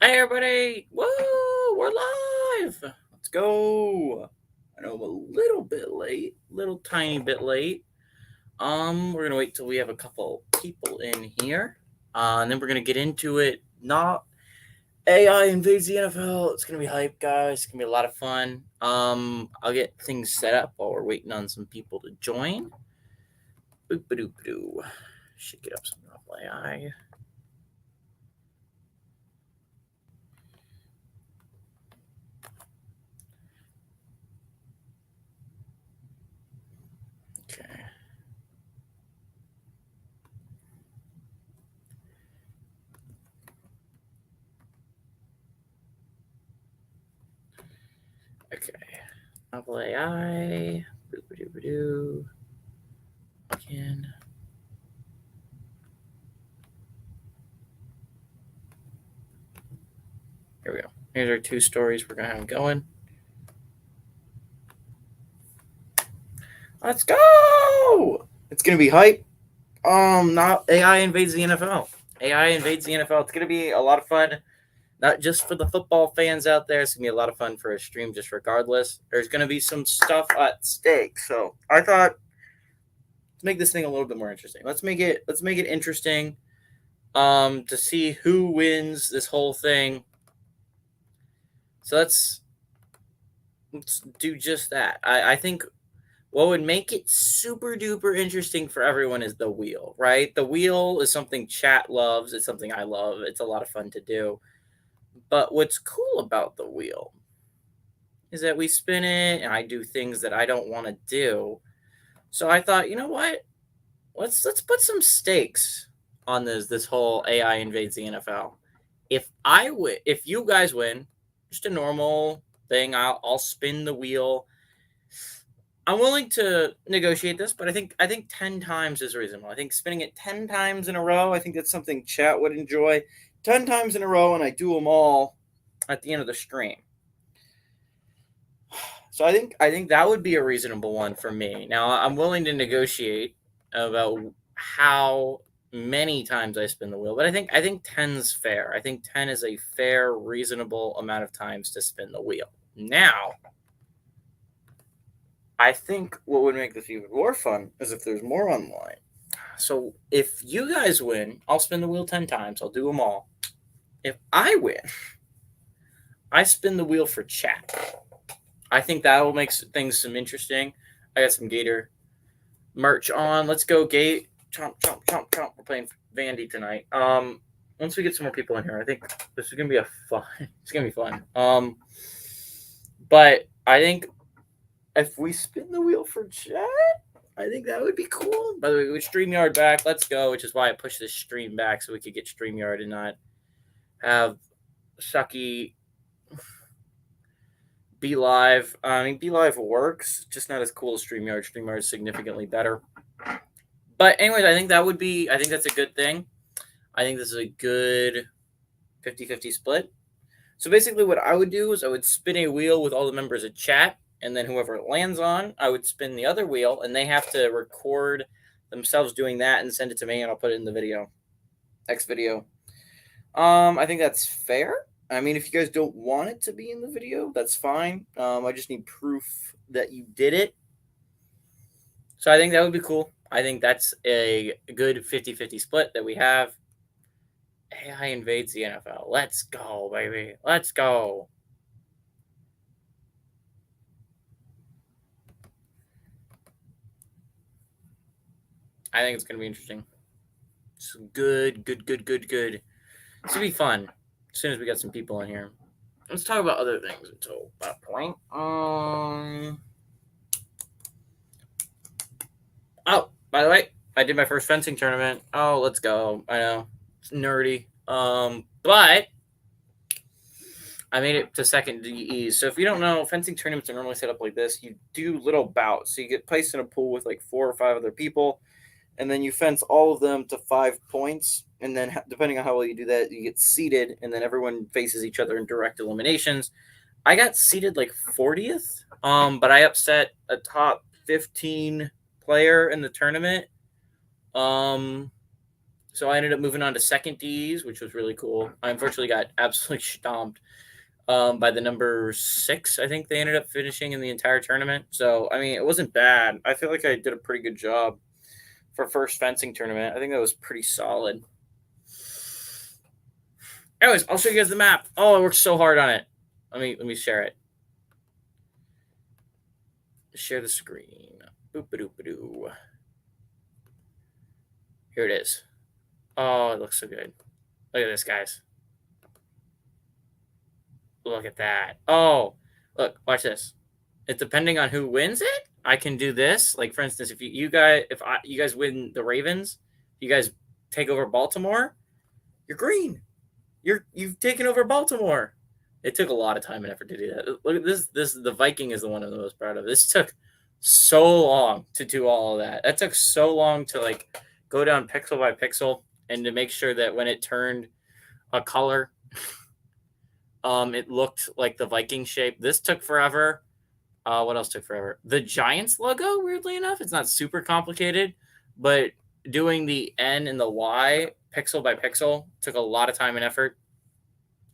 Hey everybody! Whoa, we're live. Let's go. I know I'm a little bit late, little tiny bit late. We're gonna wait till we have a couple people in here, and then we're gonna get into it. Not AI invades the NFL. It's gonna be hype, guys. It's gonna be a lot of fun. I'll get things set up while we're waiting on some people to join. Boop ba doop doo. Should get up some AI. Okay. Okay. Apple AI. Boop ba doop doo. Again. Here we go. Here's our two stories we're gonna have going. Let's go! It's gonna be hype. Not AI invades the NFL. AI invades the NFL. It's gonna be a lot of fun. Not just for the football fans out there. It's gonna be a lot of fun for a stream. Just regardless, there's gonna be some stuff at stake. So I thought let's make this thing a little bit more interesting. Let's make it interesting. To see who wins this whole thing. So let's do just that. I think what would make it super duper interesting for everyone is the wheel, right? The wheel is something chat loves. It's something I love. It's a lot of fun to do. But what's cool about the wheel is that we spin it and I do things that I don't want to do. So I thought, you know what? Let's put some stakes on this whole AI invades the NFL. If you guys win, just a normal thing, I'll spin the wheel. I'm willing to negotiate this, but I think 10 times is reasonable. I think spinning it 10 times in a row, I think that's something chat would enjoy. 10 times in a row, and I do them all at the end of the stream. So I think that would be a reasonable one for me. Now I'm willing to negotiate about how many times I spin the wheel, but I think 10's fair. I think 10 is a fair, reasonable amount of times to spin the wheel. Now, I think what would make this even more fun is if there's more online. So if you guys win, I'll spin the wheel 10 times. I'll do them all. If I win, I spin the wheel for chat. I think that will make things some interesting. I got some Gator merch on. Let's go, Gate. Chomp, chomp, chomp, chomp. We're playing Vandy tonight. Once we get some more people in here, I think this is gonna be fun. It's gonna be fun. But I think if we spin the wheel for chat, I think that would be cool. By the way, we StreamYard back. Let's go, which is why I pushed this stream back so we could get StreamYard and not have sucky Be Live. I mean, Be Live works, just not as cool as StreamYard. StreamYard is significantly better. But anyways, I think that's a good thing. I think this is a good 50-50 split. So basically what I would do is I would spin a wheel with all the members of chat, and then whoever it lands on, I would spin the other wheel, and they have to record themselves doing that and send it to me, and I'll put it in the video. Next video. I think that's fair. I mean, if you guys don't want it to be in the video, that's fine. I just need proof that you did it. So I think that would be cool. I think that's a good 50-50 split that we have. AI invades the NFL. Let's go, baby. Let's go. I think it's going to be interesting. It's good. This will be fun as soon as we get some people in here. Let's talk about other things until that point. Oh, by the way, I did my first fencing tournament. Oh, let's go. I know. It's nerdy. But I made it to second DE. So if you don't know, fencing tournaments are normally set up like this. You do little bouts. So you get placed in a pool with like 4 or 5 other people, and then you fence all of them to 5 points. And then depending on how well you do that, you get seeded, and then everyone faces each other in direct eliminations. I got seeded like 40th, but I upset a top 15 player in the tournament. So I ended up moving on to second D's, which was really cool. I unfortunately got absolutely stomped by the number 6. I think they ended up finishing in the entire tournament. So, I mean, it wasn't bad. I feel like I did a pretty good job for first fencing tournament. I think that was pretty solid. Anyways, I'll show you guys the map. Oh, I worked so hard on it. Let me share it. Share the screen. Boop-a-doop-a-doo. Here it is. Oh, it looks so good. Look at this, guys. Look at that. Oh, look, watch this. It's depending on who wins it. I can do this. Like, for instance, if you guys win the Ravens, you guys take over Baltimore, you're green. You've taken over Baltimore. It took a lot of time and effort to do that. Look at this. The Viking is the one I'm the most proud of. This took so long to do all of that. That took so long to like go down pixel by pixel and to make sure that when it turned a color, it looked like the Viking shape. This took forever. What else took forever? The Giants logo, weirdly enough, it's not super complicated, but doing the N and the Y pixel by pixel took a lot of time and effort.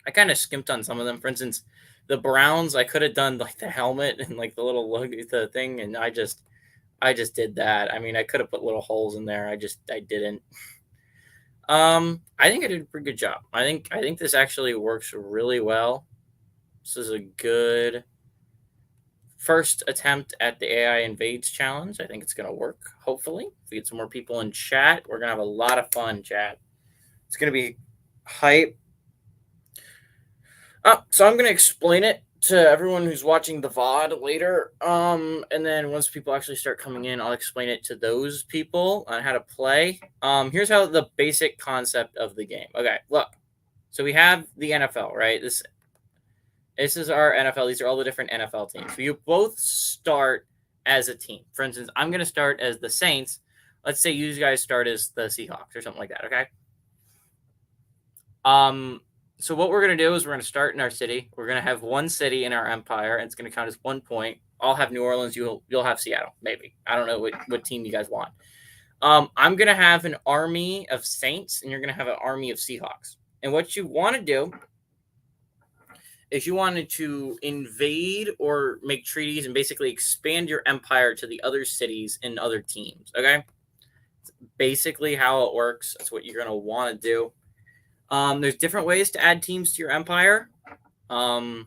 I kind of skimped on some of them. For instance, the Browns, I could have done like the helmet and like the little logo, the thing, and I just did that. I mean, I could have put little holes in there. I didn't. I think I did a pretty good job. I think this actually works really well. This is a good first attempt at the AI Invades challenge. I think it's going to work, hopefully. If we get some more people in chat, we're going to have a lot of fun, chat. It's going to be hype. So I'm going to explain it to everyone who's watching the VOD later. And then once people actually start coming in, I'll explain it to those people on how to play. Here's how the basic concept of the game. Okay, look. So we have the NFL, right? This is our NFL. These are all the different NFL teams. So you both start as a team. For instance, I'm going to start as the Saints. Let's say you guys start as the Seahawks or something like that, okay? So what we're going to do is we're going to start in our city. We're going to have one city in our empire, and it's going to count as 1 point. I'll have New Orleans. You'll have Seattle, maybe. I don't know what team you guys want. I'm going to have an army of Saints, and you're going to have an army of Seahawks. And what you want to do is you wanted to invade or make treaties and basically expand your empire to the other cities and other teams, okay? That's basically how it works. That's what you're going to want to do. There's different ways to add teams to your empire. The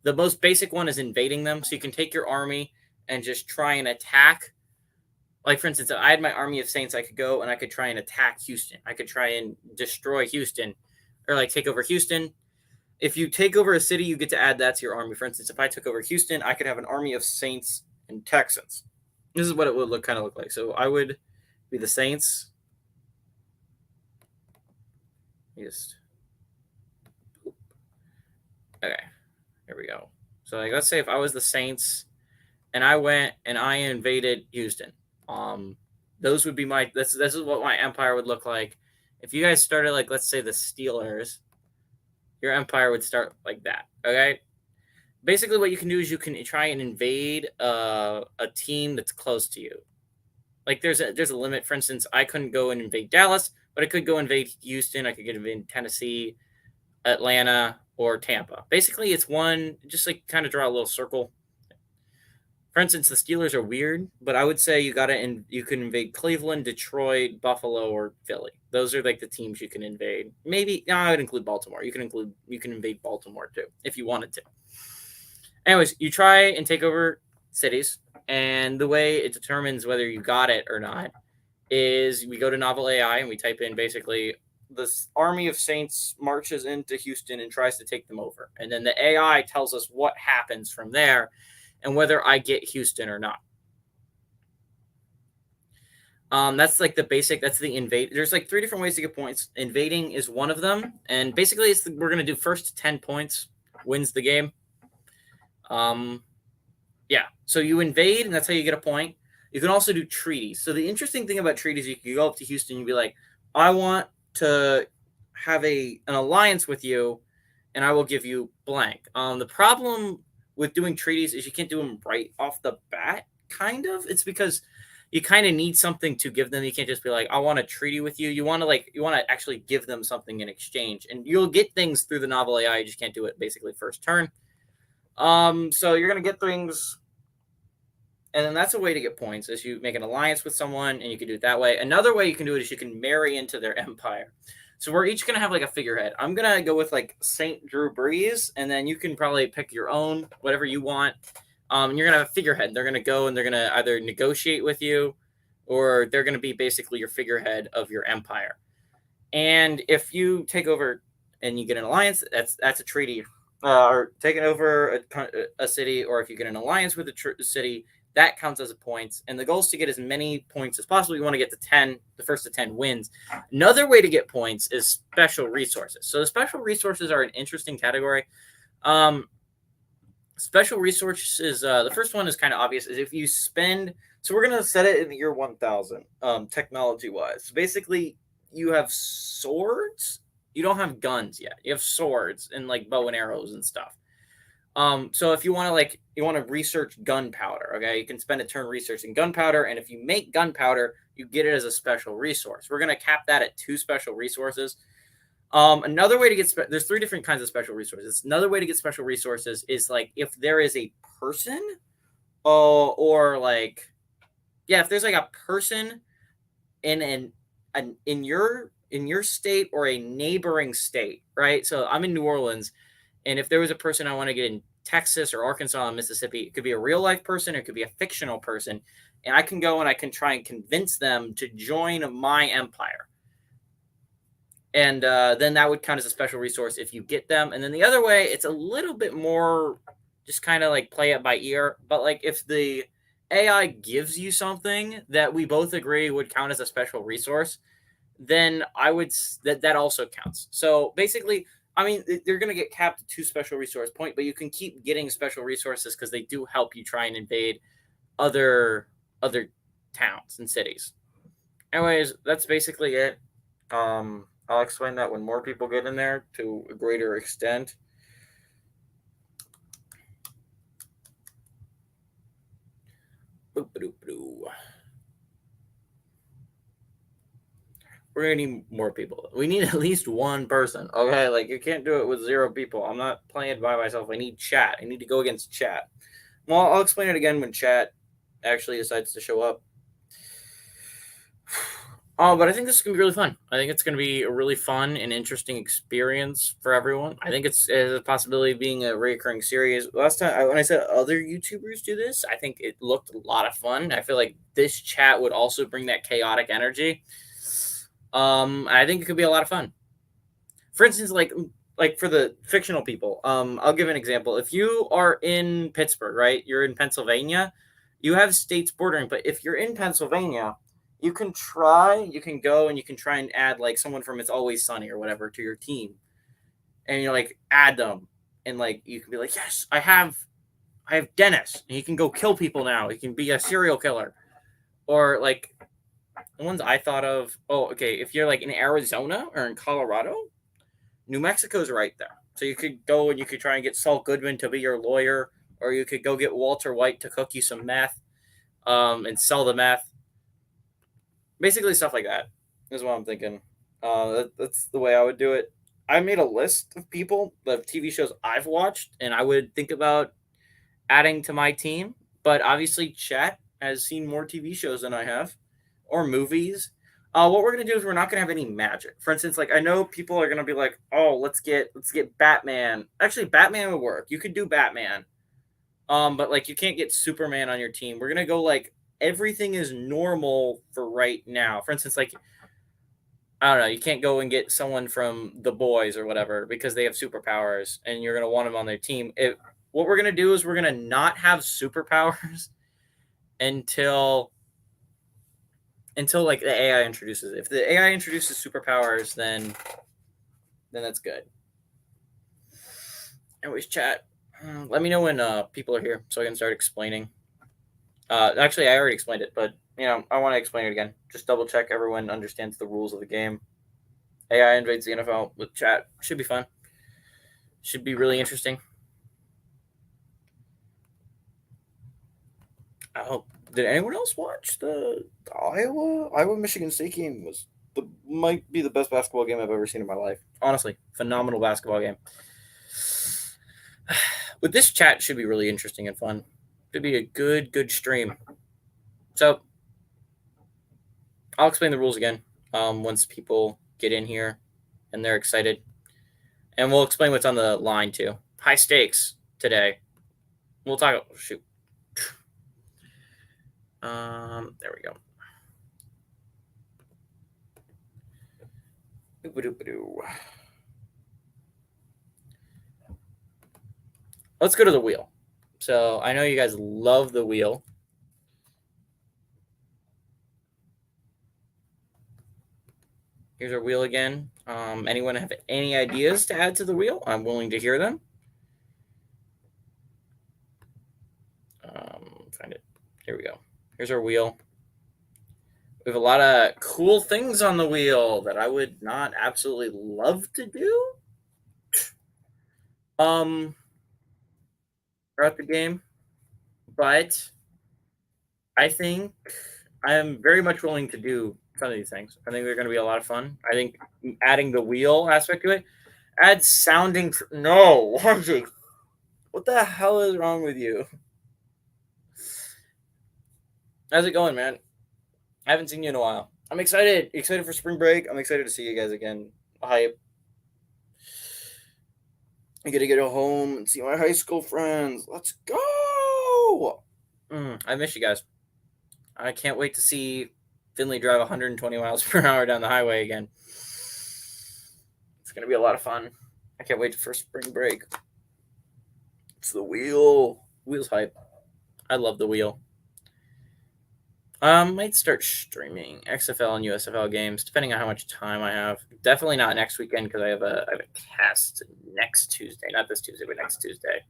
most basic one is invading them. So you can take your army and just try and attack. Like, for instance, if I had my army of Saints, I could go and I could try and attack Houston. I could try and destroy Houston or like take over Houston. If you take over a city, you get to add that to your army. For instance, if I took over Houston, I could have an army of Saints and Texans. This is what it would kind of look like. So I would be the Saints. Just okay. Here we go. So like, let's say if I was the Saints and I went and I invaded Houston, those would be this is what my empire would look like. If you guys started like, let's say the Steelers, your empire would start like that. Okay. Basically, what you can do is you can try and invade a team that's close to you. Like there's a limit. For instance, I couldn't go and invade Dallas, but I could go invade Houston. I could get invade Tennessee, Atlanta, or Tampa. Basically, it's one, just like kind of draw a little circle. For instance, the Steelers are weird, but I would say you can invade Cleveland, Detroit, Buffalo, or Philly. Those are like the teams you can invade. Maybe I would include Baltimore. You can invade Baltimore too if you wanted to. Anyways, you try and take over cities, and the way it determines whether you got it or not is we go to Novel AI and we type in basically this army of Saints marches into Houston and tries to take them over. And then the AI tells us what happens from there and whether I get Houston or not. That's like the basic, that's the invade. There's like 3 different ways to get points. Invading is one of them. And basically we're going to do first 10 points wins the game. Yeah. So you invade and that's how you get a point. You can also do treaties. So the interesting thing about treaties, you can go up to Houston and be like, I want to have an alliance with you and I will give you blank. The problem with doing treaties is you can't do them right off the bat, kind of. It's because you kind of need something to give them. You can't just be like, I want a treaty with you. You want to actually give them something in exchange, and you'll get things through the novel AI. You just can't do it basically first turn. So you're gonna get things, and then that's a way to get points. Is you make an alliance with someone, and you can do it that way. Another way you can do it is you can marry into their empire. So we're each gonna have like a figurehead. I'm gonna go with like Saint Drew Brees, and then you can probably pick your own, whatever you want. And you're gonna have a figurehead. They're gonna go and they're gonna either negotiate with you, or they're gonna be basically your figurehead of your empire. And if you take over and you get an alliance, that's a treaty. Or taking over a city, or if you get an alliance with a city, that counts as a points. And the goal is to get as many points as possible. You want to get to 10. The first to 10 wins. Another way to get points is special resources. So the special resources are an interesting category. Special resources, the first one is kind of obvious, is if you spend, so we're going to set it in the year 1000, technology-wise. So basically, you have swords. You don't have guns yet. You have swords and like bow and arrows and stuff. So if you want to research gunpowder, okay, you can spend a turn researching gunpowder, and if you make gunpowder, you get it as a special resource. We're going to cap that at 2 special resources. Another way to get there's 3 different kinds of special resources. Another way to get special resources is like if there is a person, or like, yeah, if there's like a person in your state or a neighboring state, right? So I'm in New Orleans, and if there was a person I want to get in Texas or Arkansas and Mississippi, it could be a real life person, or it could be a fictional person, and I can go and I can try and convince them to join my empire. And then that would count as a special resource if you get them. And then the other way, it's a little bit more just kind of like play it by ear. But like if the AI gives you something that we both agree would count as a special resource, then I would that also counts. So basically, I mean, they're going to get capped to 2 special resource point, but you can keep getting special resources because they do help you try and invade other towns and cities. Anyways, that's basically it. I'll explain that when more people get in there to a greater extent. We're gonna need more people. We need at least 1 person. Okay, like you can't do it with 0 people. I'm not playing by myself. I need chat. I need to go against chat. Well, I'll explain it again when chat actually decides to show up. But I think this is going to be really fun. I think it's going to be a really fun and interesting experience for everyone. I think it's a possibility of being a recurring series. Last time, when I said other YouTubers do this, I think it looked a lot of fun. I feel like this chat would also bring that chaotic energy. I think it could be a lot of fun. For instance, like for the fictional people, I'll give an example. If you are in Pittsburgh, right, you're in Pennsylvania, you have states bordering, but if you're in Pennsylvania, you can go and you can try and add like someone from It's Always Sunny or whatever to your team, and you're like add them, and like you can be like, yes, I have Dennis, and he can go kill people now. He can be a serial killer, or like the ones I thought of. Oh, okay, if you're like in Arizona or in Colorado, New Mexico's right there, so you could go and you could try and get Saul Goodman to be your lawyer, or you could go get Walter White to cook you some meth, and sell the meth. Basically, stuff like that is what I'm thinking. That's the way I would do it. I made a list of people, the TV shows I've watched, and I would think about adding to my team. But obviously, chat has seen more TV shows than I have, or movies. What we're gonna do is we're not gonna have any magic. For instance, like I know people are gonna be like, "Oh, let's get Batman." Actually, Batman would work. You could do Batman, but like you can't get Superman on your team. We're gonna go like everything is normal for right now. For instance, like I don't know, you can't go and get someone from The Boys or whatever because they have superpowers, and you're gonna want them on their team. What we're gonna do is we're gonna not have superpowers until like the AI introduces it. If the AI introduces superpowers, then that's good. Anyways, chat. Let me know when people are here so I can start explaining. Actually, I already explained it, but I want to explain it again. Just double check everyone understands the rules of the game. AI invades the NFL with chat. Should be fun. Should be really interesting. I hope. Did anyone else watch the Iowa Michigan State game? Might be the best basketball game I've ever seen in my life. Honestly, phenomenal basketball game. With this chat should be really interesting and fun. Should be a good stream. So I'll explain the rules again once people get in here and they're excited, and we'll explain what's on the line too. High stakes today. We'll talk. Shoot. There we go. Let's go to the wheel. So I know you guys love the wheel. Here's our wheel again. Anyone have any ideas to add to the wheel? I'm willing to hear them. Find it. Here we go. Here's our wheel. We have a lot of cool things on the wheel that I would not absolutely love to do. Throughout the game, but I think I am very much willing to do some of these things. I think they're going to be a lot of fun. I think adding the wheel aspect to it, add sounding. No, what the hell is wrong with you? How's it going, man? I haven't seen you in a while. I'm excited for spring break. I'm excited to see you guys again. Hype. I get to get home and see my high school friends. Let's go! I miss you guys. I can't wait to see Finley drive 120 miles per hour down the highway again. It's going to be a lot of fun. I can't wait for spring break. It's the wheel. Wheel's hype. I love the wheel. Might start streaming XFL and USFL games, depending on how much time I have. Definitely not next weekend because I have a test next Tuesday. Not this Tuesday, but next Tuesday.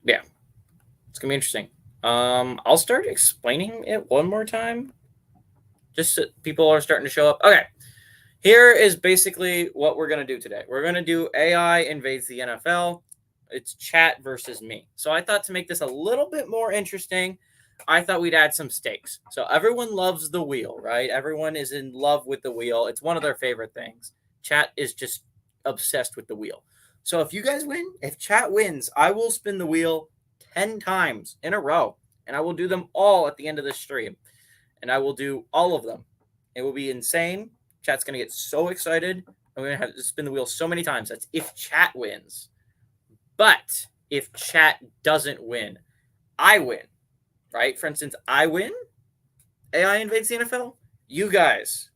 Yeah, it's gonna be interesting. I'll start explaining it one more time, just so people are starting to show up. Okay, here is basically what we're gonna do today. We're gonna do AI invades the NFL. It's chat versus me. So I thought to make this a little bit more interesting, I thought we'd add some stakes. So everyone loves the wheel, right? Everyone is in love with the wheel. It's one of their favorite things. Chat is just obsessed with the wheel. So if you guys win, if chat wins, I will spin the wheel 10 times in a row, and I will do them all at the end of the stream. And I will do all of them. It will be insane. Chat's going to get so excited. I'm going to have to spin the wheel so many times. That's if chat wins. But if chat doesn't win, I win, right? For instance, I win, AI invades the NFL. You guys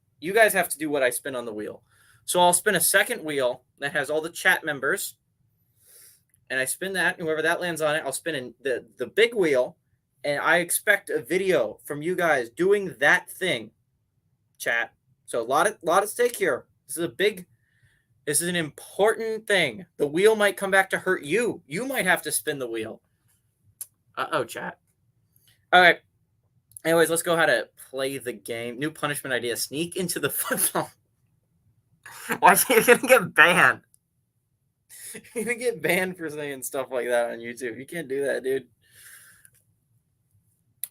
have to do what I spin on the wheel. So I'll spin a second wheel that has all the chat members, and I spin that, and whoever that lands on it, I'll spin in the big wheel, and I expect a video from you guys doing that thing, chat. So a lot at stake here. This is an important thing. The wheel might come back to hurt you. You might have to spin the wheel. Uh-oh, chat. All right. Anyways, let's go how to play the game. New punishment idea. Sneak into the football. Why are you going to get banned? You're going to get banned for saying stuff like that on YouTube. You can't do that, dude.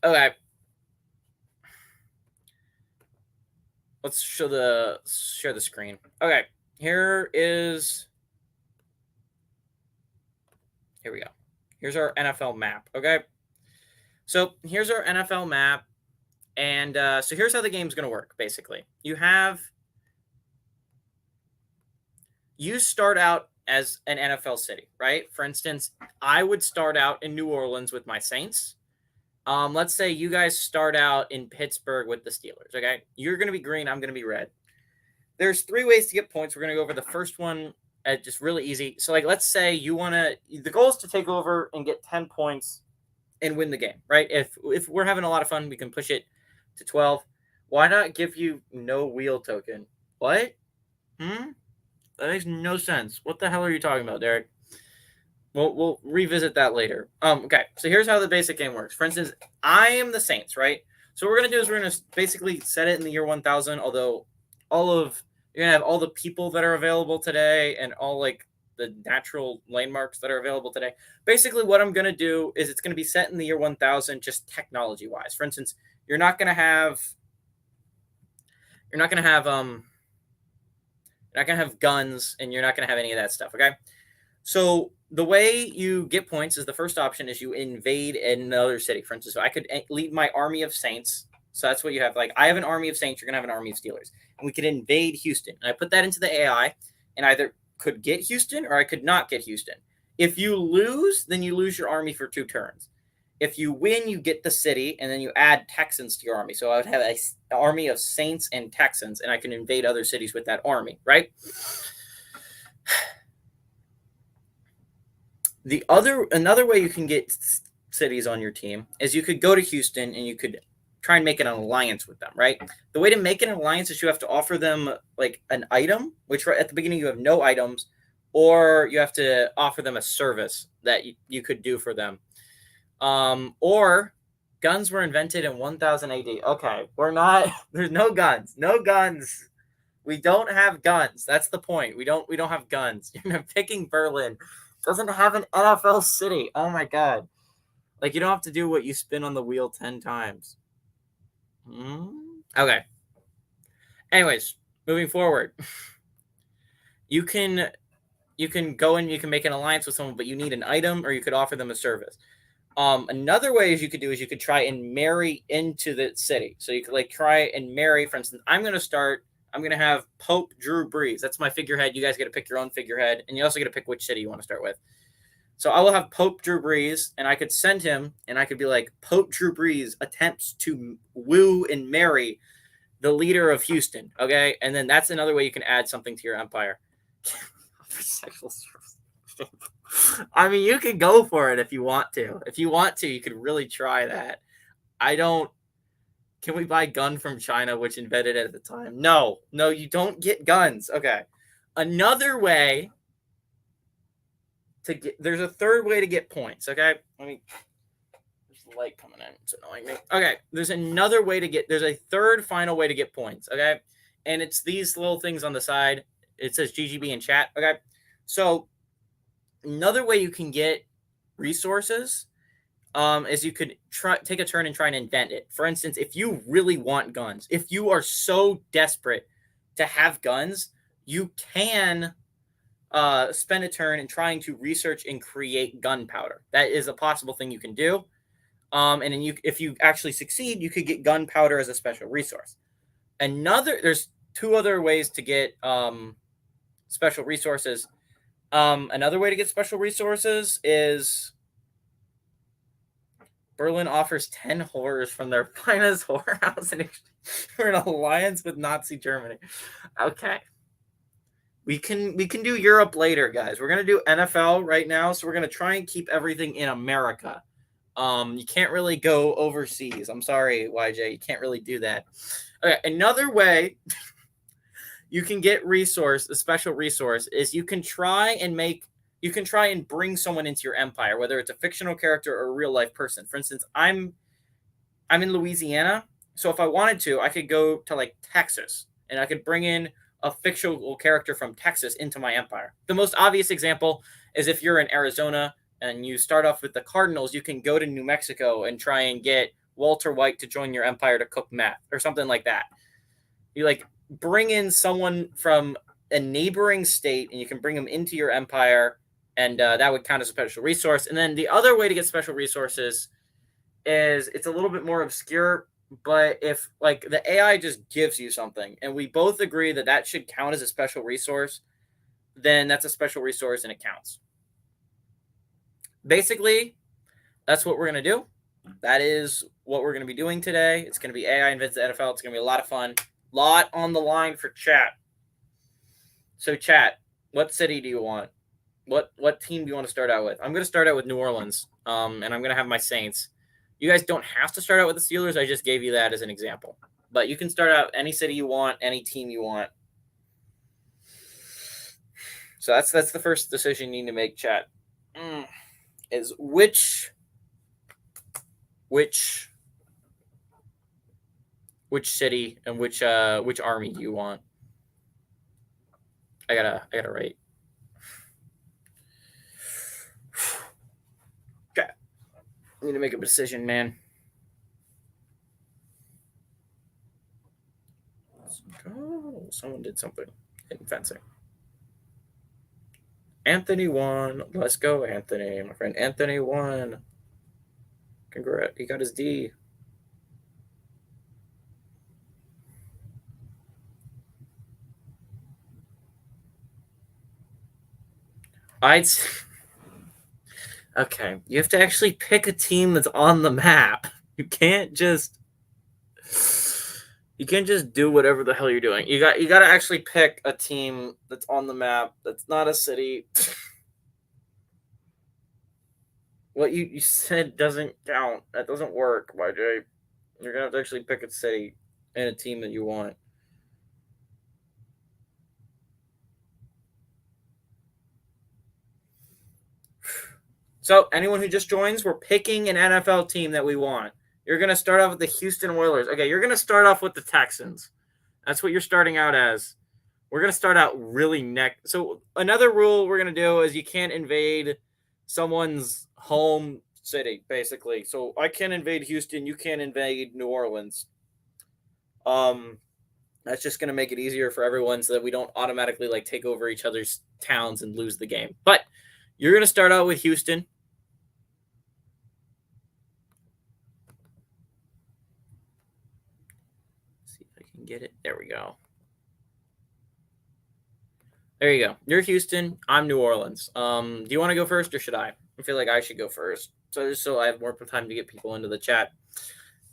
Okay. Let's share the screen. Okay. Here we go. Here's our NFL map, okay? So here's our NFL map, and so here's how the game's going to work, basically. You start out as an NFL city, right? For instance, I would start out in New Orleans with my Saints. Let's say you guys start out in Pittsburgh with the Steelers, okay? You're going to be green, I'm going to be red. There's 3 ways to get points. We're going to go over the first one just really easy. So, let's say the goal is to take over and get 10 points and win the game, right? If we're having a lot of fun, we can push it to 12. Why not give you no wheel token? What? That makes no sense. What the hell are you talking about, Derek? We'll revisit that later. Okay, so here's how the basic game works. For instance, I am the Saints, right? So what we're going to do is we're going to basically set it in the year 1000, although you're going to have all the people that are available today and all the natural landmarks that are available today. Basically, what I'm going to do is it's going to be set in the year 1000, just technology wise. For instance, you're not going to have you're not going to have you're not going to have guns, and you're not going to have any of that stuff. Okay. So the way you get points is the first option is you invade another city. For instance, so I could lead my army of saints. So that's what you have. Like, I have an army of saints. You're gonna have an army of Steelers, and we could invade Houston. And I put that into the AI, and either could get Houston or I could not get Houston. If you lose, then you lose your army for 2 turns. If you win, you get the city, and then you add Texans to your army. So I would have an army of Saints and Texans, and I can invade other cities with that army, right? Another way you can get cities on your team is you could go to Houston and you could try and make an alliance with them, right? The way to make an alliance is you have to offer them like an item, which right at the beginning you have no items, or you have to offer them a service that you could do for them. Or guns were invented in 1000 AD. Okay, there's no guns. No guns. We don't have guns. That's the point. We don't have guns. You're picking Berlin. Doesn't have an NFL city. Oh my god. Like, you don't have to do what you spin on the wheel 10 times. Okay. Anyways, moving forward. You can go and you can make an alliance with someone, but you need an item, or you could offer them a service. Another way you could do is you could try and marry into the city. So you could like try and marry, for instance, I'm going to have Pope Drew Brees. That's my figurehead. You guys get to pick your own figurehead, and you also get to pick which city you want to start with. So I will have Pope Drew Brees, and I could send him, and I could be like, Pope Drew Brees attempts to woo and marry the leader of Houston, okay? And then that's another way you can add something to your empire. Sexual service. I mean, you can go for it if you want to. If you want to, you could really try that. Can we buy gun from China, which invented it at the time? No, you don't get guns. Okay. Another way to get, there's a third way to get points. Okay. There's the light coming in. It's annoying me. Okay. There's a third final way to get points. Okay. And it's these little things on the side. It says GGB in chat. Okay. So another way you can get resources is you could take a turn and try and invent it. For instance, if you really want guns, if you are so desperate to have guns, you can spend a turn in trying to research and create gunpowder. That is a possible thing you can do. And then if you actually succeed, you could get gunpowder as a special resource. There's 2 other ways to get special resources. Another way to get special resources is Berlin offers 10 horrors from their finest whorehouse for an alliance with Nazi Germany. Okay. We can do Europe later, guys. We're going to do NFL right now, so we're going to try and keep everything in America. You can't really go overseas. I'm sorry, YJ. You can't really do that. Okay, another way you can get a special resource, is you can try and bring someone into your empire, whether it's a fictional character or a real life person. For instance, I'm in Louisiana, so if I wanted to, I could go to like Texas, and I could bring in a fictional character from Texas into my empire. The most obvious example is if you're in Arizona and you start off with the Cardinals, you can go to New Mexico and try and get Walter White to join your empire to cook meth or something like that. You like bring in someone from a neighboring state, and you can bring them into your empire, and that would count as a special resource. And then the other way to get special resources is, it's a little bit more obscure, but if like the AI just gives you something, and we both agree that should count as a special resource, then that's a special resource and it counts. Basically, that's what we're going to do. That is what we're going to be doing today. It's going to be AI Invades the NFL. It's going to be a lot of fun. Lot on the line for chat. So chat, what city do you want? What team do you want to start out with? I'm going to start out with New Orleans, and I'm going to have my Saints. You guys don't have to start out with the Steelers. I just gave you that as an example. But you can start out any city you want, any team you want. So that's the first decision you need to make, chat. Is which city and which army do you want? I gotta write. I need to make a decision, man. Oh, someone did something in fencing. Anthony won. Let's go, Anthony. My friend Anthony won. Congrats. He got his D. I'd. Okay, you have to actually pick a team that's on the map. You can't just do whatever the hell you're doing. You got to actually pick a team that's on the map. That's not a city. What you said doesn't count. That doesn't work, YJ. You're gonna have to actually pick a city and a team that you want. So anyone who just joins, we're picking an NFL team that we want. You're gonna start off with the Houston Oilers. Okay, you're gonna start off with the Texans. That's what you're starting out as. We're gonna start out really next. So another rule we're gonna do is you can't invade someone's home city, basically. So I can't invade Houston. You can't invade New Orleans. That's just gonna make it easier for everyone, so that we don't automatically like take over each other's towns and lose the game. But you're gonna start out with Houston. Let's see if I can get it. There we go. There you go. You're Houston. I'm New Orleans. Do you want to go first or should I? I feel like I should go first. So just so I have more time to get people into the chat.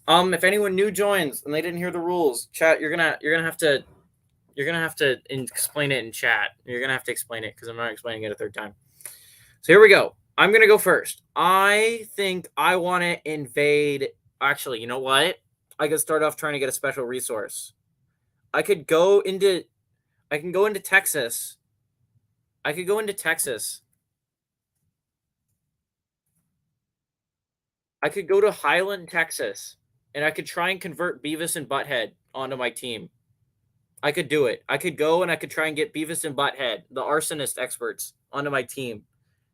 If anyone new joins and they didn't hear the rules, chat, you're gonna have to explain it in chat. You're gonna have to explain it because I'm not explaining it a third time. So here we go. I'm gonna go first. I think I want to invade. Actually, you know what? I could start off trying to get a special resource. I can go into Texas. I could go into Texas. I could go to Highland, Texas, and I could try and convert Beavis and Butthead onto my team. I could do it. I could go and I could try and get Beavis and Butthead, the arsonist experts, onto my team.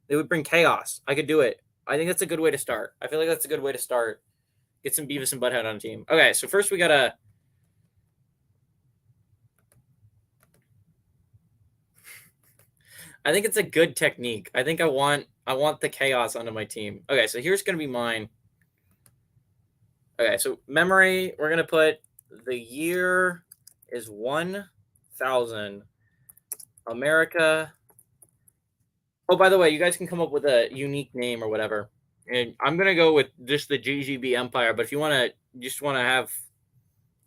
They would bring chaos. I could do it. I think that's a good way to start. I feel like that's a good way to start. Get some Beavis and Butthead on a team. Okay, so first we gotta. I think it's a good technique. I think I want the chaos onto my team. Okay, so here's gonna be mine. Okay, so memory, we're gonna put the year is 1000. America. Oh, by the way, you guys can come up with a unique name or whatever. And I'm gonna go with just the GGB Empire. But if you just want to have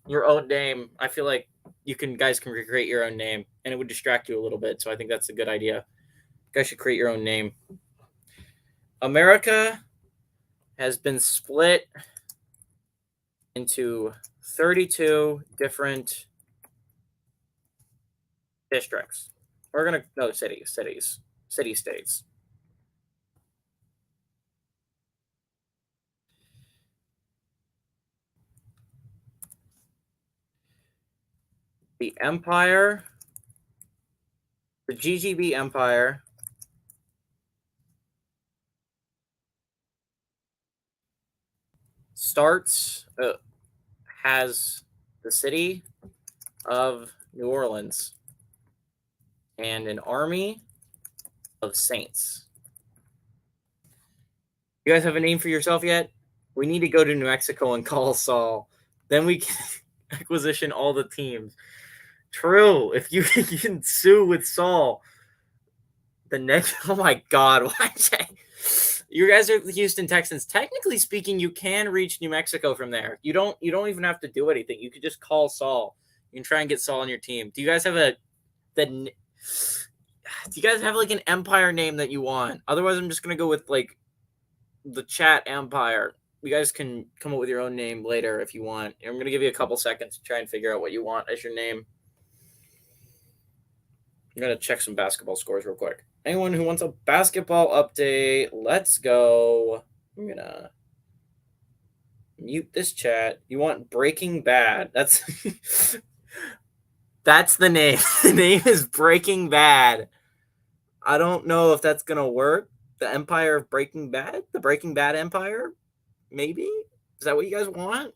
your own name, I feel like guys can recreate your own name, and it would distract you a little bit. So I think that's a good idea. You guys should create your own name. America has been split into 32 different districts. We're gonna city-states. The Empire, the GGB Empire, has the city of New Orleans and an army of saints. You guys have a name for yourself yet? We need to go to New Mexico and call Saul. Then we can acquisition all the teams. True. If you can sue with Saul, the next. Oh my God! You guys are the Houston Texans. Technically speaking, you can reach New Mexico from there. You don't even have to do anything. You could just call Saul. You can try and get Saul on your team. Do you guys have do you guys have like an empire name that you want? Otherwise, I'm just gonna go with like the chat empire. You guys can come up with your own name later if you want. I'm gonna give you a couple seconds to try and figure out what you want as your name. I'm gonna check some basketball scores real quick. Anyone who wants a basketball update, let's go. I'm gonna mute this chat. You want Breaking Bad? That's that's the name. The name is Breaking Bad. I don't know if that's gonna work. The Empire of Breaking Bad? The Breaking Bad Empire? Maybe? Is that what you guys want?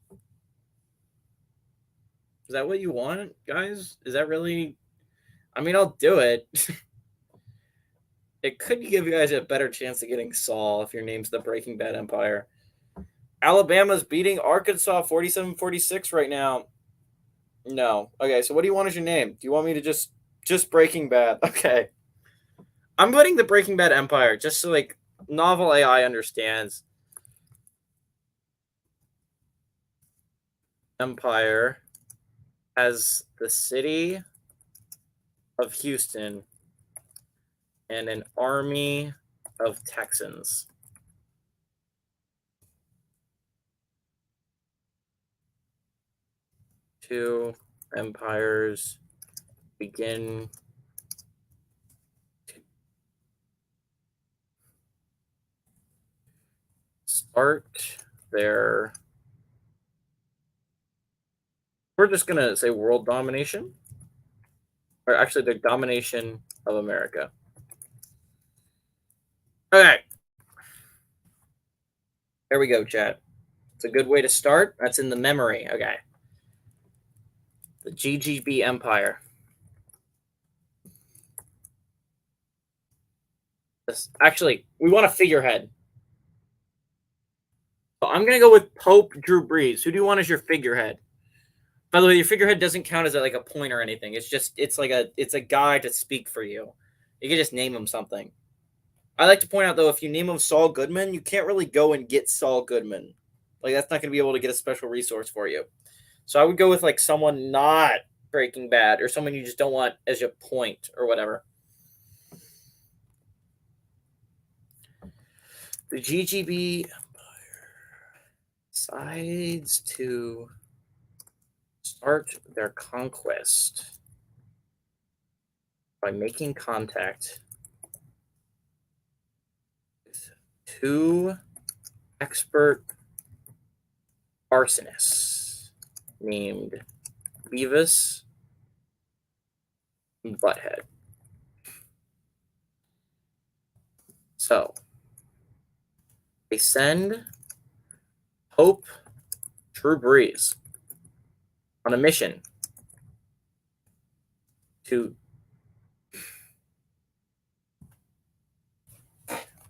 Is that what you want, guys? Is that really? I mean, I'll do it. It could give you guys a better chance of getting Saul if your name's the Breaking Bad Empire. Alabama's beating Arkansas 47-46 right now. No. Okay, so what do you want as your name? Do you want me to just Breaking Bad? Okay. I'm putting the Breaking Bad Empire just so like novel AI understands. Empire has the city of Houston and an army of Texans. Two empires begin to start their. We're just going to say world domination. Or actually, the domination of America. Okay. There we go, chat. It's a good way to start. That's in the memory. Okay. The GGB Empire. Actually, we want a figurehead. So I'm going to go with Pope Drew Brees. Who do you want as your figurehead? By the way, your figurehead doesn't count as like a point or anything. It's a guy to speak for you. You can just name him something. I like to point out though, if you name him Saul Goodman, you can't really go and get Saul Goodman. Like that's not going to be able to get a special resource for you. So I would go with like someone not Breaking Bad or someone you just don't want as your point or whatever. The GGB Empire decides to start their conquest by making contact with two expert arsonists named Beavis and Butthead. So they send Pope Drew Brees on a mission to.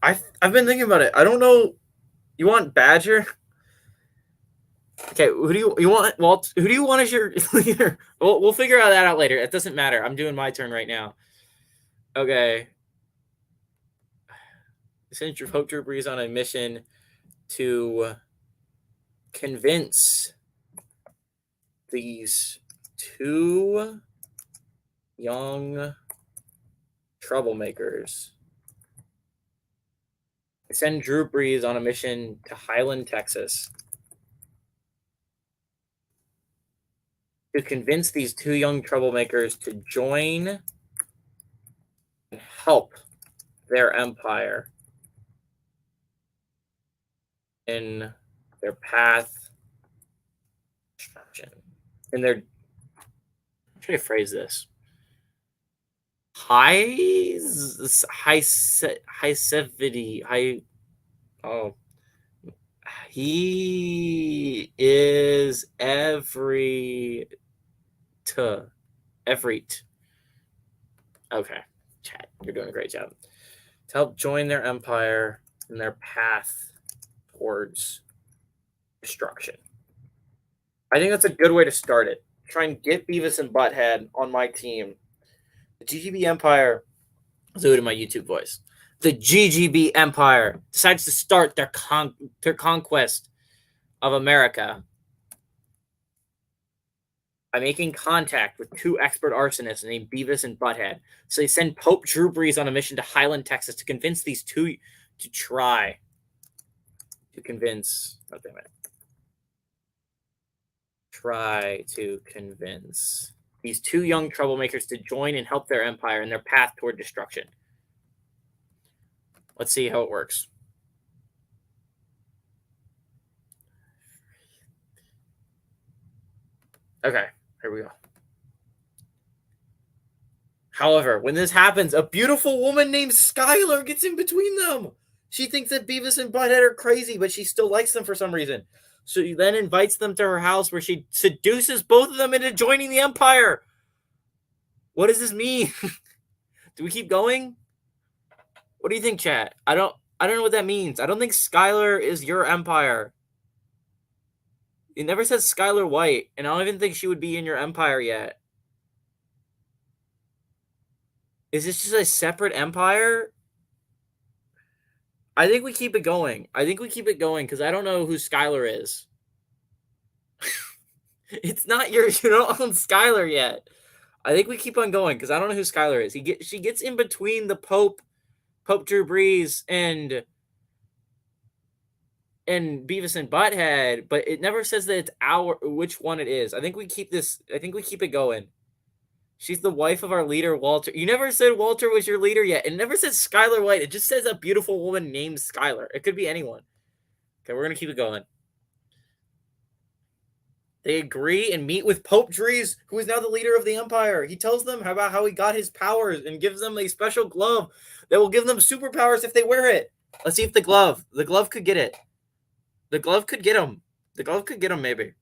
I've been thinking about it. I don't know. You want Badger? Okay, who do you want? Walt? Who do you want as your leader? We'll figure that out later. It doesn't matter. I'm doing my turn right now. Okay. Send Pope Drew Brees on a mission to convince these two young troublemakers. Send Drew Brees on a mission to Highland, Texas, to convince these two young troublemakers to join and help their empire in their path destruction. In their, I'm trying to phrase this. He is every okay, chat, you're doing a great job. To help join their empire in their path towards destruction. I think that's a good way to start it. Try and get Beavis and Butthead on my team. The GGB Empire, I'll do it in my YouTube voice. The GGB Empire decides to start their conquest of America by making contact with two expert arsonists named Beavis and Butthead. So they send Pope Drew Brees on a mission to Highland, Texas to convince these two to try to convince. Oh, damn it. Try to convince these two young troublemakers to join and help their empire in their path toward destruction. Let's see how it works. Okay, here we go. However, when this happens, a beautiful woman named Skylar gets in between them. She thinks that Beavis and Butthead are crazy, but she still likes them for some reason. So she then invites them to her house where she seduces both of them into joining the Empire. What does this mean? Do we keep going? What do you think, chat? I don't know what that means. I don't think Skylar is your Empire. It never says Skylar White, and I don't even think she would be in your Empire yet. Is this just a separate Empire? I think we keep it going. I think we keep it going because I don't know who Skylar is. It's not your. You don't own Skylar yet. I think we keep on going because I don't know who Skylar is. She gets in between the Pope Drew Brees, and Beavis and Butthead, but it never says that it's which one it is. I think we keep this. I think we keep it going. She's the wife of our leader, Walter. You never said Walter was your leader yet. It never says Skylar White. It just says a beautiful woman named Skylar. It could be anyone. Okay, we're gonna keep it going. They agree and meet with Pope Drees, who is now the leader of the Empire. He tells them about how he got his powers and gives them a special glove that will give them superpowers if they wear it. Let's see if the glove could get it. The glove could get him. The glove could get him, maybe.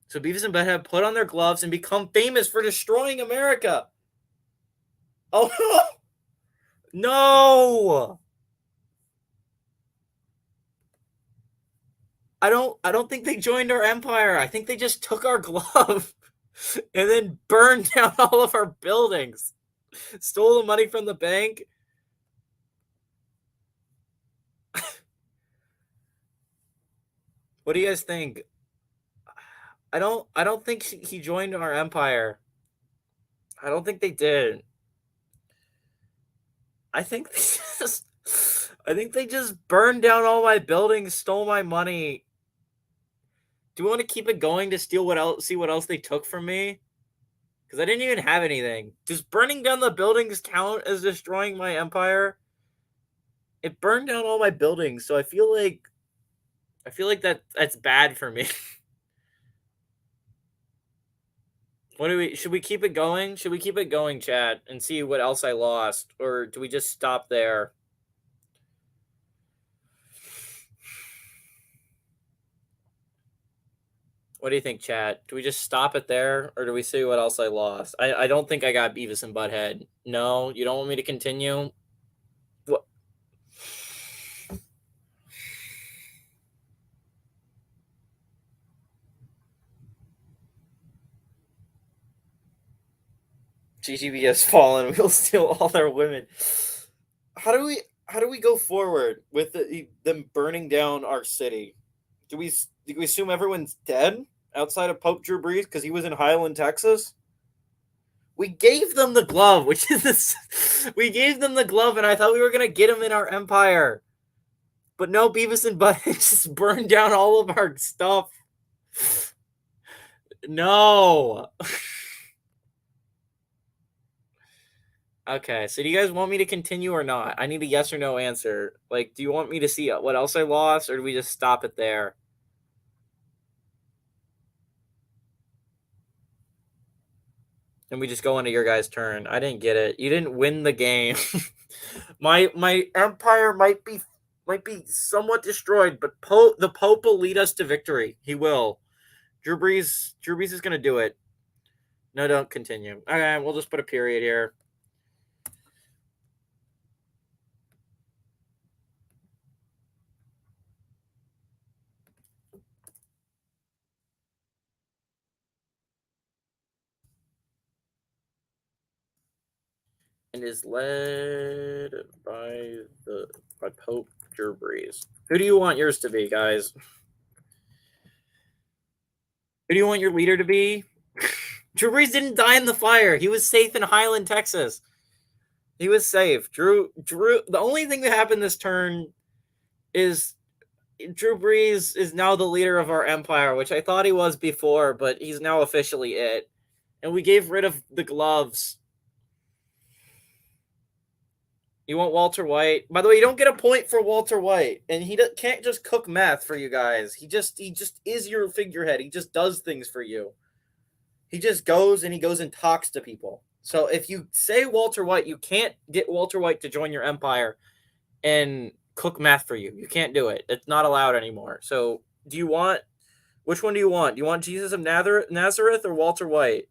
So Beavis and Butthead put on their gloves and become famous for destroying America. Oh, no! I don't think they joined our empire. I think they just took our glove and then burned down all of our buildings. Stole the money from the bank. What do you guys think? I don't think he joined our empire. I don't think they did. I think they just burned down all my buildings, stole my money. Do you want to keep it going to see what else they took from me? Because I didn't even have anything. Does burning down the buildings count as destroying my empire? It burned down all my buildings, so I feel like that's bad for me. Should we keep it going? Should we keep it going, chat, and see what else I lost? Or do we just stop there? What do you think, chat? Do we just stop it there, or do we see what else I lost? I don't think I got Beavis and Butthead. No, you don't want me to continue? What? GGB has fallen. We'll steal all their women. How do we go forward with them burning down our city? Do we assume everyone's dead outside of Pope Drew Brees because he was in Highland, Texas? We gave them the glove, which is this. We gave them the glove, and I thought we were gonna get him in our empire, but no. Beavis and Butthead just burned down all of our stuff. No. Okay, so do you guys want me to continue or not? I need a yes or no answer. Like, do you want me to see what else I lost, or do we just stop it there? And we just go into your guys' turn. I didn't get it. You didn't win the game. my empire might be somewhat destroyed, but the Pope will lead us to victory. He will. Drew Brees is gonna do it. No, don't continue. Okay, we'll just put a period here. And is led by Pope Drew Brees. Who do you want yours to be, guys? Who do you want your leader to be? Drew Brees didn't die in the fire. He was safe in Highland, Texas. He was safe. Drew. The only thing that happened this turn is Drew Brees is now the leader of our empire, which I thought he was before, but he's now officially it. And we gave rid of the gloves. You want Walter White? By the way, you don't get a point for Walter White, and he can't just cook meth for you guys. He just is your figurehead. He just does things for you. He just goes and talks to people. So if you say Walter White, you can't get Walter White to join your empire and cook meth for you. You can't do it. It's not allowed anymore. So do you want, which one do you want? Do you want Jesus of Nazareth or Walter White?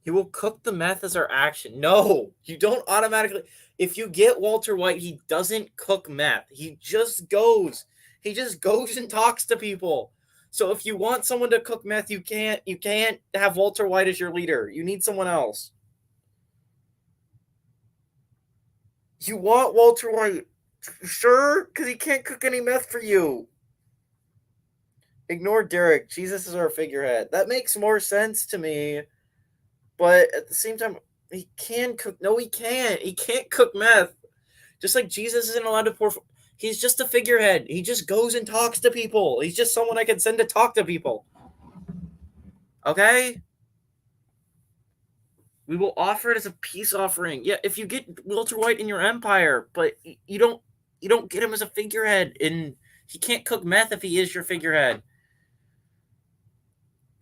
He will cook the meth as our action. No, you don't automatically. If you get Walter White, he doesn't cook meth. He just goes. He just goes and talks to people. So if you want someone to cook meth, you can't. You can't have Walter White as your leader. You need someone else. You want Walter White, sure, because he can't cook any meth for you. Ignore Derek. Jesus is our figurehead. That makes more sense to me. But at the same time, he can cook. No, he can't. He can't cook meth. Just like Jesus isn't allowed to pour. He's just a figurehead. He just goes and talks to people. He's just someone I can send to talk to people. Okay? We will offer it as a peace offering. Yeah, if you get Walter White in your empire, but you don't get him as a figurehead, and he can't cook meth if he is your figurehead.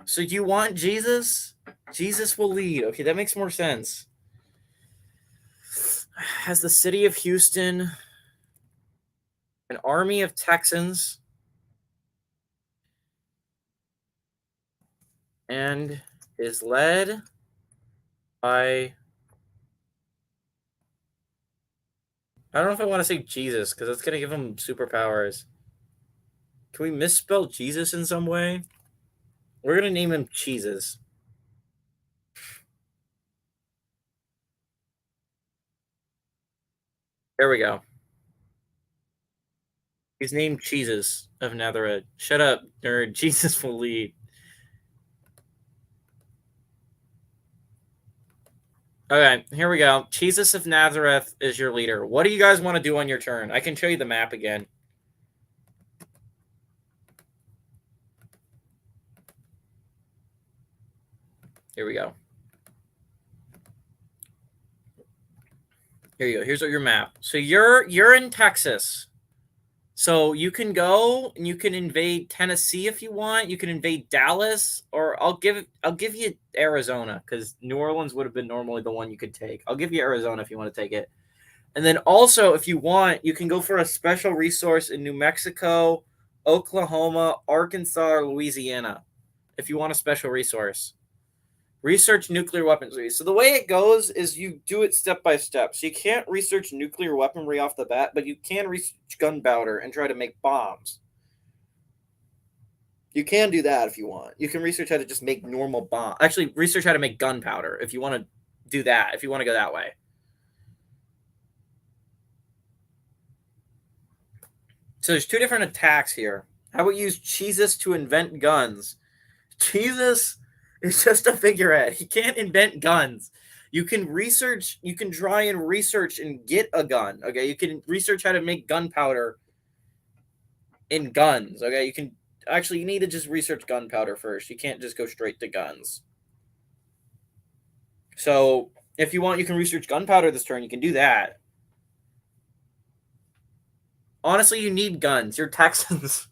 So you want Jesus? Jesus will lead. Okay, that makes more sense. Has the city of Houston an army of Texans and is led by, I don't know if I want to say Jesus because that's going to give him superpowers. Can we misspell Jesus in some way? We're going to name him Jesus. There we go. He's named Jesus of Nazareth. Shut up, nerd. Jesus will lead. Okay, here we go. Jesus of Nazareth is your leader. What do you guys want to do on your turn? I can show you the map again. Here we go. Here you go. Here's your map. So you're in Texas. So you can go and you can invade Tennessee if you want. You can invade Dallas, or I'll give you Arizona because New Orleans would have been normally the one you could take. I'll give you Arizona if you want to take it. And then also, if you want, you can go for a special resource in New Mexico, Oklahoma, Arkansas, or Louisiana if you want a special resource. Research nuclear weaponry. So the way it goes is you do it step by step. So you can't research nuclear weaponry off the bat, but you can research gunpowder and try to make bombs. You can do that if you want. You can research how to just make normal bomb. Actually, research how to make gunpowder if you want to do that, if you want to go that way. So there's two different attacks here. How about use Jesus to invent guns? Jesus is just a figurehead. He can't invent guns. You can research, you can try and research and get a gun. Okay. You can research how to make gunpowder in guns. Okay. You can actually, you need to just research gunpowder first. You can't just go straight to guns. So if you want, you can research gunpowder this turn. You can do that. Honestly, you need guns. You're Texans.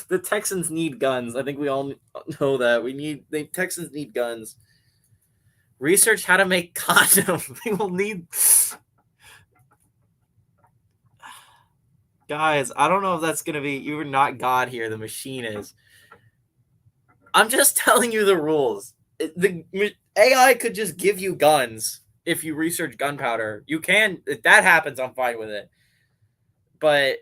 The Texans need guns. I think we all know that. The Texans need guns. Research how to make condoms. We will need. Guys, I don't know if that's going to be. You're not God here. The machine is. I'm just telling you the rules. The AI could just give you guns if you research gunpowder. You can. If that happens, I'm fine with it. But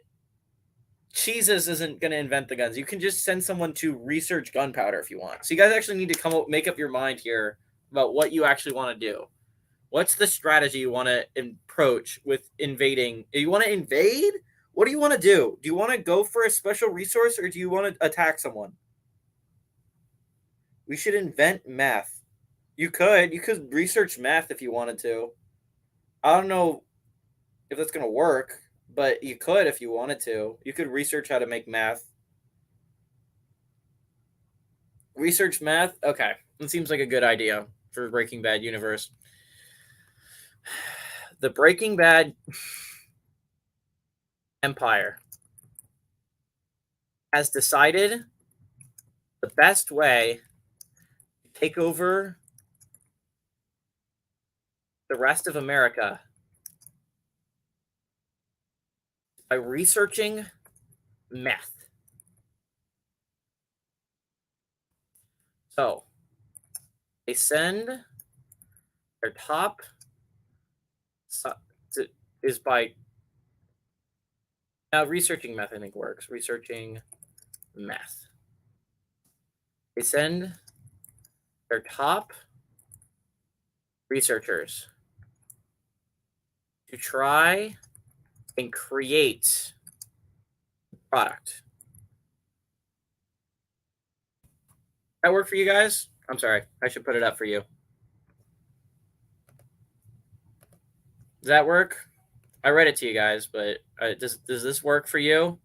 Jesus isn't going to invent the guns. You can just send someone to research gunpowder if you want. So you guys actually need to make up your mind here about what you actually want to do. What's the strategy you want to approach with invading? You want to invade? What do you want to do? Do you want to go for a special resource or do you want to attack someone? We should invent math. You could research math if you wanted to. I don't know if that's going to work, but you could if you wanted to. You could research how to make math. Research math? Okay. That seems like a good idea for Breaking Bad universe. The Breaking Bad Empire has decided the best way take over the rest of America by researching meth. So they send their top is by researching meth. I think works. Researching meth. They send their top researchers to try and create a product. That work for you guys? I'm sorry. I should put it up for you. Does that work? I read it to you guys, but does this work for you?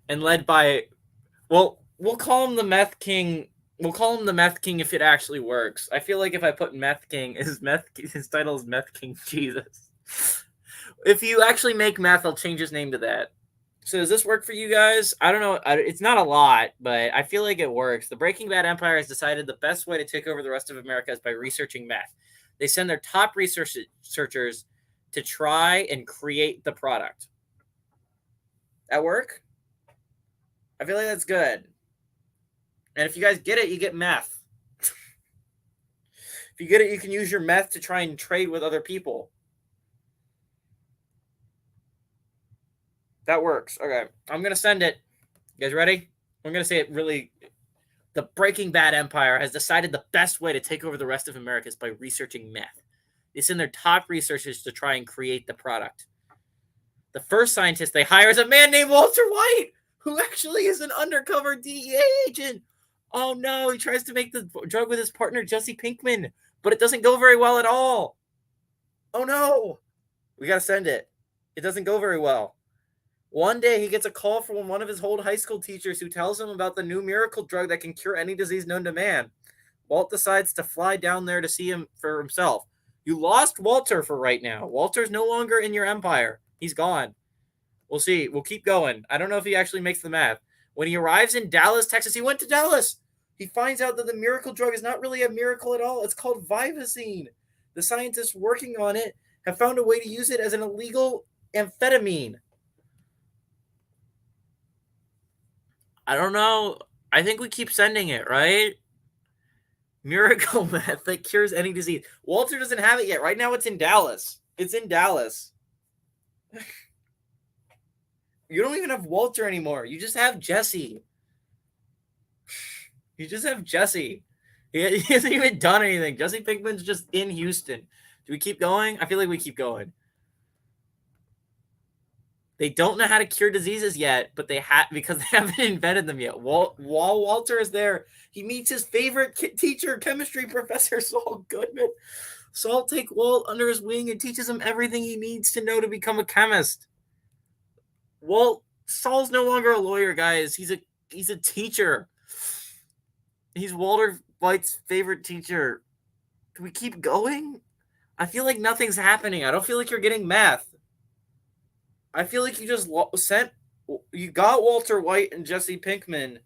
And led by, well, we'll call him the Meth King. We'll call him the Meth King if it actually works. I feel like if I put Meth King, his title is Meth King Jesus. If you actually make meth, I'll change his name to that. So does this work for you guys? I don't know. It's not a lot, but I feel like it works. The Breaking Bad Empire has decided the best way to take over the rest of America is by researching meth. They send their top researchers to try and create the product. That work? I feel like that's good. And if you guys get it, you get meth. If you get it, you can use your meth to try and trade with other people. That works. Okay. I'm going to send it. You guys ready? I'm going to say it really. The Breaking Bad Empire has decided the best way to take over the rest of America is by researching meth. They send their top researchers to try and create the product. The first scientist they hire is a man named Walter White, who actually is an undercover DEA agent. Oh no, he tries to make the drug with his partner, Jesse Pinkman, but it doesn't go very well at all. Oh no. We got to send it. It doesn't go very well. One day, he gets a call from one of his old high school teachers who tells him about the new miracle drug that can cure any disease known to man. Walt decides to fly down there to see him for himself. You lost Walter for right now. Walter's no longer in your empire. He's gone. We'll see. We'll keep going. I don't know if he actually makes the math. When he arrives in Dallas, Texas, he went to Dallas. He finds out that the miracle drug is not really a miracle at all. It's called Vivacine. The scientists working on it have found a way to use it as an illegal amphetamine. I don't know. I think we keep sending it, right? Miracle meth that cures any disease. Walter doesn't have it yet. Right now it's in Dallas. It's in Dallas. You don't even have Walter anymore. You just have Jesse. You just have Jesse. He hasn't even done anything. Jesse Pinkman's just in Houston. Do we keep going? I feel like we keep going. They don't know how to cure diseases yet, but they have because they haven't invented them yet. While Walter is there, he meets his favorite teacher, chemistry professor Saul Goodman. Saul takes Walt under his wing and teaches him everything he needs to know to become a chemist. Saul's no longer a lawyer, guys. He's a teacher. He's Walter White's favorite teacher. Do we keep going? I feel like nothing's happening. I don't feel like you're getting math. I feel like you just you got Walter White and Jesse Pinkman,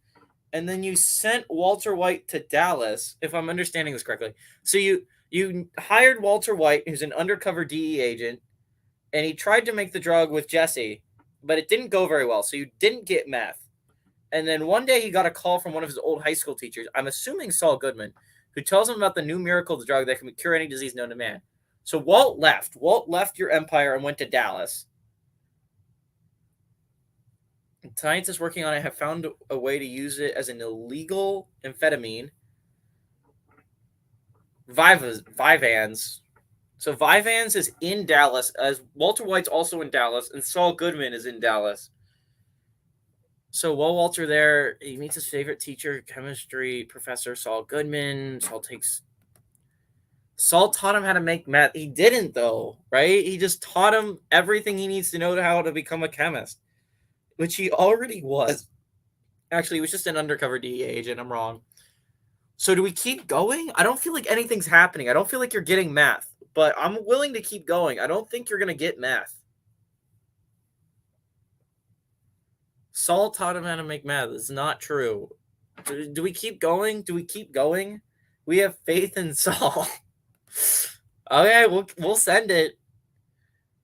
and then you sent Walter White to Dallas, if I'm understanding this correctly. So you hired Walter White, who's an undercover DEA agent, and he tried to make the drug with Jesse, but it didn't go very well, so you didn't get meth. And then one day he got a call from one of his old high school teachers, I'm assuming Saul Goodman, who tells him about the new miracle drug that can cure any disease known to man. So Walt left. Walt left your empire and went to Dallas. Scientists working on it have found a way to use it as an illegal amphetamine. Vyvanse. So Vyvanse is in Dallas, as Walter White's also in Dallas, and Saul Goodman is in Dallas. So while Walter there, he meets his favorite teacher, chemistry professor Saul Goodman. Saul taught him how to make meth. He didn't, though, right? He just taught him everything he needs to know how to become a chemist, which he already was. Actually, he was just an undercover DEA agent. I'm wrong. So do we keep going? I don't feel like anything's happening. I don't feel like you're getting math, but I'm willing to keep going. I don't think you're going to get math. Saul taught him how to make meth. It's not true. Do we keep going? Do we keep going? We have faith in Saul. Okay, we'll send it.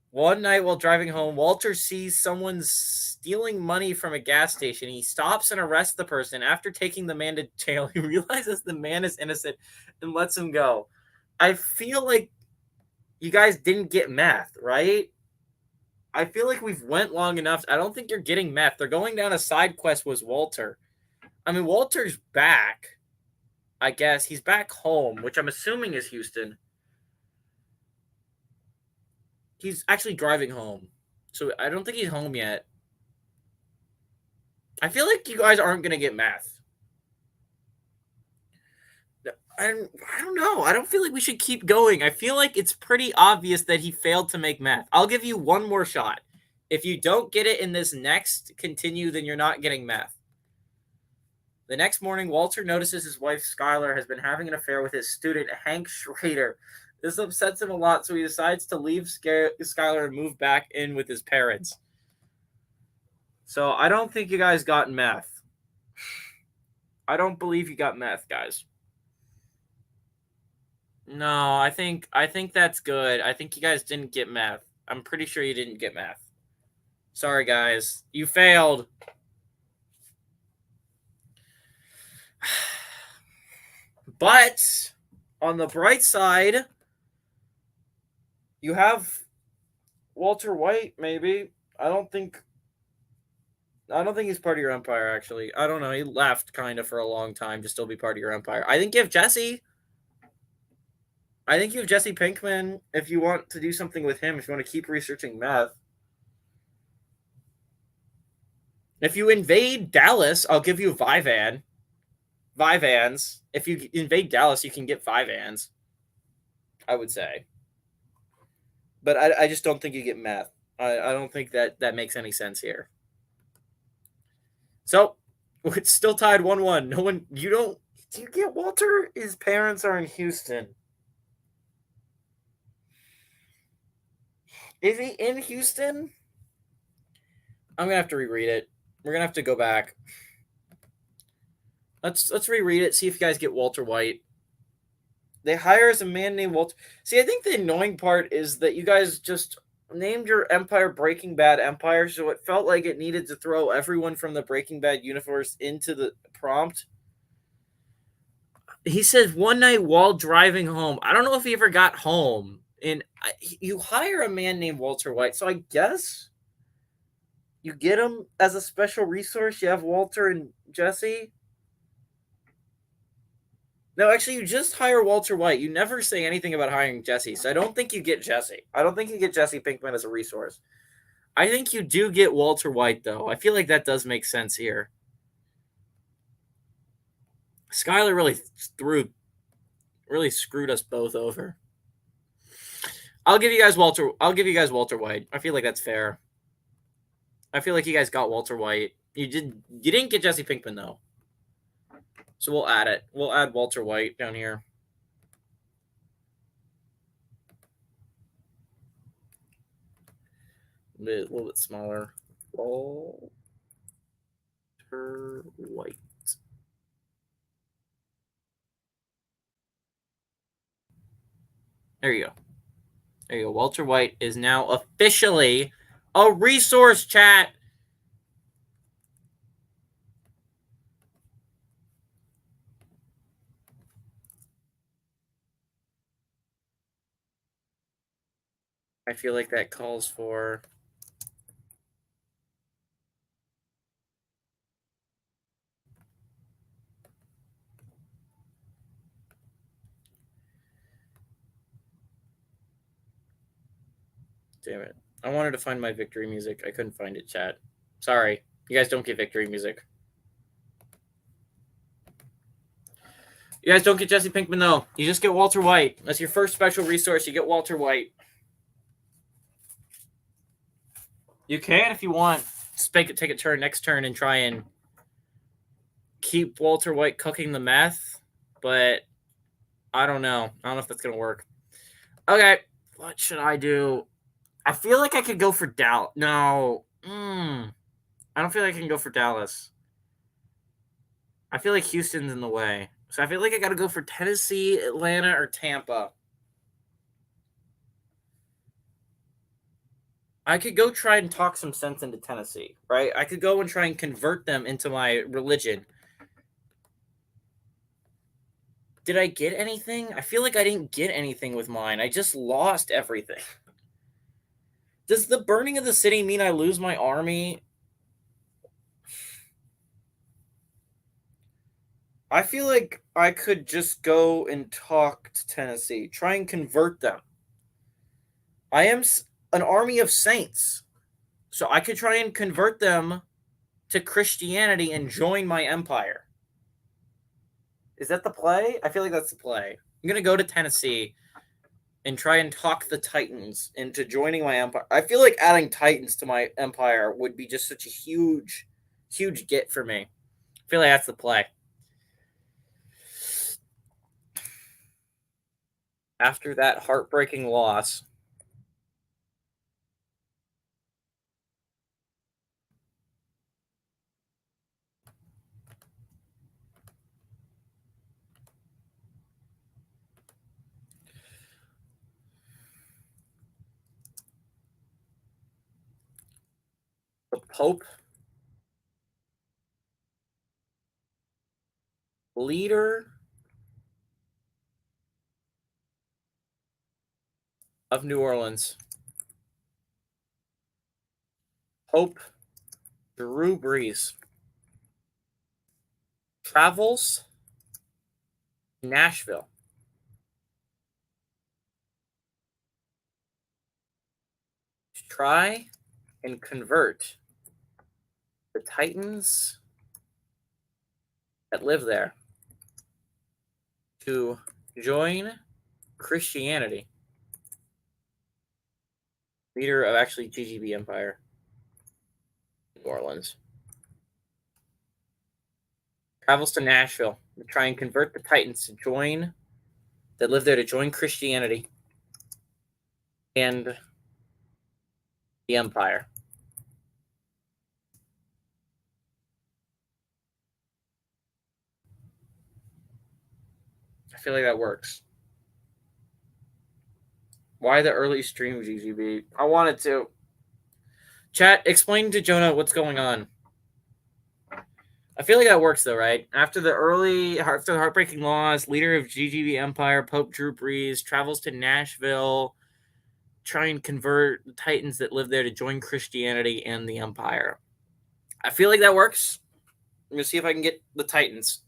One night while driving home, Walter sees someone stealing money from a gas station. He stops and arrests the person. After taking the man to jail, he realizes the man is innocent and lets him go. I feel like you guys didn't get meth, right? I feel like we've went long enough. I don't think you're getting meth. They're going down a side quest with Walter. I mean, Walter's back. I guess he's back home, which I'm assuming is Houston. He's actually driving home. So I don't think he's home yet. I feel like you guys aren't going to get meth. I don't know. I don't feel like we should keep going. I feel like it's pretty obvious that he failed to make meth. I'll give you one more shot. If you don't get it in this next continue, then you're not getting meth. The next morning, Walter notices his wife, Skylar, has been having an affair with his student, Hank Schrader. This upsets him a lot, so he decides to leave Skylar and move back in with his parents. So I don't think you guys got meth. I don't believe you got meth, guys. No, I think that's good. I think you guys didn't get meth. I'm pretty sure you didn't get meth. Sorry, guys. You failed. But on the bright side, you have Walter White, maybe. I don't think he's part of your empire, actually. I don't know. He left kind of for a long time to still be part of your empire. I think you have Jesse. I think you have Jesse Pinkman if you want to do something with him, if you want to keep researching meth. If you invade Dallas, I'll give you Vivans. If you invade Dallas, you can get Vivans, I would say. But I just don't think you get meth. I don't think that makes any sense here. So, it's still tied 1-1. No one, do you get Walter? His parents are in Houston. Is he in Houston? I'm gonna have to reread it. We're gonna have to go back. Let's reread it. See if you guys get Walter White. They hire as a man named Walter. See, I think the annoying part is that you guys just named your empire Breaking Bad Empire, so it felt like it needed to throw everyone from the Breaking Bad universe into the prompt. He says one night while driving home. I don't know if he ever got home. And you hire a man named Walter White, so I guess you get him as a special resource. You have Walter and Jesse. No, actually, you just hire Walter White. You never say anything about hiring Jesse, so I don't think you get Jesse. I don't think you get Jesse Pinkman as a resource. I think you do get Walter White, though. I feel like that does make sense here. Skylar really screwed us both over. I'll give you guys Walter White. I feel like that's fair. I feel like you guys got Walter White. You didn't get Jesse Pinkman, though. So we'll add it. We'll add Walter White down here. A little bit smaller. Walter White. There you go. There you go. Walter White is now officially a resource, chat. I feel like that calls for... Damn it. I wanted to find my victory music. I couldn't find it, chat. Sorry. You guys don't get victory music. You guys don't get Jesse Pinkman, though. You just get Walter White. That's your first special resource. You get Walter White. You can, if you want, take a turn next turn and try and keep Walter White cooking the meth, but I don't know. I don't know if that's going to work. Okay, what should I do? I feel like I could go for Doubt. No. I don't feel like I can go for Dallas. I feel like Houston's in the way. So I feel like I got to go for Tennessee, Atlanta, or Tampa. I could go try and talk some sense into Tennessee, right? I could go and try and convert them into my religion. Did I get anything? I feel like I didn't get anything with mine. I just lost everything. Does the burning of the city mean I lose my army? I feel like I could just go and talk to Tennessee, try and convert them. I am an army of saints, so I could try and convert them to Christianity and join my empire. Is that the play? I feel like that's the play. I'm going to go to Tennessee and try and talk the Titans into joining my empire. I feel like adding Titans to my empire would be just such a huge, huge get for me. I feel like that's the play. After that heartbreaking loss, the Pope, leader of New Orleans, Pope Drew Brees, travels to Nashville to try and convert the Titans that live there to join Christianity. Leader of actually GGB Empire, New Orleans. Travels to Nashville to try and convert the Titans to join, that live there to join Christianity and the Empire. I feel like that works. Why the early stream GGB? I wanted to. Chat, explain to Jonah what's going on. I feel like that works though, right? After the heartbreaking loss, leader of GGB Empire, Pope Drew Brees, travels to Nashville, try and convert the Titans that live there to join Christianity and the Empire. I feel like that works. I'm gonna see if I can get the Titans.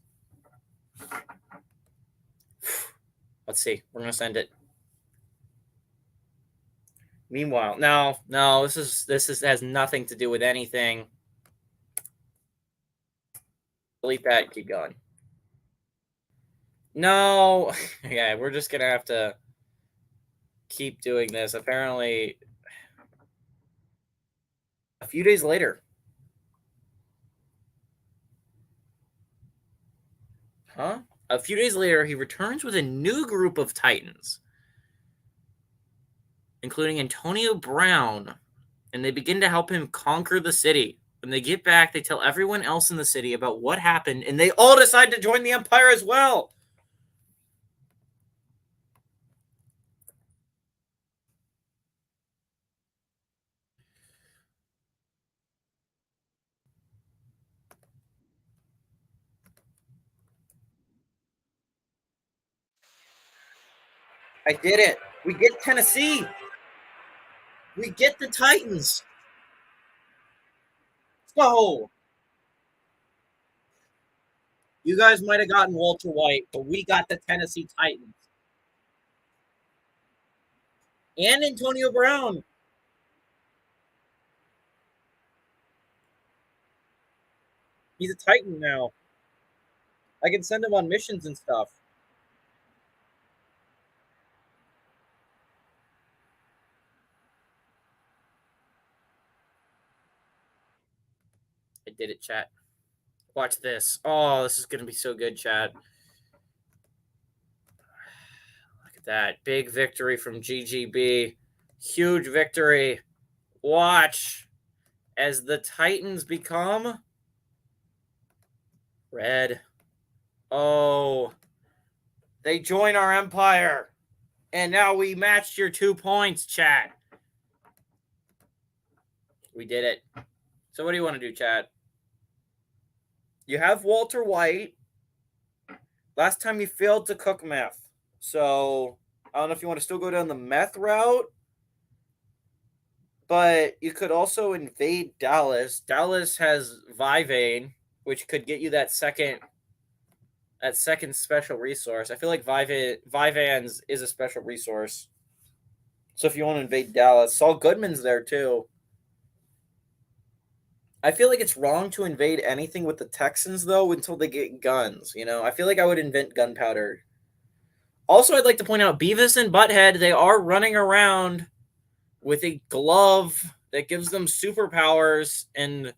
Let's see. We're gonna send it. Meanwhile, no, this is has nothing to do with anything. Delete that. Keep going. No, yeah, we're just gonna have to keep doing this. Apparently, a few days later. Huh? A few days later, he returns with a new group of Titans, including Antonio Brown, and they begin to help him conquer the city. When they get back, they tell everyone else in the city about what happened, and they all decide to join the Empire as well. I did it. We get Tennessee. We get the Titans. So, you guys might have gotten Walter White, but we got the Tennessee Titans. And Antonio Brown. He's a Titan now. I can send him on missions and stuff. I did it, chat. Watch this. Oh, this is going to be so good, chat. Look at that. Big victory from GGB. Huge victory. Watch. as the Titans become red. Oh, they join our empire. And now we matched your 2 points, chat. We did it. So what do you want to do, chat? You have Walter White. Last time you failed to cook meth. So I don't know if you want to still go down the meth route. But you could also invade Dallas. Dallas has Vivane, which could get you that second special resource. I feel like Vivans is a special resource. So if you want to invade Dallas, Saul Goodman's there too. I feel like it's wrong to invade anything with the Texans though until they get guns. I feel like I would invent gunpowder. Also, I'd like to point out Beavis and Butthead, they are running around with a glove that gives them superpowers and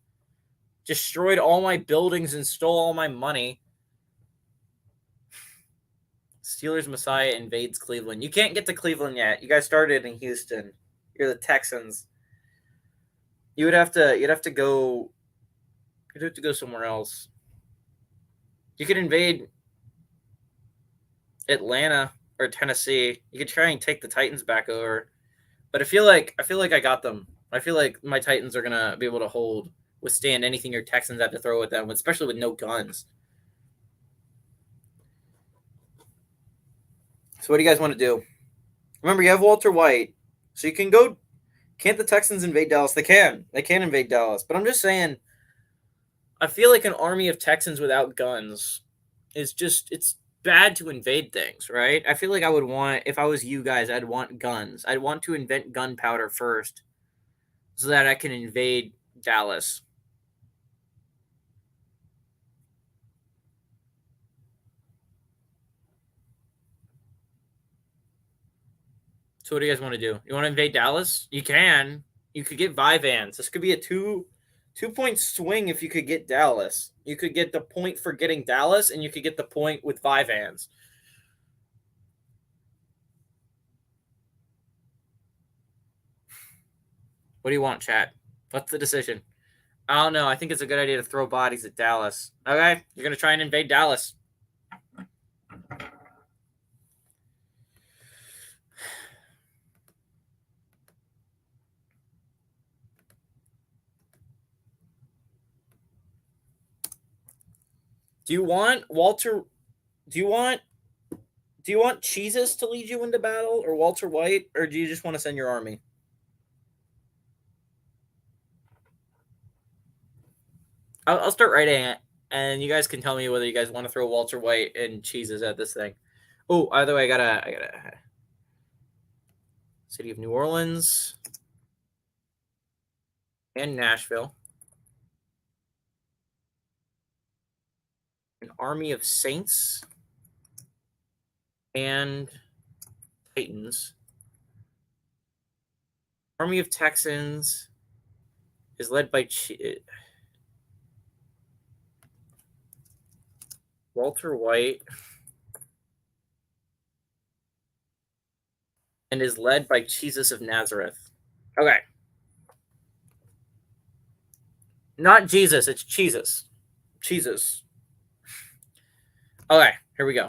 destroyed all my buildings and stole all my money. Steelers Messiah invades Cleveland. You can't get to Cleveland yet. You guys started in Houston. You're the Texans. You'd have to go somewhere else. You could invade Atlanta or Tennessee. You could try and take the Titans back over. But I feel like I got them. I feel like my Titans are gonna be able to withstand anything your Texans have to throw at them, especially with no guns. So what do you guys want to do? Remember, you have Walter White, so you can go. Can't the Texans invade Dallas? They can. They can invade Dallas. But I'm just saying, I feel like an army of Texans without guns is it's bad to invade things, right? I feel like I would want, if I was you guys, I'd want guns. I'd want to invent gunpowder first so that I can invade Dallas. So what do you guys want to do? You want to invade Dallas? You can. You could get Vivans. This could be a 2-point swing if you could get Dallas. You could get the point for getting Dallas, and you could get the point with Vivans. What do you want, chat? What's the decision? I don't know. I think it's a good idea to throw bodies at Dallas. Okay, you're going to try and invade Dallas. Do you want Walter? Do you want Jesus to lead you into battle, or Walter White, or do you just want to send your army? I'll start writing it, and you guys can tell me whether you guys want to throw Walter White and cheeses at this thing. Oh, by the way, I gotta City of New Orleans and Nashville. An army of Saints and Titans. Army of Texans is led by Walter White and is led by Jesus of Nazareth. Okay. Not Jesus, it's Jesus. Jesus. Okay, here we go.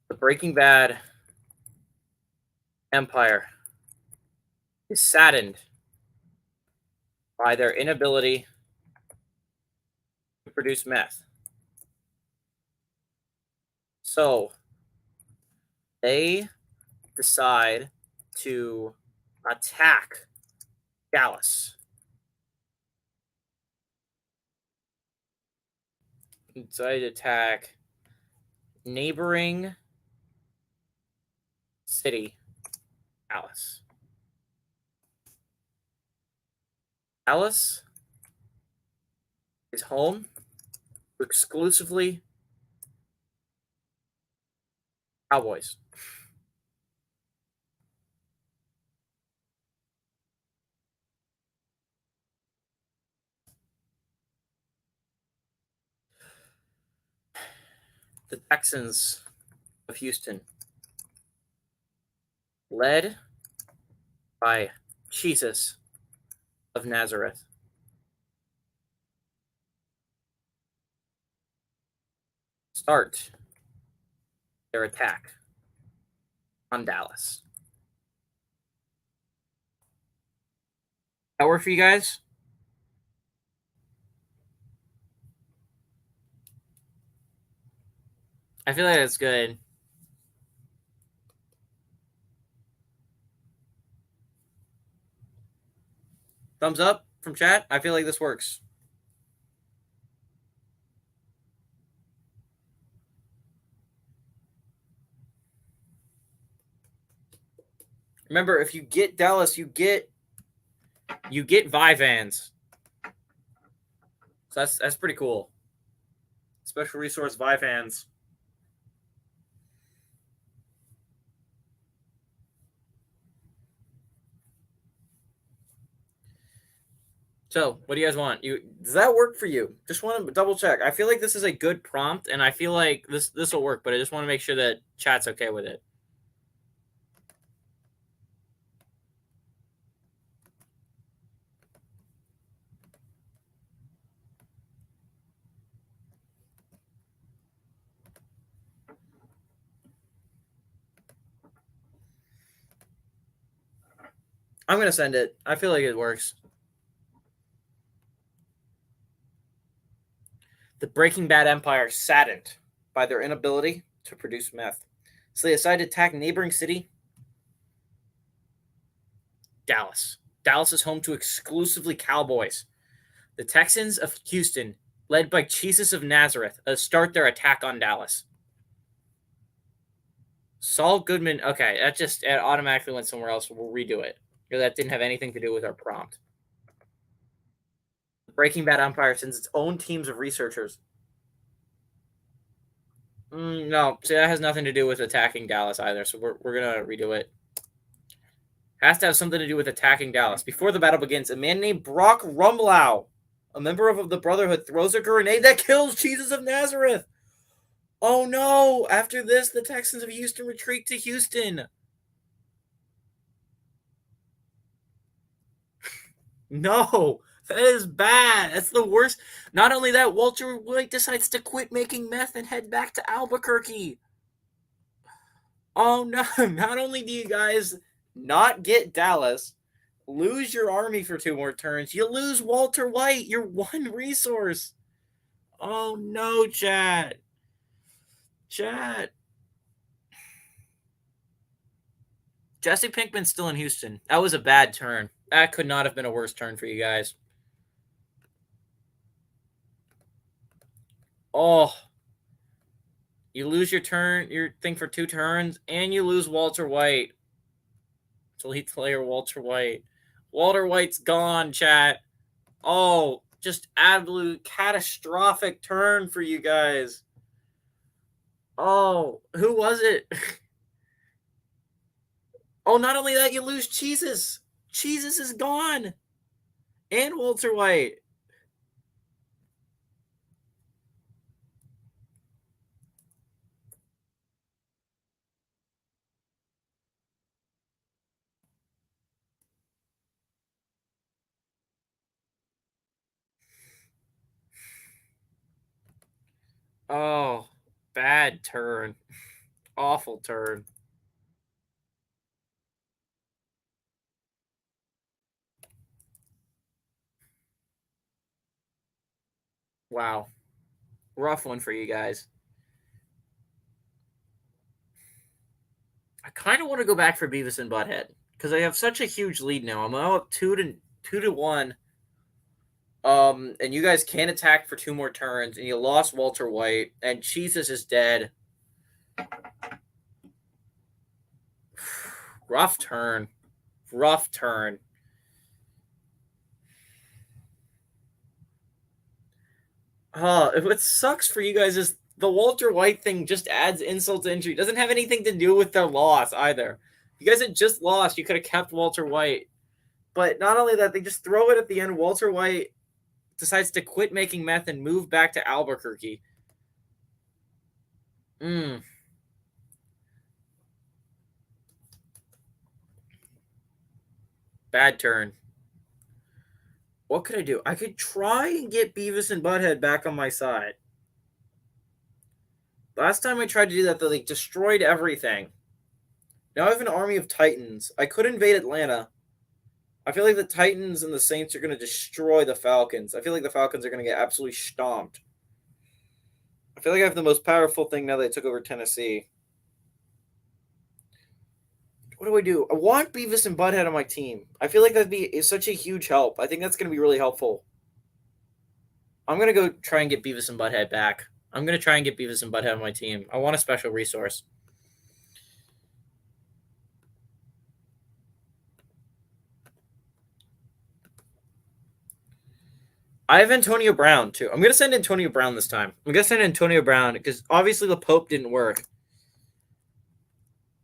The Breaking Bad Empire is saddened by their inability to produce meth. So they decide to attack Dallas. Decide to attack neighboring city, Dallas. Dallas is home exclusively Cowboys. The Texans of Houston, led by Jesus of Nazareth start their attack on Dallas. That work for you guys? I feel like that's good. Thumbs up from chat. I feel like this works. Remember, if you get Dallas, you get Vivans. So that's pretty cool. Special resource Vivans. So, what do you guys want? Does that work for you? Just want to double check. I feel like this is a good prompt, and I feel like this will work. But I just want to make sure that chat's okay with it. I'm gonna send it. I feel like it works. The Breaking Bad empire saddened by their inability to produce meth, so they decided to attack neighboring city, Dallas. Dallas is home to exclusively Cowboys. The Texans of Houston, led by Jesus of Nazareth, start their attack on Dallas. Saul Goodman. Okay, it automatically went somewhere else. We'll redo it because that didn't have anything to do with our prompt. The Breaking Bad empire sends its own teams of researchers. No, see, that has nothing to do with attacking Dallas either. So we're gonna redo it. Has to have something to do with attacking Dallas. Before the battle begins, a man named Brock Rumlow, a member of the Brotherhood, throws a grenade that kills Jesus of Nazareth. Oh no! After this, the Texans of Houston retreat to Houston. No, that is bad. That's the worst. Not only that, Walter White decides to quit making meth and head back to Albuquerque. Oh no! Not only do you guys not get Dallas, lose your army for 2 more turns, you lose Walter White, your one resource. Oh no, chat. Chat. Jesse Pinkman's still in Houston. That was a bad turn. That could not have been a worse turn for you guys. Oh. You lose your thing for 2 turns, and you lose Walter White. Delete player Walter White. Walter White's gone, chat. Oh, just absolute catastrophic turn for you guys. Oh, who was it? Oh, not only that, you lose Jesus. Jesus is gone. And Walter White. Oh, bad turn. Awful turn. Wow. Rough one for you guys. I kind of want to go back for Beavis and Butthead because I have such a huge lead now. I'm now up 2-1. And you guys can't attack for 2 more turns, and you lost Walter White, and Jesus is dead. Rough turn. Rough turn. What sucks for you guys is the Walter White thing just adds insult to injury. It doesn't have anything to do with their loss either. If you guys had just lost, you could have kept Walter White. But not only that, they just throw it at the end. Walter White decides to quit making meth and move back to Albuquerque. Bad turn. What could I do? I could try and get Beavis and Butthead back on my side. Last time I tried to do that, they destroyed everything. Now I have an army of Titans. I could invade Atlanta. I feel like the Titans and the Saints are going to destroy the Falcons. I feel like the Falcons are going to get absolutely stomped. I feel like I have the most powerful thing now that I took over Tennessee. What do I do? I want Beavis and Butthead on my team. I feel like that'd be such a huge help. I think that's going to be really helpful. I'm going to go try and get Beavis and Butthead back. I'm going to try and get Beavis and Butthead on my team. I want a special resource. I have Antonio Brown, too. I'm going to send Antonio Brown this time. I'm going to send Antonio Brown because obviously the Pope didn't work.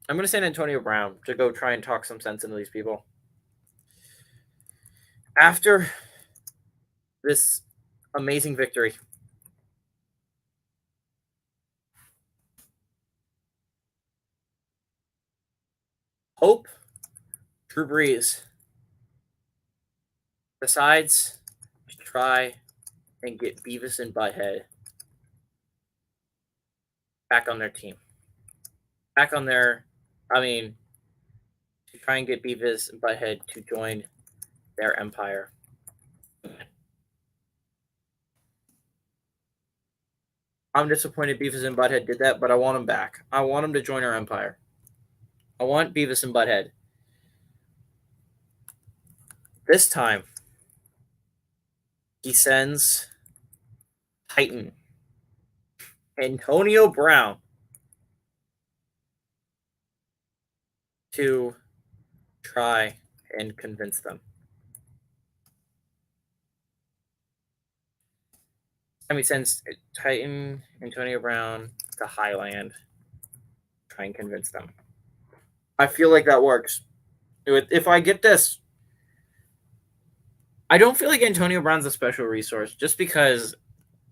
I'm going to send Antonio Brown to go try and talk some sense into these people. After this amazing victory, Hope Drew Brees decides to try and get Beavis and Butthead back on their team. Back on their, to try and get Beavis and Butthead to join their empire. I'm disappointed Beavis and Butthead did that, but I want them back. I want them to join our empire. I want Beavis and Butthead. This time, he sends Titan Antonio Brown to try and convince them. He sends Titan Antonio Brown to Highland, try and convince them. I feel like that works. If I get this, I don't feel like Antonio Brown's a special resource just because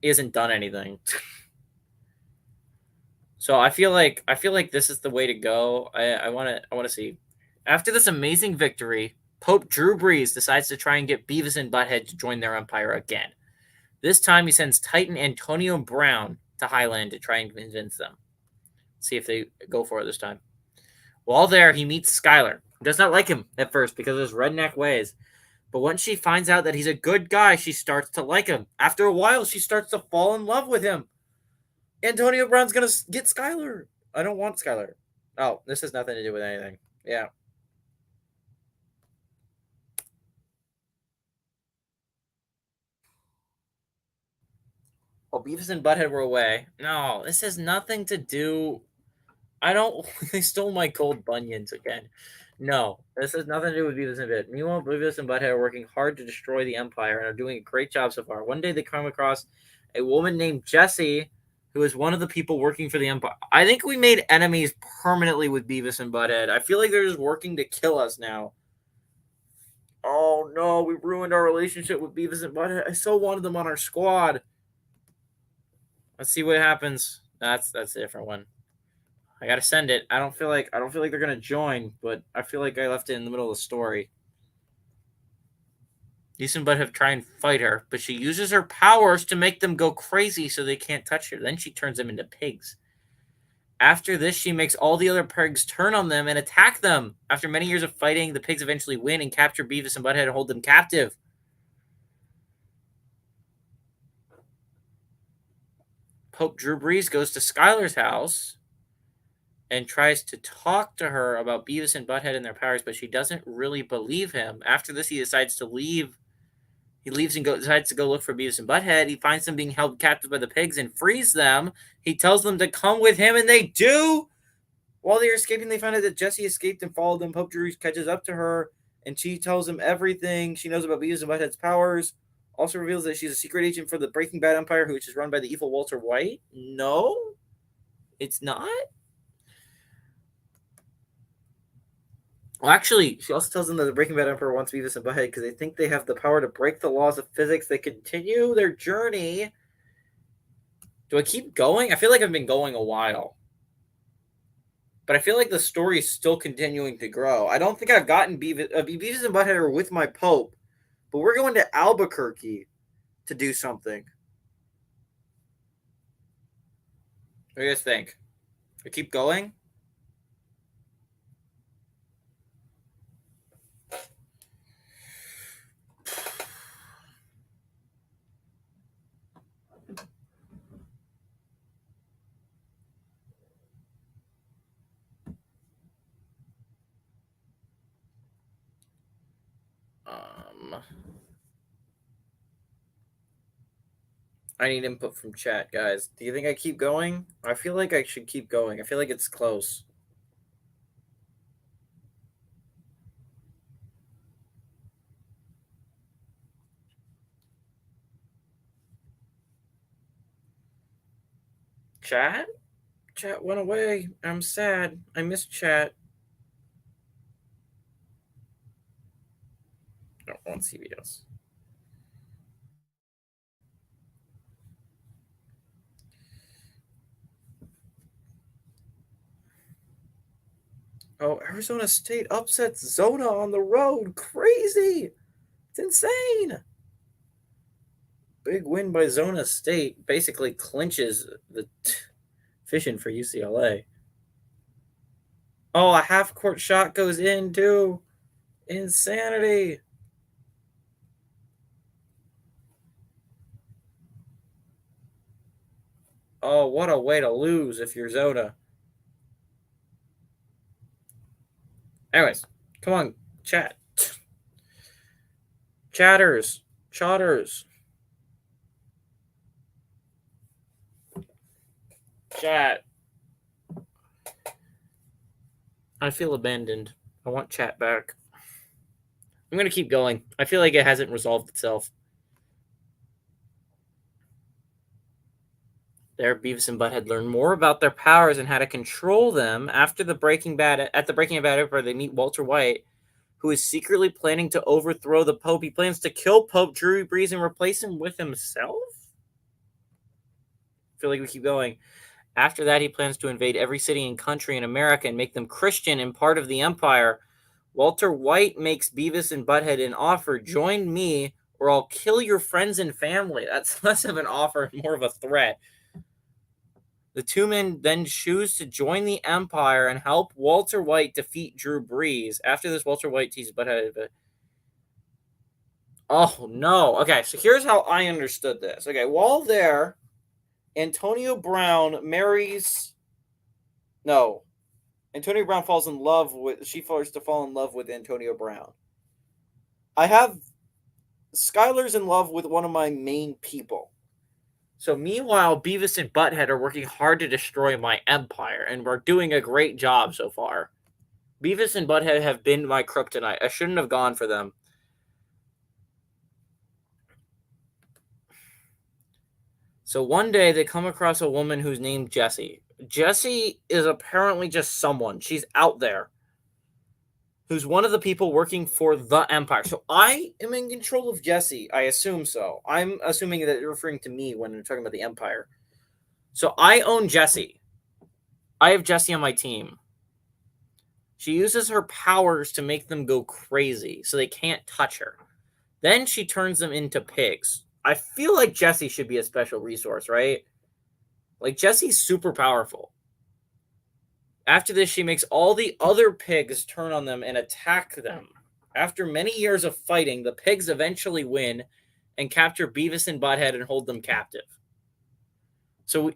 he hasn't done anything. So I feel like this is the way to go. I want to see. After this amazing victory, Pope Drew Brees decides to try and get Beavis and Butthead to join their empire again. This time he sends Titan Antonio Brown to Highland to try and convince them. See if they go for it this time. While there, he meets Skylar. He does not like him at first because of his redneck ways. But once she finds out that he's a good guy, she starts to like him. After a while, she starts to fall in love with him. Antonio Brown's going to get Skylar. I don't want Skylar. Oh, this has nothing to do with anything. Yeah. Oh, Beavis and Butthead were away. No, this has nothing to do. They stole my gold bunions again. No, this has nothing to do with Beavis and Butthead. Meanwhile, Beavis and Butthead are working hard to destroy the Empire and are doing a great job so far. One day they come across a woman named Jessie, who is one of the people working for the Empire. I think we made enemies permanently with Beavis and Butthead. I feel like they're just working to kill us now. Oh no, we ruined our relationship with Beavis and Butthead. I so wanted them on our squad. Let's see what happens. That's a different one. I gotta send it. I don't feel like they're gonna join, but I feel like I left it in the middle of the story. Beavis and Butthead try and fight her, but she uses her powers to make them go crazy so they can't touch her. Then she turns them into pigs. After this, she makes all the other pigs turn on them and attack them. After many years of fighting, the pigs eventually win and capture Beavis and Butthead and hold them captive. Pope Drew Brees goes to Skylar's house and tries to talk to her about Beavis and Butthead and their powers, but she doesn't really believe him. After this, he decides to leave. He leaves and decides to go look for Beavis and Butthead. He finds them being held captive by the pigs and frees them. He tells them to come with him, and they do. While they're escaping, they find out that Jessie escaped and followed them. Pope Drew catches up to her, and she tells him everything she knows about Beavis and Butthead's powers. Also reveals that she's a secret agent for the Breaking Bad Empire, which is run by the evil Walter White. No, it's not. Well, actually, she also tells them that the Breaking Bad Emperor wants Beavis and Butthead because they think they have the power to break the laws of physics. They continue their journey. Do I keep going? I feel like I've been going a while. But I feel like the story is still continuing to grow. I don't think I've gotten Beavis and Butthead are with my Pope. but we're going to Albuquerque to do something. What do you guys think? We keep going? I need input from chat, guys. Do you think I keep going? I feel like I should keep going. I feel like it's close. Chat? Chat went away. I'm sad. I miss chat. I don't want to see videos. Oh, Arizona State upsets Zona on the road. Crazy. It's insane. Big win by Zona State. Basically clinches the fishing for UCLA. Oh, a half court shot goes in too. Insanity. Oh, what a way to lose if you're Zona. Anyways, come on, chat. Chatters. Chat. I feel abandoned. I want chat back. I'm going to keep going. I feel like it hasn't resolved itself. There, Beavis and Butthead learn more about their powers and how to control them after the Breaking Bad episode. They meet Walter White, who is secretly planning to overthrow the Pope. He plans to kill Pope Drew Brees and replace him with himself. I feel like we keep going. After that, he plans to invade every city and country in America and make them Christian and part of the empire. Walter White makes Beavis and Butthead an offer. Join me or I'll kill your friends and family. That's less of an offer, more of a threat. The two men then choose to join the Empire and help Walter White defeat Drew Brees. After this, Walter White teases Butthead. Oh, no. Okay, so here's how I understood this. Okay, while there, Antonio Brown marries... No. Antonio Brown falls in love with... She starts to fall in love with Antonio Brown. I have... Skylar's in love with one of my main people. So meanwhile, Beavis and Butthead are working hard to destroy my empire, and we're doing a great job so far. Beavis and Butthead have been my kryptonite. I shouldn't have gone for them. So one day they come across a woman who's named Jessie. Jessie is apparently just someone. She's out there. Who's one of the people working for the Empire. So I am in control of Jessie. I assume so. I'm assuming that you're referring to me when you're talking about the Empire. So I own Jessie. I have Jessie on my team. She uses her powers to make them go crazy so they can't touch her. Then she turns them into pigs. I feel like Jessie should be a special resource, right? Like, Jessie's super powerful. After this, she makes all the other pigs turn on them and attack them. After many years of fighting, the pigs eventually win and capture Beavis and Butthead and hold them captive. So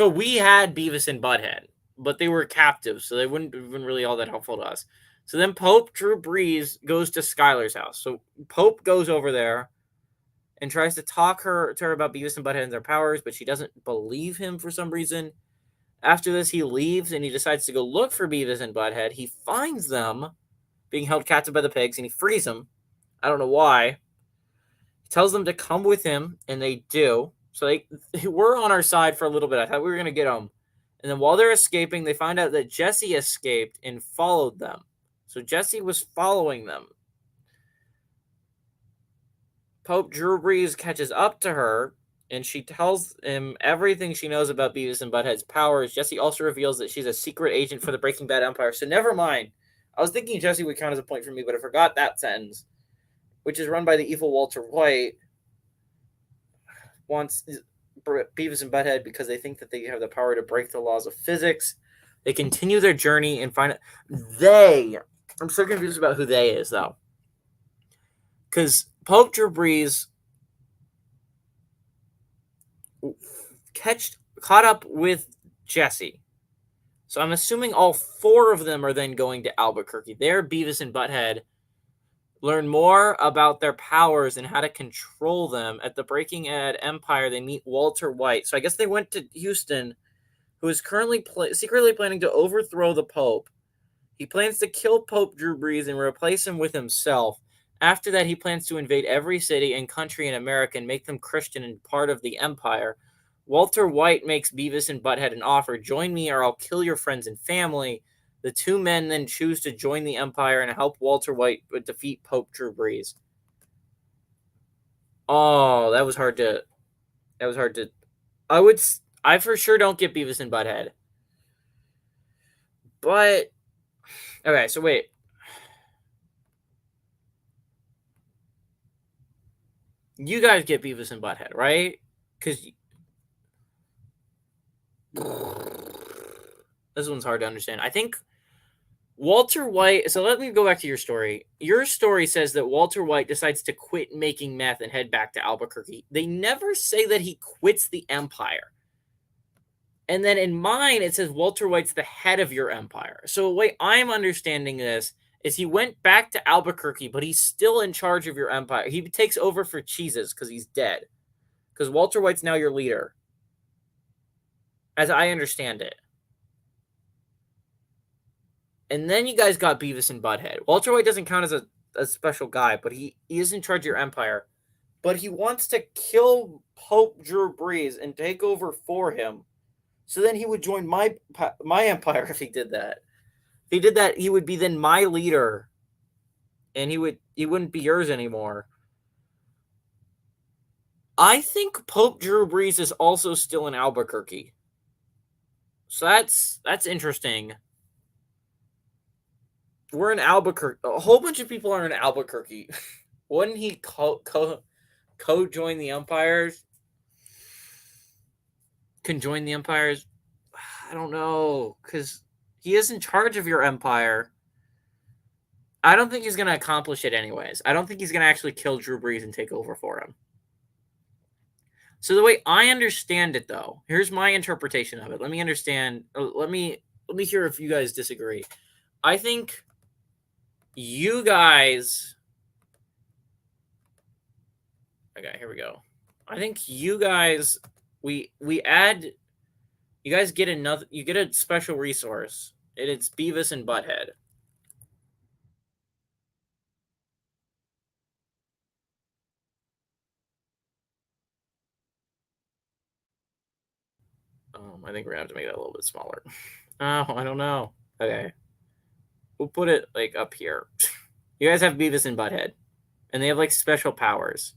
we had Beavis and Butthead, but they were captive, so they wouldn't have been really all that helpful to us. So then Pope Drew Brees goes to Skylar's house. So Pope goes over there and tries to talk to her about Beavis and Butthead and their powers, but she doesn't believe him for some reason. After this, he leaves and he decides to go look for Beavis and Butthead. He finds them being held captive by the pigs and he frees them. I don't know why. He tells them to come with him, and they do. So they were on our side for a little bit. I thought we were going to get them. And then while they're escaping, they find out that Jessie escaped and followed them. So Jessie was following them. Pope Drew Brees catches up to her, and she tells him everything she knows about Beavis and Butthead's powers. Jessie also reveals that she's a secret agent for the Breaking Bad Empire. So never mind. I was thinking Jessie would count as a point for me, but I forgot that sentence. which is run by the evil Walter White, wants Beavis and Butthead because they think that they have the power to break the laws of physics. They continue their journey and find they. I'm so confused about who they is though, because Pope Drew Brees caught up with Jesse. So I'm assuming all four of them are then going to Albuquerque. They're Beavis and Butthead. Learn more about their powers and how to control them. At the Breaking Ed Empire, they meet Walter White. So I guess they went to Houston, who is currently secretly planning to overthrow the Pope. He plans to kill Pope Drew Brees and replace him with himself. After that, he plans to invade every city and country in America and make them Christian and part of the empire. Walter White makes Beavis and Butthead an offer. Join me or I'll kill your friends and family. The two men then choose to join the empire and help Walter White defeat Pope Drew Brees. Oh, that was hard to... I for sure don't get Beavis and Butthead. But... Okay, so wait. You guys get Beavis and Butthead, right? Because... This one's hard to understand. I think Walter White... So let me go back to your story. Your story says that Walter White decides to quit making meth and head back to Albuquerque. They never say that he quits the empire. And then in mine, it says Walter White's the head of your empire. So the way I'm understanding this is he went back to Albuquerque, but he's still in charge of your empire. He takes over for Cheeses because he's dead. Because Walter White's now your leader. As I understand it. And then you guys got Beavis and Butthead. Walter White doesn't count as a special guy, but he is in charge of your empire. But he wants to kill Pope Drew Brees and take over for him. So then he would join my empire if he did that. If he did that, he would be then my leader. And he wouldn't be yours anymore. I think Pope Drew Brees is also still in Albuquerque. So that's interesting. We're in Albuquerque. A whole bunch of people are in Albuquerque. Wouldn't he co-join the empires? Can join the empires? I don't know, because he is in charge of your empire. I don't think he's going to accomplish it anyways. I don't think he's going to actually kill Drew Brees and take over for him. So the way I understand it, though, here's my interpretation of it. Let me understand. Let me hear if you guys disagree. I think you guys... Okay, here we go. I think you guys... We add... You guys get another... You get a special resource. And it's Beavis and Butthead. I think we're going to have to make that a little bit smaller. Oh, I don't know. Okay. We'll put it, like, up here. You guys have Beavis and Butthead. And they have, like, special powers.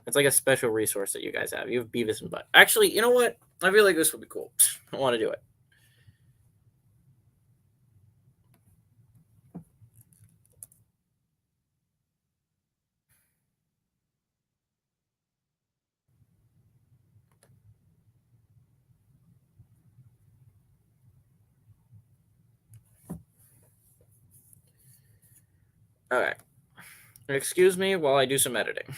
It's like a special resource that you guys have. You have Beavis and Butt. Actually, you know what? I feel like this would be cool. I want to do it. Okay. Excuse me while I do some editing.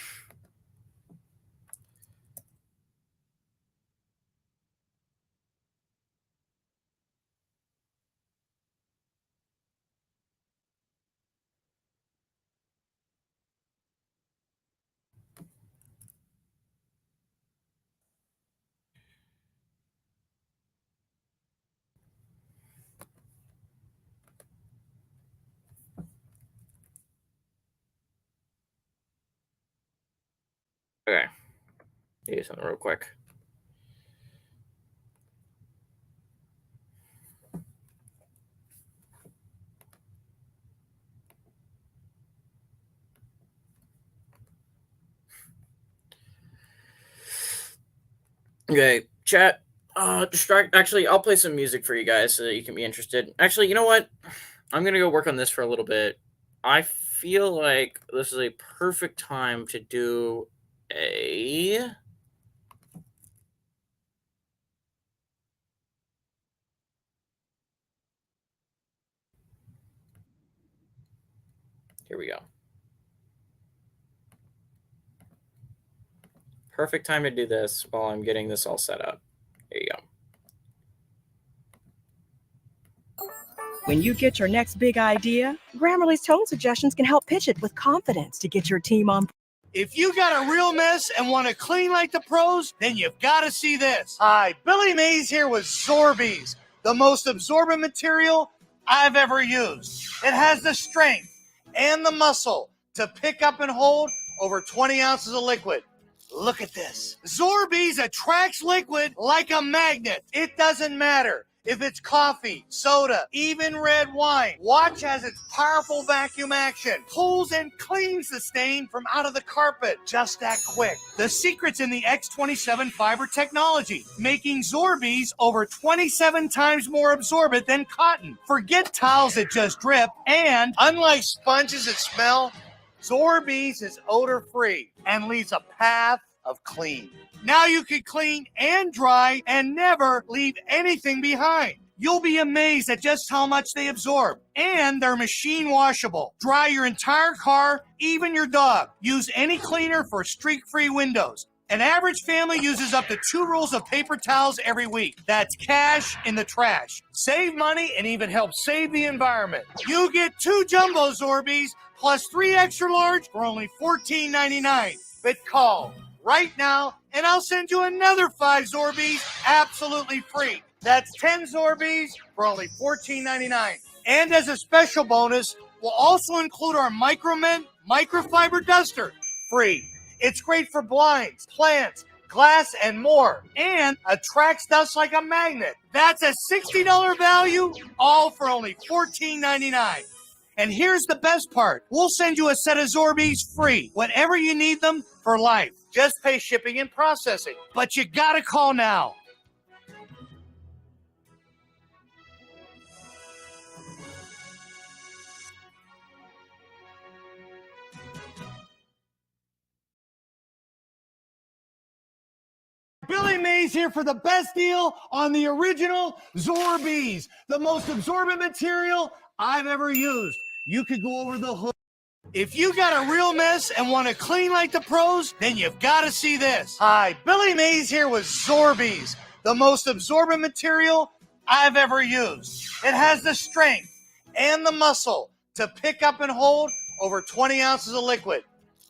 Okay. Do something real quick. Okay, chat. Actually, I'll play some music for you guys so that you can be interested. Actually, you know what? I'm gonna go work on this for a little bit. I feel like this is a perfect time to do a here we go. Perfect time to do this while I'm getting this all set up. There you go. When you get your next big idea, Grammarly's tone suggestions can help pitch it with confidence to get your team on. If you got a real mess and want to clean like the pros, then you've got to see this. Hi, Billy Mays here with Zorbees, the most absorbent material I've ever used. It has the strength and the muscle to pick up and hold over 20 ounces of liquid. Look at this. Zorbees attracts liquid like a magnet. It doesn't matter if it's coffee, soda, even red wine. Watch as its powerful vacuum action pulls and cleans the stain from out of the carpet just that quick. The secret's in the X27 fiber technology, making Zorbees over 27 times more absorbent than cotton. Forget towels that just drip, and unlike sponges that smell, Zorbees is odor-free and leaves a path of clean. Now you can clean and dry and never leave anything behind. You'll be amazed at just how much they absorb. And they're machine washable. Dry your entire car, even your dog. Use any cleaner for streak-free windows. An average family uses up to 2 rolls of paper towels every week. That's cash in the trash. Save money and even help save the environment. You get 2 jumbo Zorbees plus 3 extra large for only $14.99. But call right now, and I'll send you another 5 Zorbees absolutely free. That's 10 Zorbees for only $14.99. And as a special bonus, we'll also include our Micromint microfiber duster free. It's great for blinds, plants, glass, and more, and attracts dust like a magnet. That's a $60 value, all for only $14.99. And here's the best part. We'll send you a set of Zorbees free whenever you need them for life. Just pay shipping and processing. But you gotta call now. Billy Mays here for the best deal on the original Zorbees, the most absorbent material I've ever used. You could go over the hood. If you got a real mess and want to clean like the pros, then you've got to see this. Hi, Billy Mays here with Zorbees, the most absorbent material I've ever used. It has the strength and the muscle to pick up and hold over 20 ounces of liquid.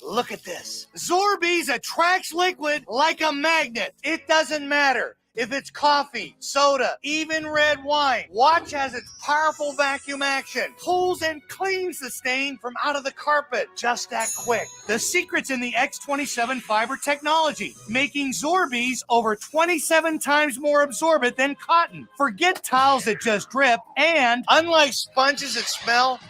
Look at this. Zorbees attracts liquid like a magnet. It doesn't matter if it's coffee, soda, even red wine. Watch as its powerful vacuum action pulls and cleans the stain from out of the carpet just that quick. The secret's in the X27 fiber technology, making Zorbees over 27 times more absorbent than cotton. Forget towels that just drip, and unlike sponges that smell,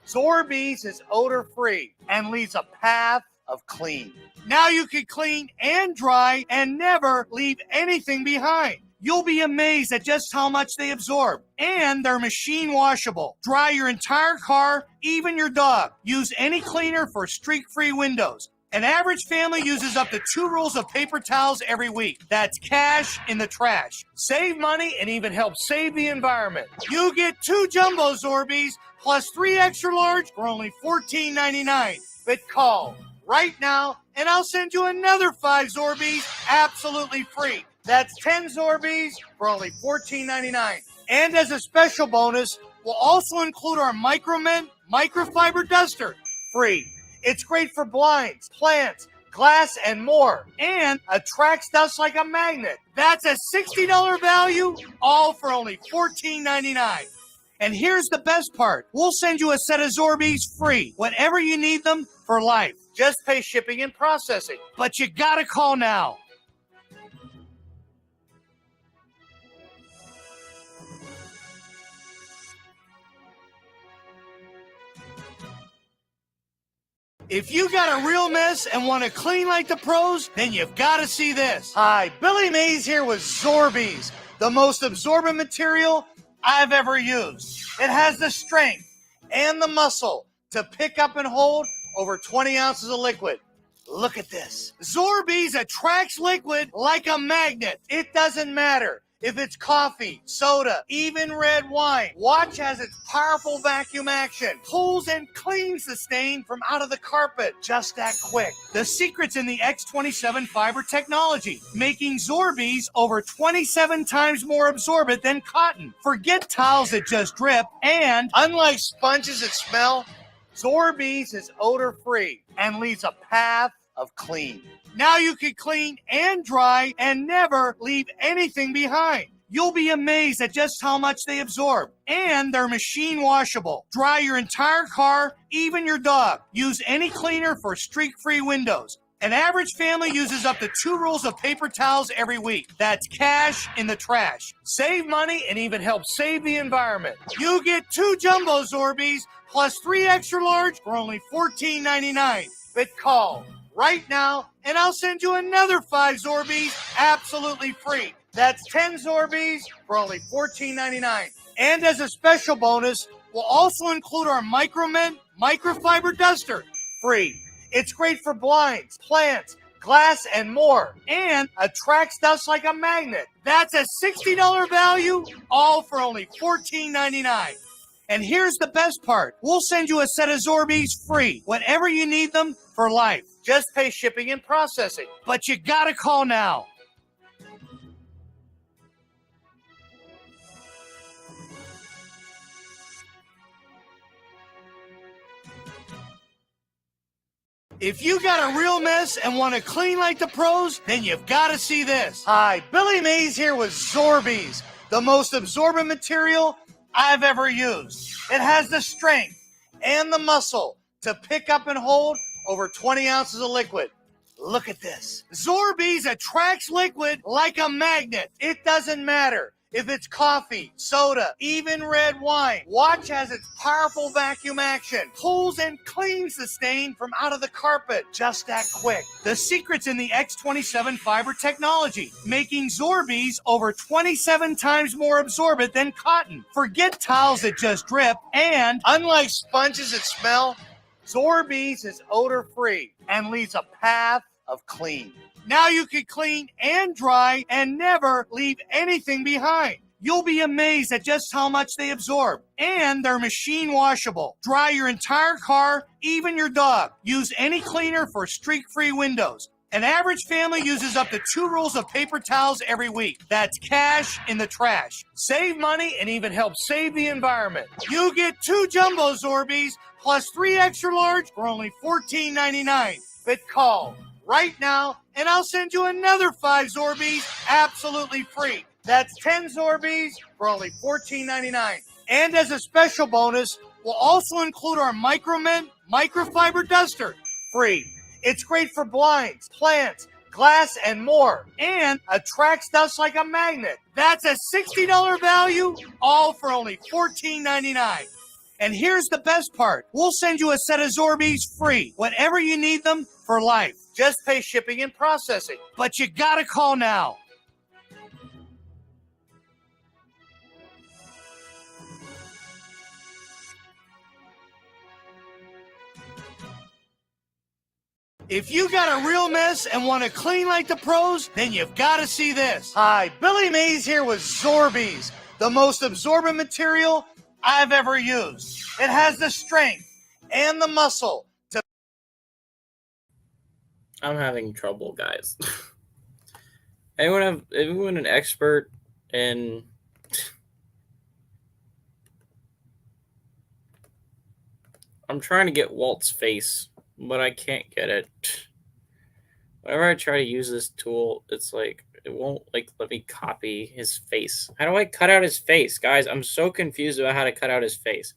Zorbees is odor-free and leaves a path of clean. Now you can clean and dry and never leave anything behind. You'll be amazed at just how much they absorb. And they're machine washable. Dry your entire car, even your dog. Use any cleaner for streak-free windows. An average family uses up to 2 rolls of paper towels every week. That's cash in the trash. Save money and even help save the environment. You get 2 jumbo Zorbees plus 3 extra large for only $14.99. But call right now, and I'll send you another 5 Zorbees absolutely free. That's 10 Zorbees for only $14.99. And as a special bonus, we'll also include our Micromint microfiber duster free. It's great for blinds, plants, glass, and more, and attracts dust like a magnet. That's a $60 value, all for only $14.99. And here's the best part. We'll send you a set of Zorbees free whenever you need them for life. Just pay shipping and processing. But you gotta call now. If you got a real mess and want to clean like the pros, then you've got to see this. Hi, Billy Mays here with Zorbees, the most absorbent material I've ever used. It has the strength and the muscle to pick up and hold over 20 ounces of liquid. Look at this. Zorbees attracts liquid like a magnet. It doesn't matter if it's coffee, soda, even red wine. Watch as its powerful vacuum action pulls and cleans the stain from out of the carpet just that quick. The secret's in the X27 fiber technology, making Zorbees over 27 times more absorbent than cotton. Forget towels that just drip, and unlike sponges that smell, Zorbees is odor-free and leaves a path of clean. Now you can clean and dry and never leave anything behind. You'll be amazed at just how much they absorb. And they're machine washable. Dry your entire car, even your dog. Use any cleaner for streak-free windows. An average family uses up to 2 rolls of paper towels every week. That's cash in the trash. Save money and even help save the environment. You get 2 jumbo Zorbees plus 3 extra large for only $14.99. But call right now, and I'll send you another 5 Zorbees absolutely free. That's 10 Zorbees for only $14.99. And as a special bonus, we'll also include our Micromint microfiber duster free. It's great for blinds, plants, glass, and more, and attracts dust like a magnet. That's a $60 value, all for only $14.99. And here's the best part. We'll send you a set of Zorbees free whenever you need them for life. Just pay shipping and processing. But you gotta call now. If you got a real mess and want to clean like the pros, then you've got to see this. Hi, Billy Mays here with Zorbees, the most absorbent material I've ever used. It has the strength and the muscle to pick up and hold over 20 ounces of liquid. Look at this. Zorbees attracts liquid like a magnet. It doesn't matter if it's coffee, soda, even red wine. Watch as its powerful vacuum action pulls and cleans the stain from out of the carpet just that quick. The secret's in the X27 fiber technology, making Zorbees over 27 times more absorbent than cotton. Forget towels that just drip, and unlike sponges that smell, Zorbees is odor-free and leaves a path of clean. Now you can clean and dry and never leave anything behind. You'll be amazed at just how much they absorb. And they're machine washable. Dry your entire car, even your dog. Use any cleaner for streak-free windows. An average family uses up to 2 rolls of paper towels every week. That's cash in the trash. Save money and even help save the environment. You get 2 jumbo Zorbees plus 3 extra large for only $14.99. But call right now, and I'll send you another 5 Zorbees absolutely free. That's 10 Zorbees for only $14.99. And as a special bonus, we'll also include our Micromint microfiber duster free. It's great for blinds, plants, glass, and more, and attracts dust like a magnet. That's a $60 value, all for only $14.99. And here's the best part. We'll send you a set of Zorbees free whenever you need them for life. Just pay shipping and processing. But you gotta call now. If you got a real mess and want to clean like the pros, then you've got to see this. Hi, Billy Mays here with Zorbees, the most absorbent material I've ever used. It has the strength and the muscle to... I'm having trouble, guys. Anyone an expert in... I'm trying to get Walt's face, but I can't get it. Whenever I try to use this tool, it's like, it won't let me copy his face. How do I cut out his face? Guys, I'm so confused about how to cut out his face.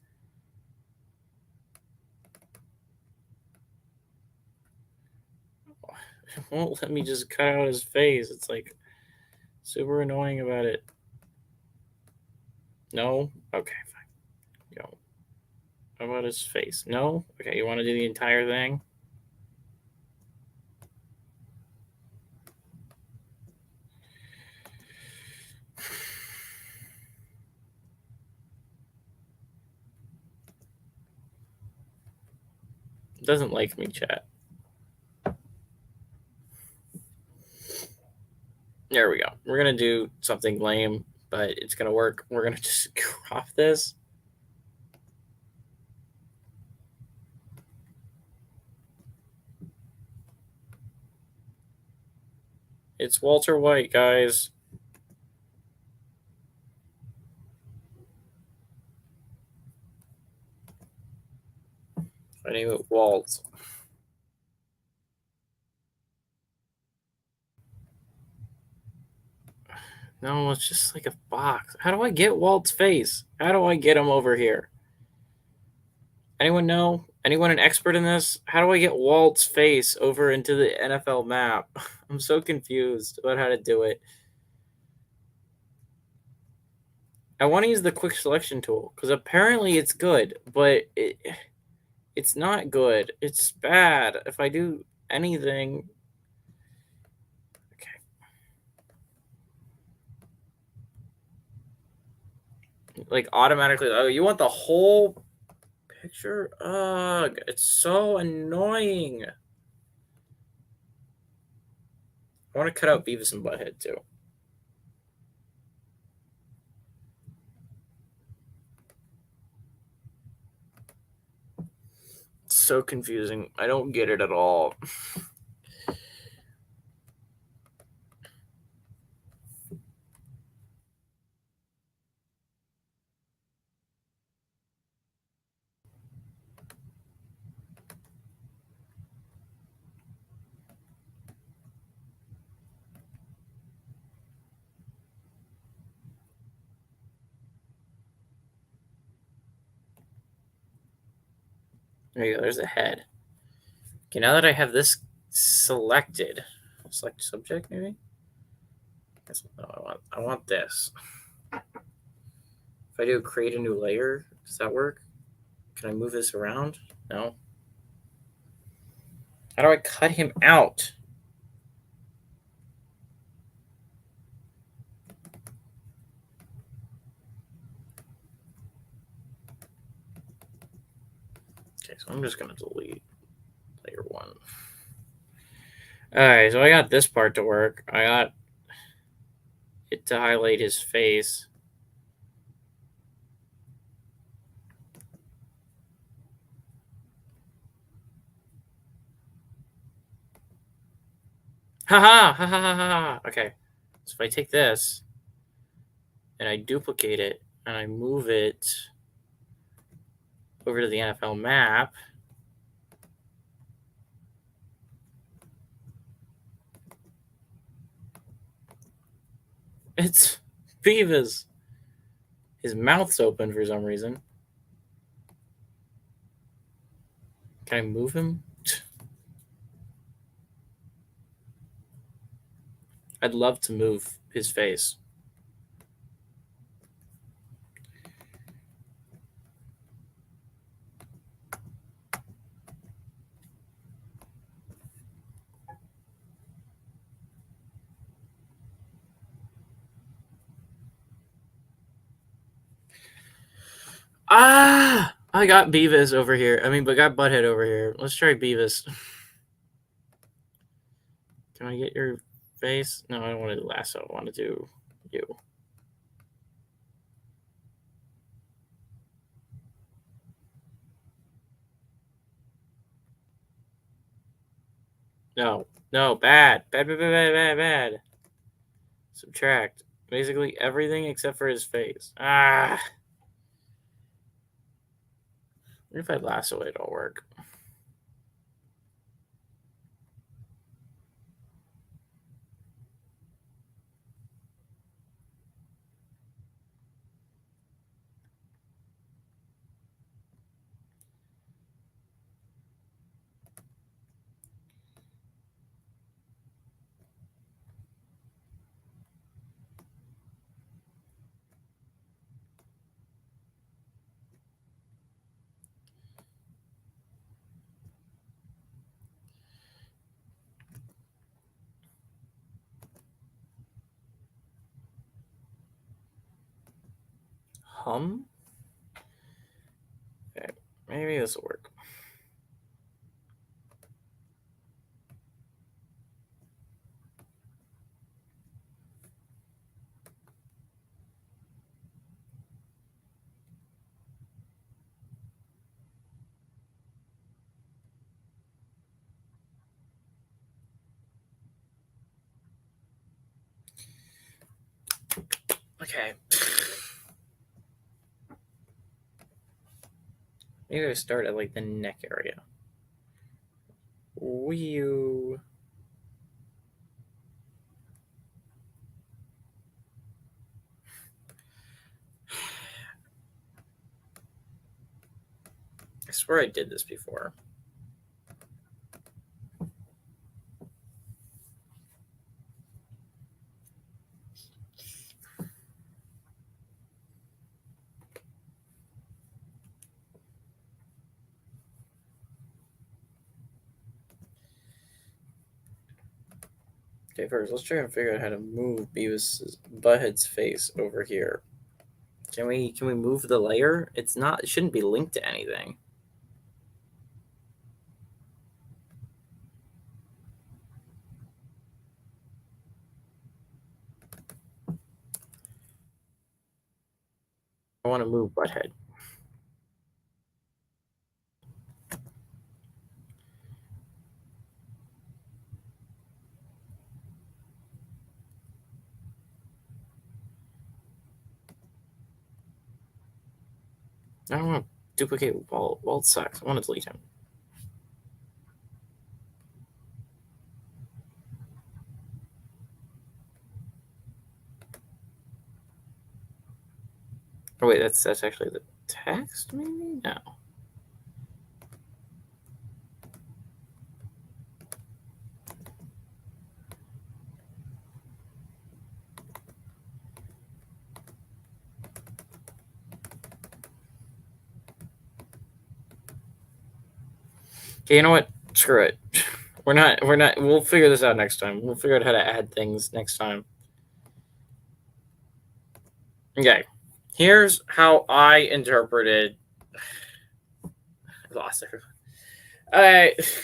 It won't let me just cut out his face. It's like super annoying about it. No? Okay, fine. Go. How about his face? No? Okay, you want to do the entire thing? doesn't like me, chat. There we go. We're going to do something lame, but it's going to work. We're going to just crop this. It's Walter White, guys. I name it Walt. No, it's just like a box. How do I get Walt's face? How do I get him over here? Anyone know? Anyone an expert in this? How do I get Walt's face over into the NFL map? I'm so confused about how to do it. I want to use the quick selection tool because apparently it's good, but it's not good. It's bad. If I do anything... Okay. Like automatically... Oh, you want the whole picture? Ugh, it's so annoying. I want to cut out Beavis and Butthead too. It's so confusing. I don't get it at all. There you go. There's a head. Okay, now that I have this selected, select subject maybe. No, I want this. If I do create a new layer, does that work? Can I move this around? No. How do I cut him out? Okay, so I'm just gonna delete layer 1. Alright, so I got this part to work. I got it to highlight his face. Ha ha ha ha ha ha. Okay. So if I take this and I duplicate it and I move it over to the NFL map, it's Beavis. His mouth's open for some reason. Can I move him? I'd love to move his face. Ah! I got Beavis over here. But got Butthead over here. Let's try Beavis. Can I get your face? No, I don't want to do lasso. I want to do you. No. No, bad. Bad. Subtract. Basically everything except for his face. Ah! What if I lasso it, it'll work. Okay, maybe this will work. Okay. Maybe I start at like the neck area. Wee. I swear I did this before. Okay, first, let's try and figure out how to move Beavis' Butthead's face over here. Can we move the layer? It shouldn't be linked to anything. I want to move Butthead. I don't want to duplicate Walt sucks. I want to delete him. Oh wait, that's actually the text, maybe? No. Okay, you know what? Screw it. We'll figure this out next time. We'll figure out how to add things next time. Okay. Here's how I interpreted. I lost everyone. Alright.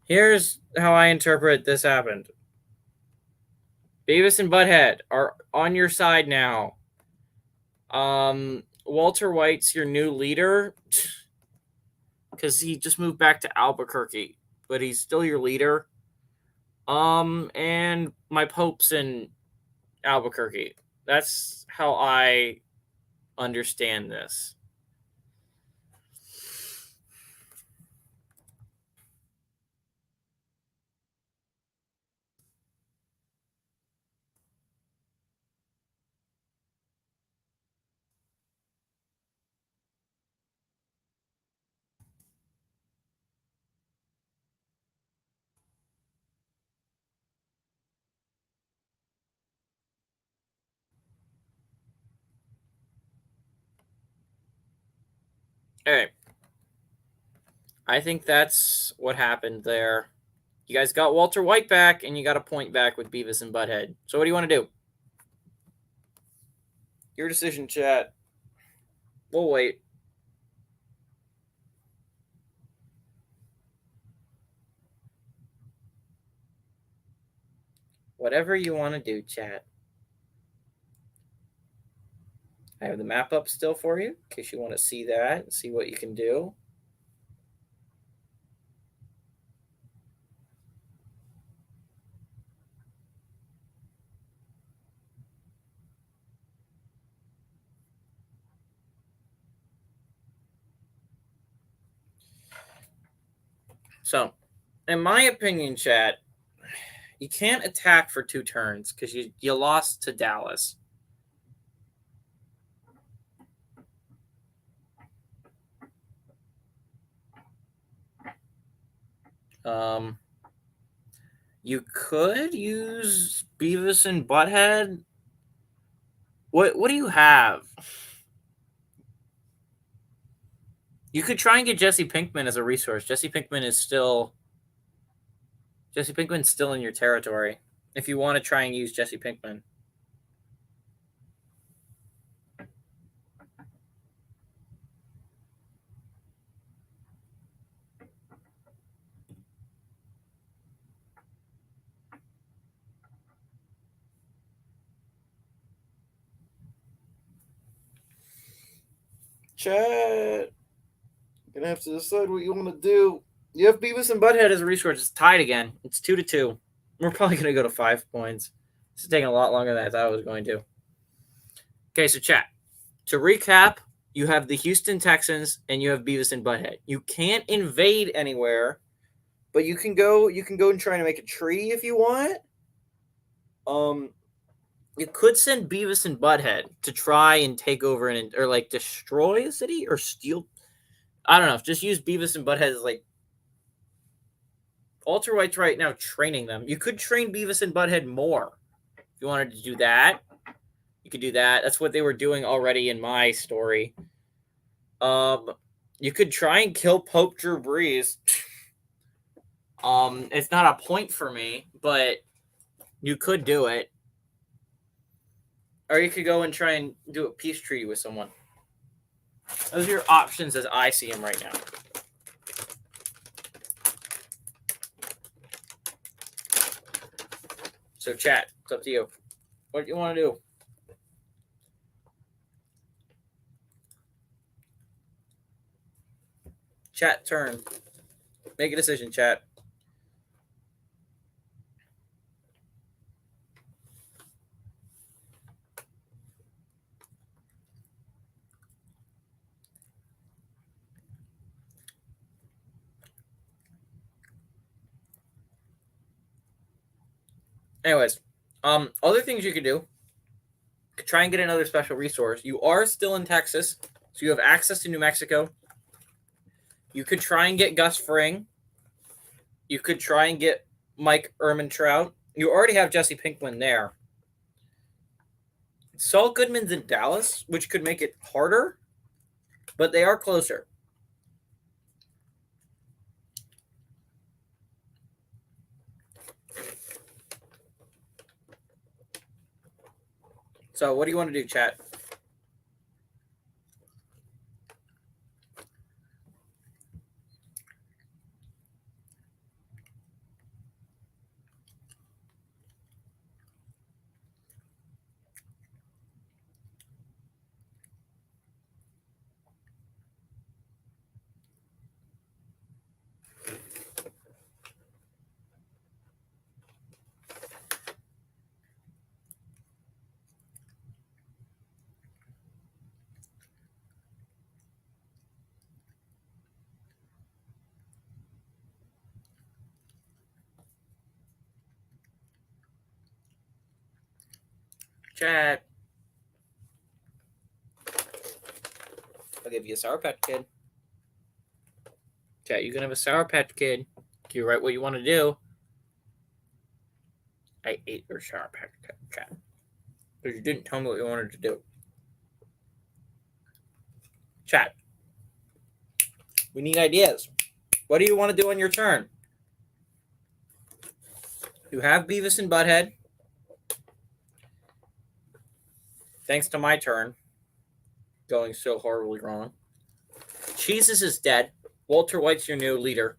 Here's how I interpret this happened. Beavis and Butthead are on your side now. Walter White's your new leader because he just moved back to Albuquerque, but he's still your leader. And my Pope's in Albuquerque. That's how I understand this. All right. I think that's what happened there. You guys got Walter White back, and you got a point back with Beavis and Butthead. So what do you want to do? Your decision, chat. We'll wait. Whatever you want to do, chat. I have the map up still for you, in case you want to see that and see what you can do. So, in my opinion, chat, you can't attack for 2 turns because you lost to Dallas. You could use Beavis and Butthead. What do you have? You could try and get Jesse Pinkman as a resource. Jesse Pinkman's still in your territory. If you want to try and use Jesse Pinkman. Chat. Gonna have to decide what you want to do. You have Beavis and Butthead as a resource. It's tied again. It's 2-2. We're probably gonna go to 5 points. This is taking a lot longer than I thought it was going to. Okay, so chat. To recap, you have the Houston Texans and you have Beavis and Butthead. You can't invade anywhere, but you can go and try to make a tree if you want. You could send Beavis and Butthead to try and take over or like destroy a city or steal. I don't know. Just use Beavis and Butthead as like Walter White's right now training them. You could train Beavis and Butthead more if you wanted to do that. You could do that. That's what they were doing already in my story. You could try and kill Pope Drew Brees. It's not a point for me, but you could do it. Or you could go and try and do a peace treaty with someone. Those are your options as I see them right now. So chat, it's up to you. What do you want to do? Chat turn. Make a decision, chat. Anyways, other things you could do. You could try and get another special resource. You are still in Texas, so you have access to New Mexico. You could try and get Gus Fring. You could try and get Mike Ehrmantraut. You already have Jesse Pinkman there. Saul Goodman's in Dallas, which could make it harder, but they are closer. So what do you want to do, chat? Chat. I'll give you a Sour Patch Kid. Chat, you can have a Sour Patch Kid. Can you write what you want to do? I ate your Sour Patch Kid, chat. Because you didn't tell me what you wanted to do. Chat. We need ideas. What do you want to do on your turn? You have Beavis and Butthead. Thanks to my turn. Going so horribly wrong. Jesus is dead. Walter White's your new leader.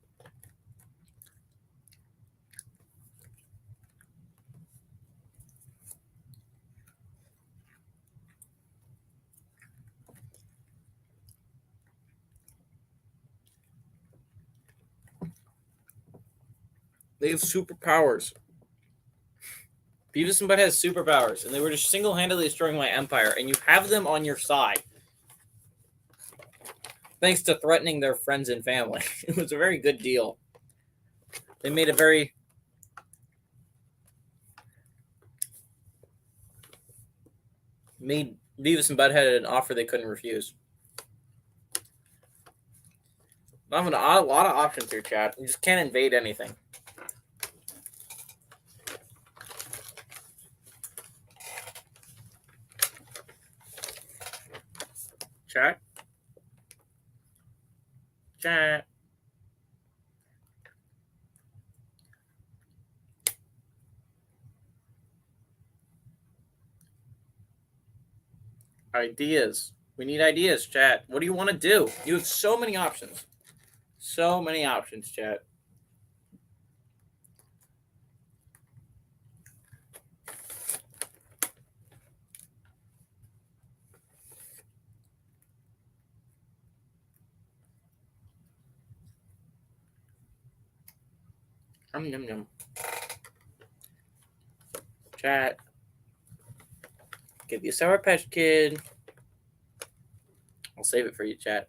They have superpowers. Beavis and Butthead has superpowers, and they were just single-handedly destroying my empire, and you have them on your side. Thanks to threatening their friends and family. It was a very good deal. They made a very... made Beavis and Butthead an offer they couldn't refuse. I have a lot of options here, chat. You just can't invade anything. Chat. Chat. Ideas. We need ideas, chat. What do you want to do? You have so many options. So many options, chat. Num num. Chat. give you a Sour Patch Kid. I'll save it for you, chat.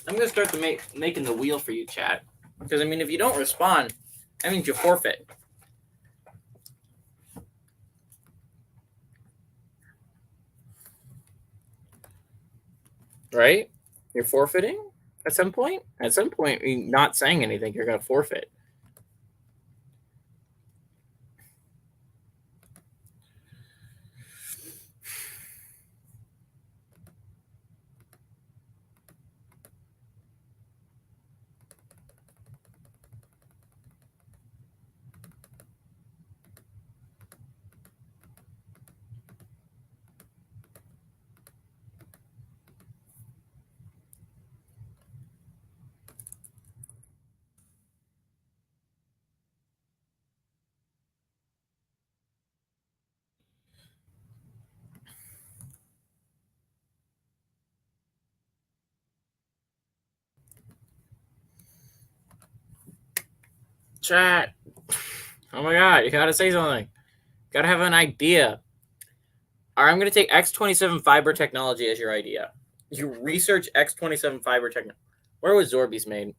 I'm going to start making the wheel for you, chat. Because, I mean, if you don't respond, that means you forfeit. Right? You're forfeiting at some point? At some point, you're not saying anything, you're going to forfeit. Chat. Oh my god, you gotta say something. Gotta have an idea. Alright, I'm gonna take X27 fiber technology as your idea. You research X27 fiber technology. Where was Zorby's made?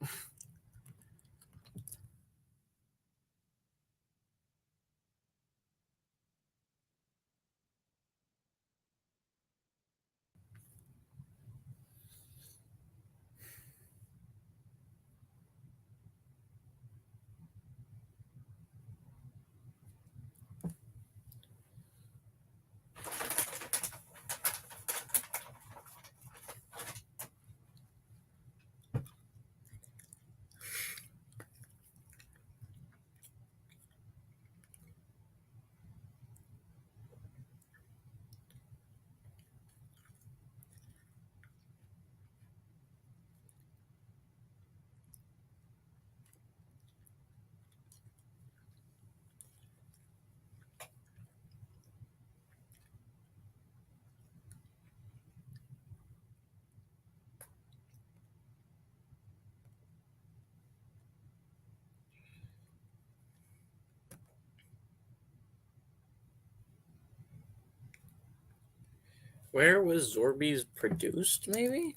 Where was Zorby's produced, maybe?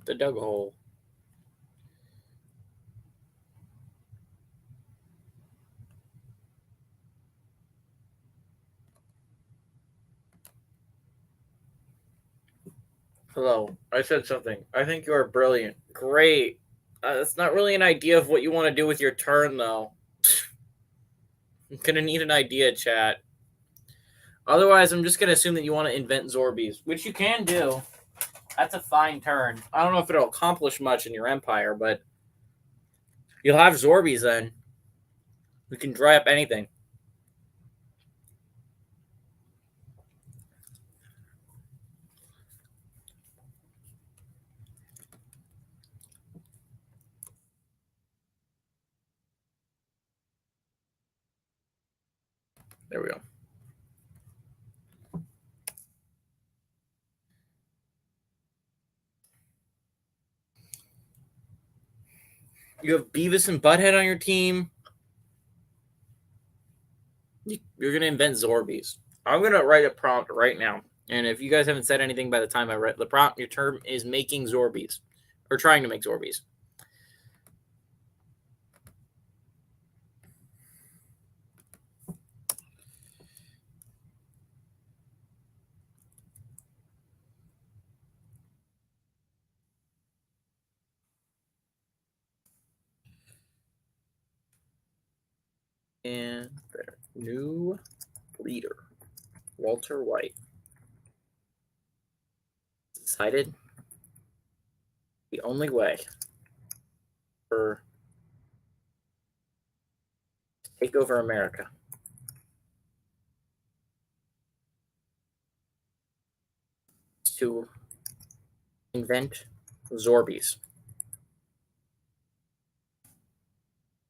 The dug hole. Hello. I said something. I think you are brilliant. Great. That's not really an idea of what you want to do with your turn, though. I'm gonna need an idea, chat. Otherwise, I'm just gonna assume that you want to invent Zorbies, which you can do. That's a fine turn. I don't know if it'll accomplish much in your empire, but you'll have Zorbies then. We can dry up anything. There we go. You have Beavis and Butthead on your team. You're going to invent Zorbies. I'm going to write a prompt right now. And if you guys haven't said anything by the time I read the prompt, your term is making Zorbies. Or trying to make Zorbies. And their new leader, Walter White, decided the only way for to take over America is to invent Zorbies.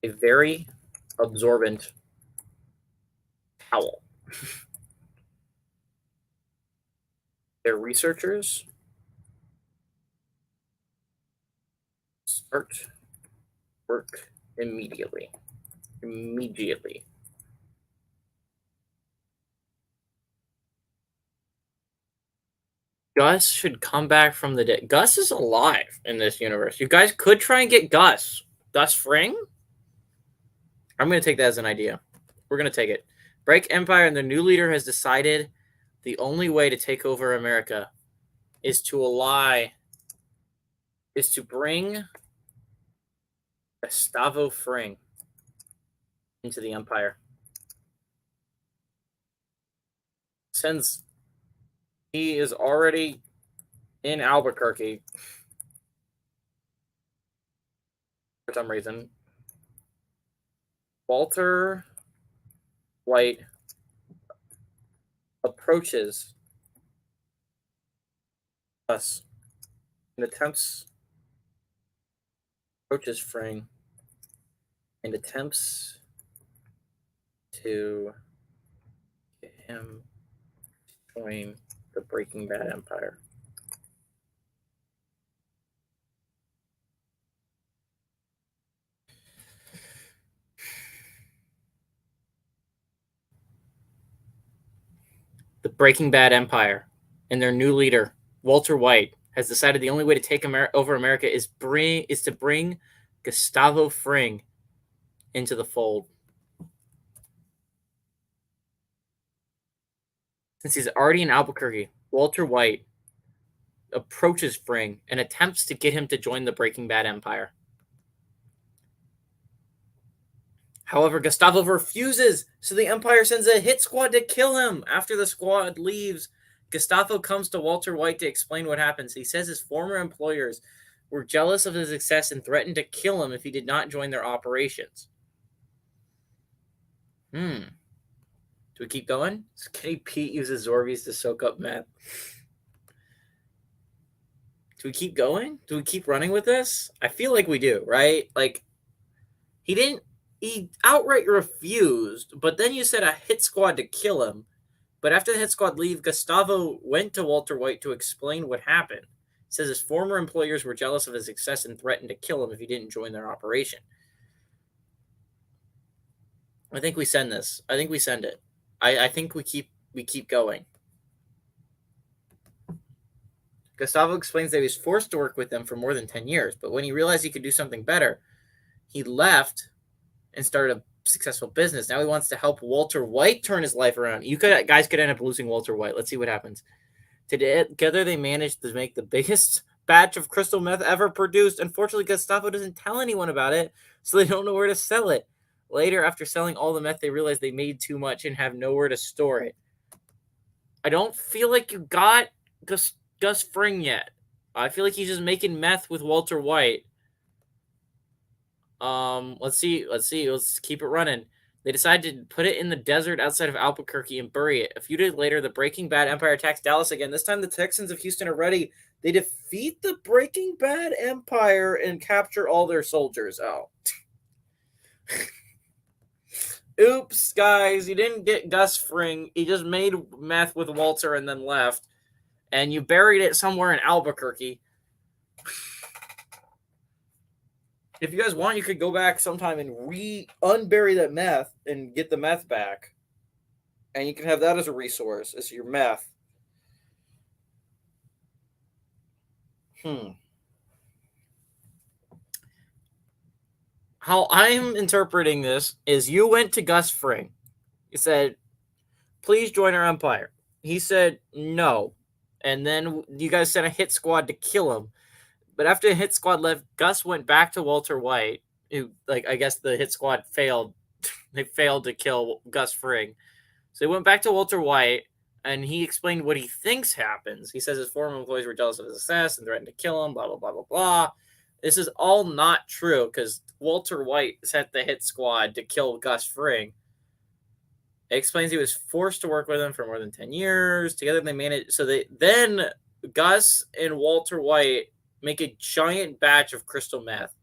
a very absorbent owl. Their researchers start work immediately. Immediately. Gus should come back from the dead. Gus is alive in this universe. You guys could try and get Gus. Gus Fring? I'm going to take that as an idea. We're going to take it. Break Empire, and the new leader has decided the only way to take over America is to bring Gustavo Fring into the Empire. Since he is already in Albuquerque for some reason, Walter White approaches us and approaches Fring and attempts to get him to join the Breaking Bad Empire. The Breaking Bad Empire and their new leader, Walter White, has decided the only way to take over America is to bring Gustavo Fring into the fold. Since he's already in Albuquerque, Walter White approaches Fring and attempts to get him to join the Breaking Bad Empire. However, Gustavo refuses, so the Empire sends a hit squad to kill him. After the squad leaves, Gustavo comes to Walter White to explain what happens. He says his former employers were jealous of his success and threatened to kill him if he did not join their operations. Do we keep going? Skinny Pete uses Zorbies to soak up meth. Do we keep going? Do we keep running with this? I feel like we do, right? Like, he outright refused, but then you said a hit squad to kill him. But after the hit squad leave, Gustavo went to Walter White to explain what happened. He says his former employers were jealous of his success and threatened to kill him if he didn't join their operation. I think we send this. I think we send it. I think we keep going. Gustavo explains that he was forced to work with them for more than 10 years, but when he realized he could do something better, he left and started a successful business. Now he wants to help Walter White turn his life around. Guys could end up losing Walter White. Let's see what happens. Together they managed to make the biggest batch of crystal meth ever produced. Unfortunately, Gustavo doesn't tell anyone about it, so they don't know where to sell it. Later, after selling all the meth, they realize they made too much and have nowhere to store it. I don't feel like you got Gus Fring yet. I feel like he's just making meth with Walter White. Let's see. Let's keep it running. They decide to put it in the desert outside of Albuquerque and bury it. A few days later, the Breaking Bad Empire attacks Dallas again. This time, the Texans of Houston are ready. They defeat the Breaking Bad Empire and capture all their soldiers. Oh. Oops, guys. You didn't get Gus Fring. He just made meth with Walter and then left. And you buried it somewhere in Albuquerque. If you guys want, you could go back sometime and unbury that meth and get the meth back. And you can have that as a resource, as your meth. How I'm interpreting this is you went to Gus Fring. You said, please join our empire. He said, no. And then you guys sent a hit squad to kill him. But after the hit squad left, Gus went back to Walter White, who, I guess the hit squad failed. They failed to kill Gus Fring. So they went back to Walter White, and he explained what he thinks happens. He says his former employees were jealous of his success and threatened to kill him, blah, blah, blah, blah, blah. This is all not true, because Walter White sent the hit squad to kill Gus Fring. It explains he was forced to work with him for more than 10 years. Together they managed. So then Gus and Walter White make a giant batch of crystal meth.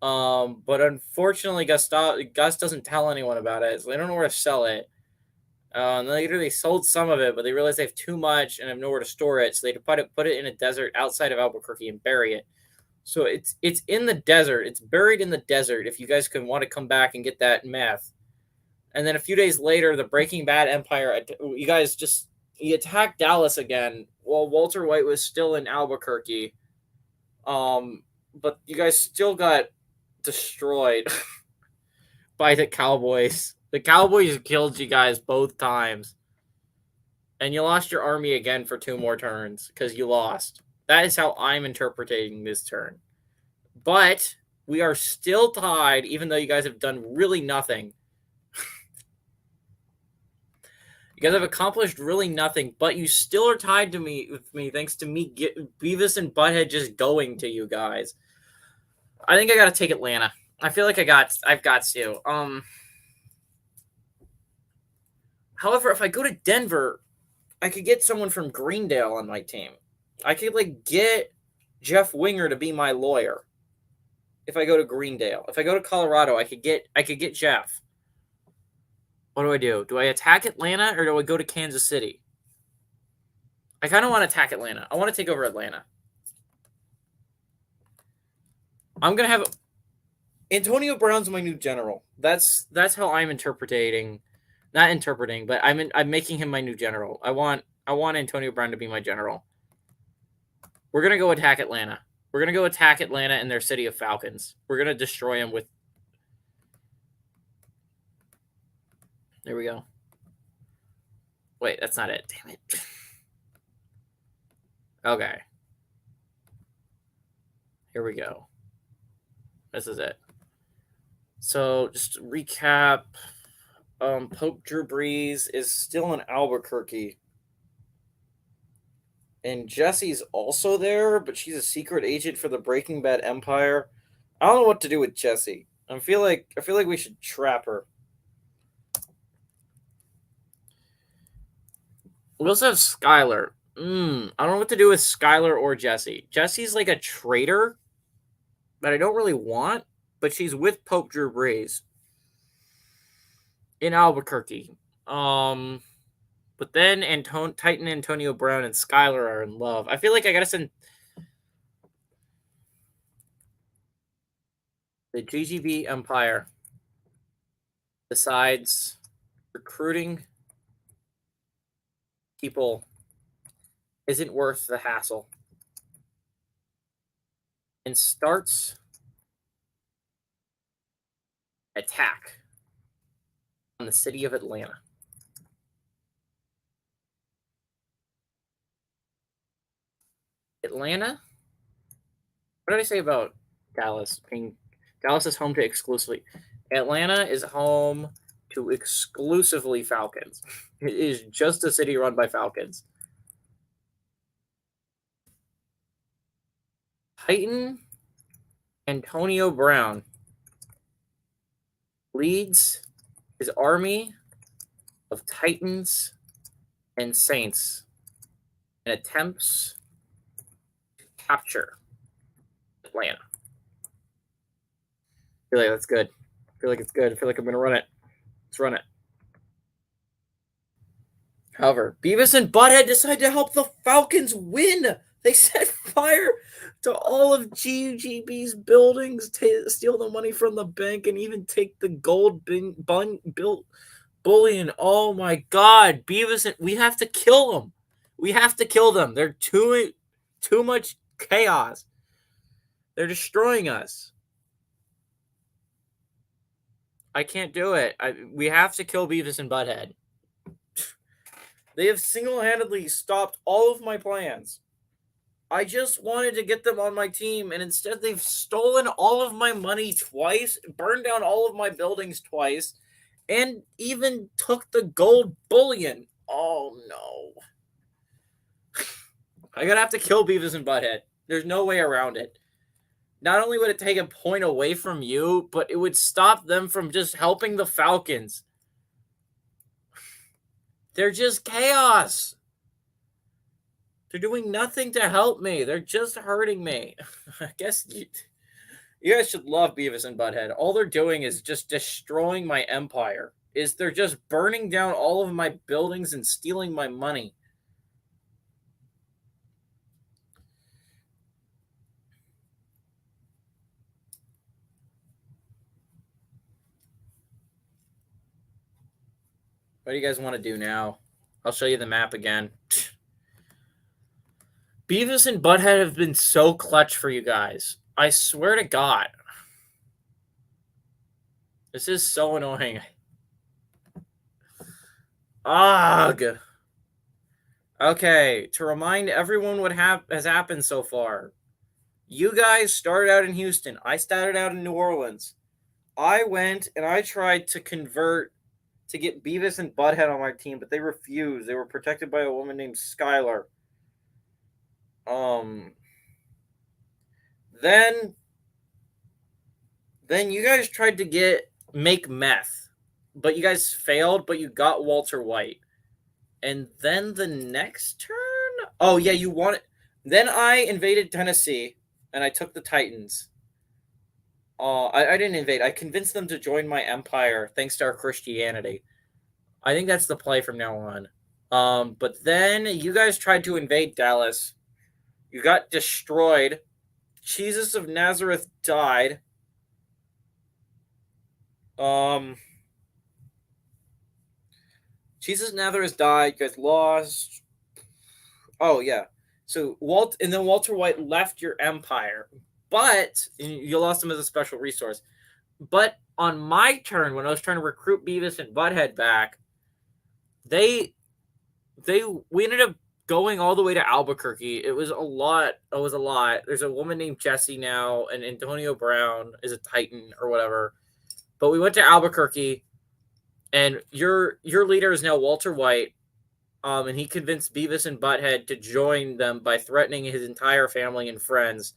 But unfortunately, Gus doesn't tell anyone about it, so they don't know where to sell it. Later, they sold some of it, but they realized they have too much and have nowhere to store it, so they put it in a desert outside of Albuquerque and bury it. So it's in the desert. It's buried in the desert. If you guys can want to come back and get that meth, and then a few days later, the Breaking Bad Empire, he attacked Dallas again while Walter White was still in Albuquerque. But you guys still got destroyed by the Cowboys. The Cowboys killed you guys both times. And you lost your army again for 2 more turns because you lost. That is how I'm interpreting this turn. But we are still tied, even though you guys have done really nothing. You guys have accomplished really nothing, but you still are tied to me with me thanks to me Beavis and Butthead just going to you guys. I think I gotta take Atlanta. I feel like I've got to. However, if I go to Denver, I could get someone from Greendale on my team. I could get Jeff Winger to be my lawyer. If I go to Greendale, if I go to Colorado, I could get Jeff. What do I do? Do I attack Atlanta or do I go to Kansas City? I kind of want to attack Atlanta. I want to take over Atlanta. I'm gonna have Antonio Brown's my new general. That's how I'm interpreting. Not interpreting, but I'm making him my new general. I want Antonio Brown to be my general. We're gonna go attack Atlanta. We're gonna go attack Atlanta and their city of Falcons. We're gonna destroy them with. There we go. Wait, that's not it. Damn it. Okay. Here we go. This is it. So just to recap. Pope Drew Brees is still in Albuquerque. And Jesse's also there, but she's a secret agent for the Breaking Bad Empire. I don't know what to do with Jesse. I feel like we should trap her. We also have Skylar. I don't know what to do with Skylar or Jesse. Jesse's like a traitor that I don't really want, but she's with Pope Drew Brees in Albuquerque. But then Titan Antonio Brown and Skylar are in love. I feel like I gotta send the GGB Empire decides recruiting people isn't worth the hassle and starts attack on the city of Atlanta. Atlanta? What did I say about Dallas? Dallas is home to exclusively. Atlanta is home to exclusively Falcons. It is just a city run by Falcons. Titan Antonio Brown leads his army of Titans and Saints and attempts to capture Atlanta. I feel like that's good. I feel like it's good. I feel like I'm going to run it. Let's run it. However, Beavis and Butthead decide to help the Falcons win. They set fire to all of GGB's buildings, steal the money from the bank, and even take the gold bullion. Oh my God, Beavis and we have to kill them. We have to kill them. They're too much chaos. They're destroying us. I can't do it. We have to kill Beavis and Butthead. They have single-handedly stopped all of my plans. I just wanted to get them on my team, and instead they've stolen all of my money twice, burned down all of my buildings twice, and even took the gold bullion. Oh, no. I'm going to have to kill Beavis and Butthead. There's no way around it. Not only would it take a point away from you, but it would stop them from just helping the Falcons. They're just chaos. They're doing nothing to help me. They're just hurting me. I guess You guys should love Beavis and Butthead. All they're doing is just destroying my empire. They're just burning down all of my buildings and stealing my money. What do you guys want to do now? I'll show you the map again. Beavis and Butthead have been so clutch for you guys. I swear to God. This is so annoying. Ugh. Okay, to remind everyone what has happened so far. You guys started out in Houston. I started out in New Orleans. I went and I tried to convert to get Beavis and Butthead on my team, but they refused. They were protected by a woman named Skylar. Then you guys tried to make meth, but you guys failed, but you got Walter White. And then the next turn? Oh, yeah, you wanted... Then I invaded Tennessee, and I took the Titans. I didn't invade. I convinced them to join my empire, thanks to our Christianity. I think that's the play from now on. But then you guys tried to invade Dallas. You got destroyed. Jesus of Nazareth died. Jesus of Nazareth died. You guys lost. Oh, yeah. So Walter White left your empire. But you lost him as a special resource. But on my turn, when I was trying to recruit Beavis and Butthead back, we ended up going all the way to Albuquerque. It was a lot. There's a woman named Jessie now, and Antonio Brown is a Titan or whatever. But we went to Albuquerque, and your leader is now Walter White. And he convinced Beavis and Butthead to join them by threatening his entire family and friends.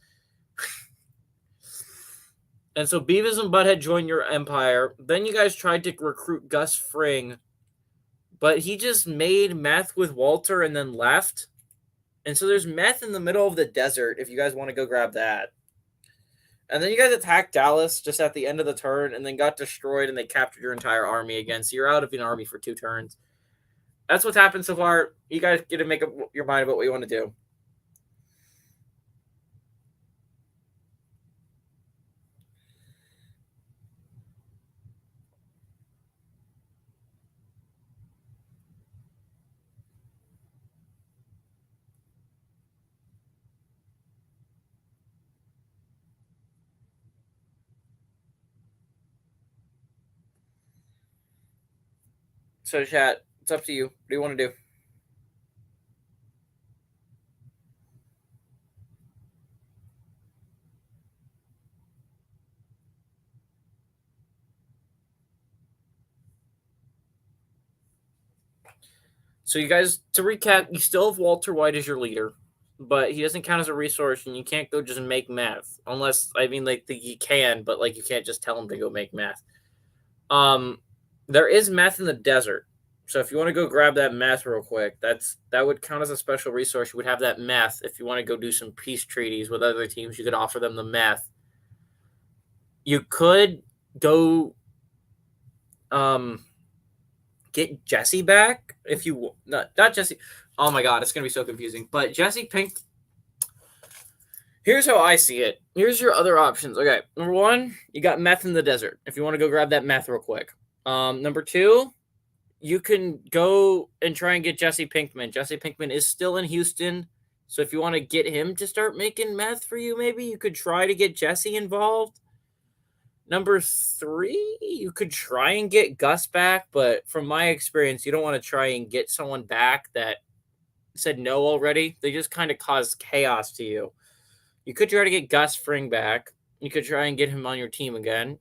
And so Beavis and Butthead joined your empire. Then you guys tried to recruit Gus Fring, but he just made meth with Walter and then left. And so there's meth in the middle of the desert if you guys want to go grab that. And then you guys attacked Dallas just at the end of the turn and then got destroyed and they captured your entire army again. So you're out of an army for 2 turns. That's what's happened so far. You guys get to make up your mind about what you want to do. So, chat, it's up to you. What do you want to do? So, you guys, to recap, you still have Walter White as your leader, but he doesn't count as a resource, and you can't go just make meth. Unless, I mean, you can, but, you can't just tell him to go make meth. There is meth in the desert. So if you want to go grab that meth real quick, that would count as a special resource. You would have that meth. If you want to go do some peace treaties with other teams, you could offer them the meth. You could go get Jesse back if you not Jesse. Oh my God, it's gonna be so confusing. But Jesse Pink. Here's how I see it. Here's your other options. Okay, number 1, you got meth in the desert. If you want to go grab that meth real quick. Number 2. You can go and try and get Jesse Pinkman. Jesse Pinkman is still in Houston. So if you want to get him to start making meth for you, maybe you could try to get Jesse involved. Number 3, you could try and get Gus back. But from my experience, you don't want to try and get someone back that said no already. They just kind of cause chaos to you. You could try to get Gus Fring back. You could try and get him on your team again.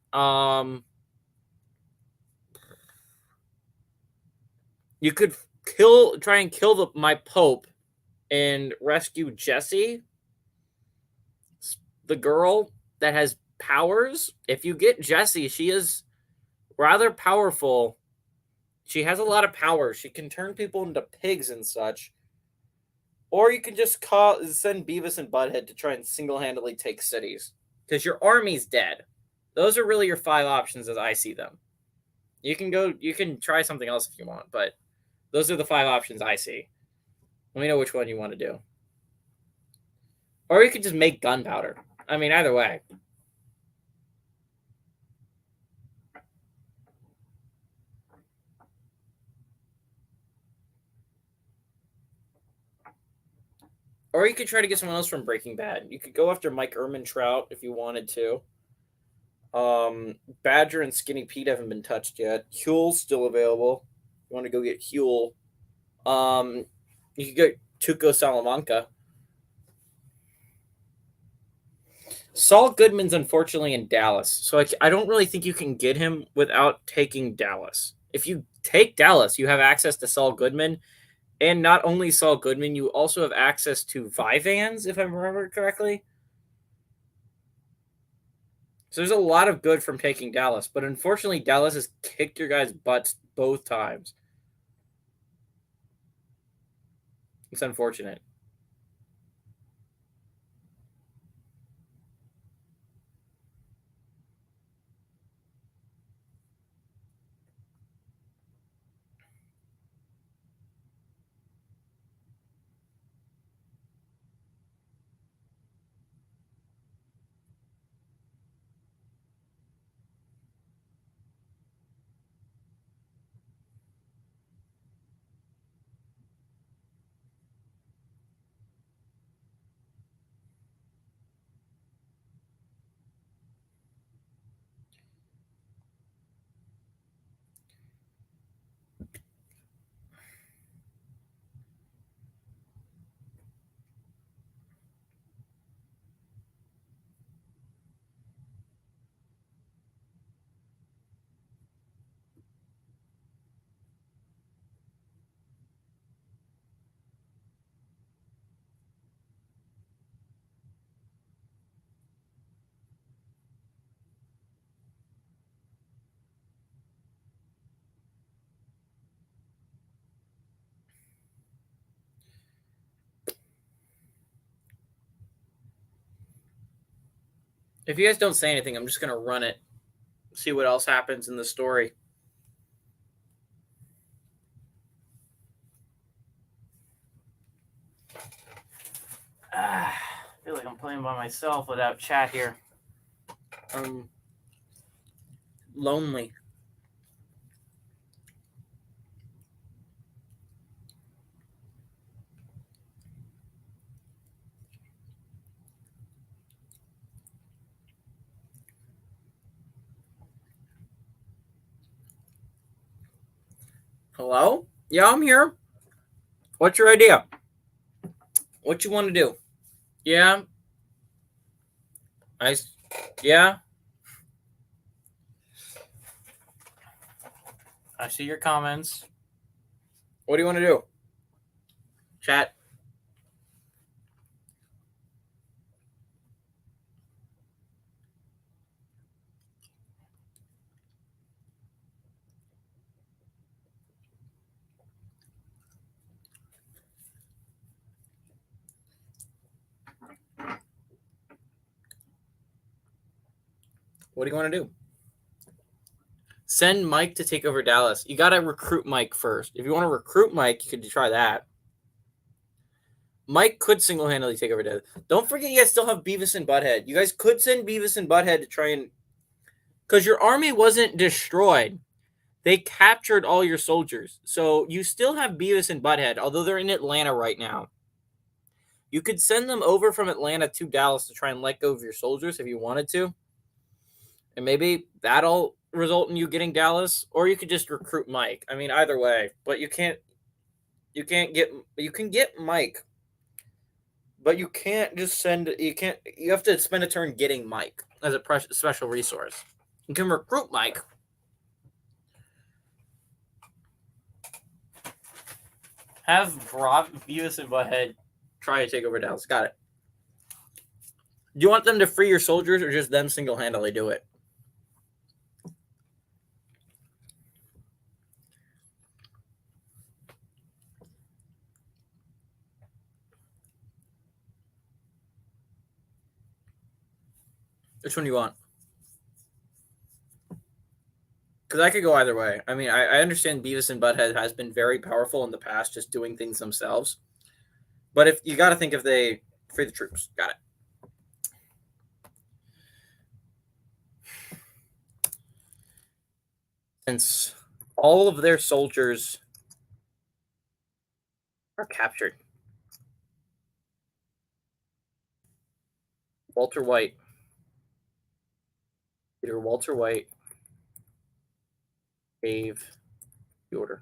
You could try and kill my Pope and rescue Jessie, the girl that has powers. If you get Jessie, she is rather powerful. She has a lot of power. She can turn people into pigs and such. Or you can just send Beavis and Butthead to try and single-handedly take cities. because your army's dead. Those are really your 5 options as I see them. You can try something else if you want, but those are the 5 options I see. Let me know which one you want to do. Or you could just make gunpowder. I mean, either way. Or you could try to get someone else from Breaking Bad. You could go after Mike Ehrmantraut if you wanted to. Badger and Skinny Pete haven't been touched yet. Huel's still available. You want to go get Huel. You could get Tuco Salamanca. Saul Goodman's unfortunately in Dallas, so I don't really think you can get him without taking Dallas. If you take Dallas, you have access to Saul Goodman, and not only Saul Goodman, you also have access to Vivans, if I remember correctly. So there's a lot of good from taking Dallas, but unfortunately, Dallas has kicked your guys' butts both times. It's unfortunate. If you guys don't say anything, I'm just going to run it, see what else happens in the story. I feel like I'm playing by myself without chat here. I'm lonely. Hello? Yeah, I'm here. What's your idea? What you want to do? Yeah. Yeah. I see your comments. What do you want to do? Chat. What do you want to do? Send Mike to take over Dallas. You got to recruit Mike first. If you want to recruit Mike, you could try that. Mike could single-handedly take over Dallas. Don't forget you guys still have Beavis and Butthead. You guys could send Beavis and Butthead to try and... Because your army wasn't destroyed. They captured all your soldiers. So you still have Beavis and Butthead, although they're in Atlanta right now. You could send them over from Atlanta to Dallas to try and let go of your soldiers if you wanted to. And maybe that'll result in you getting Dallas. Or you could just recruit Mike. I mean, either way. But you can get Mike. But you can't just you have to spend a turn getting Mike as a special resource. You can recruit Mike. Have Beavis and Butthead try to take over Dallas. Got it. Do you want them to free your soldiers or just them single-handedly do it? Which one do you want? Because I could go either way. I mean, I understand Beavis and Butthead has been very powerful in the past, just doing things themselves. But if you got to think if they free the troops, got it. Since all of their soldiers are captured, Walter White, Peter Walter White gave the order.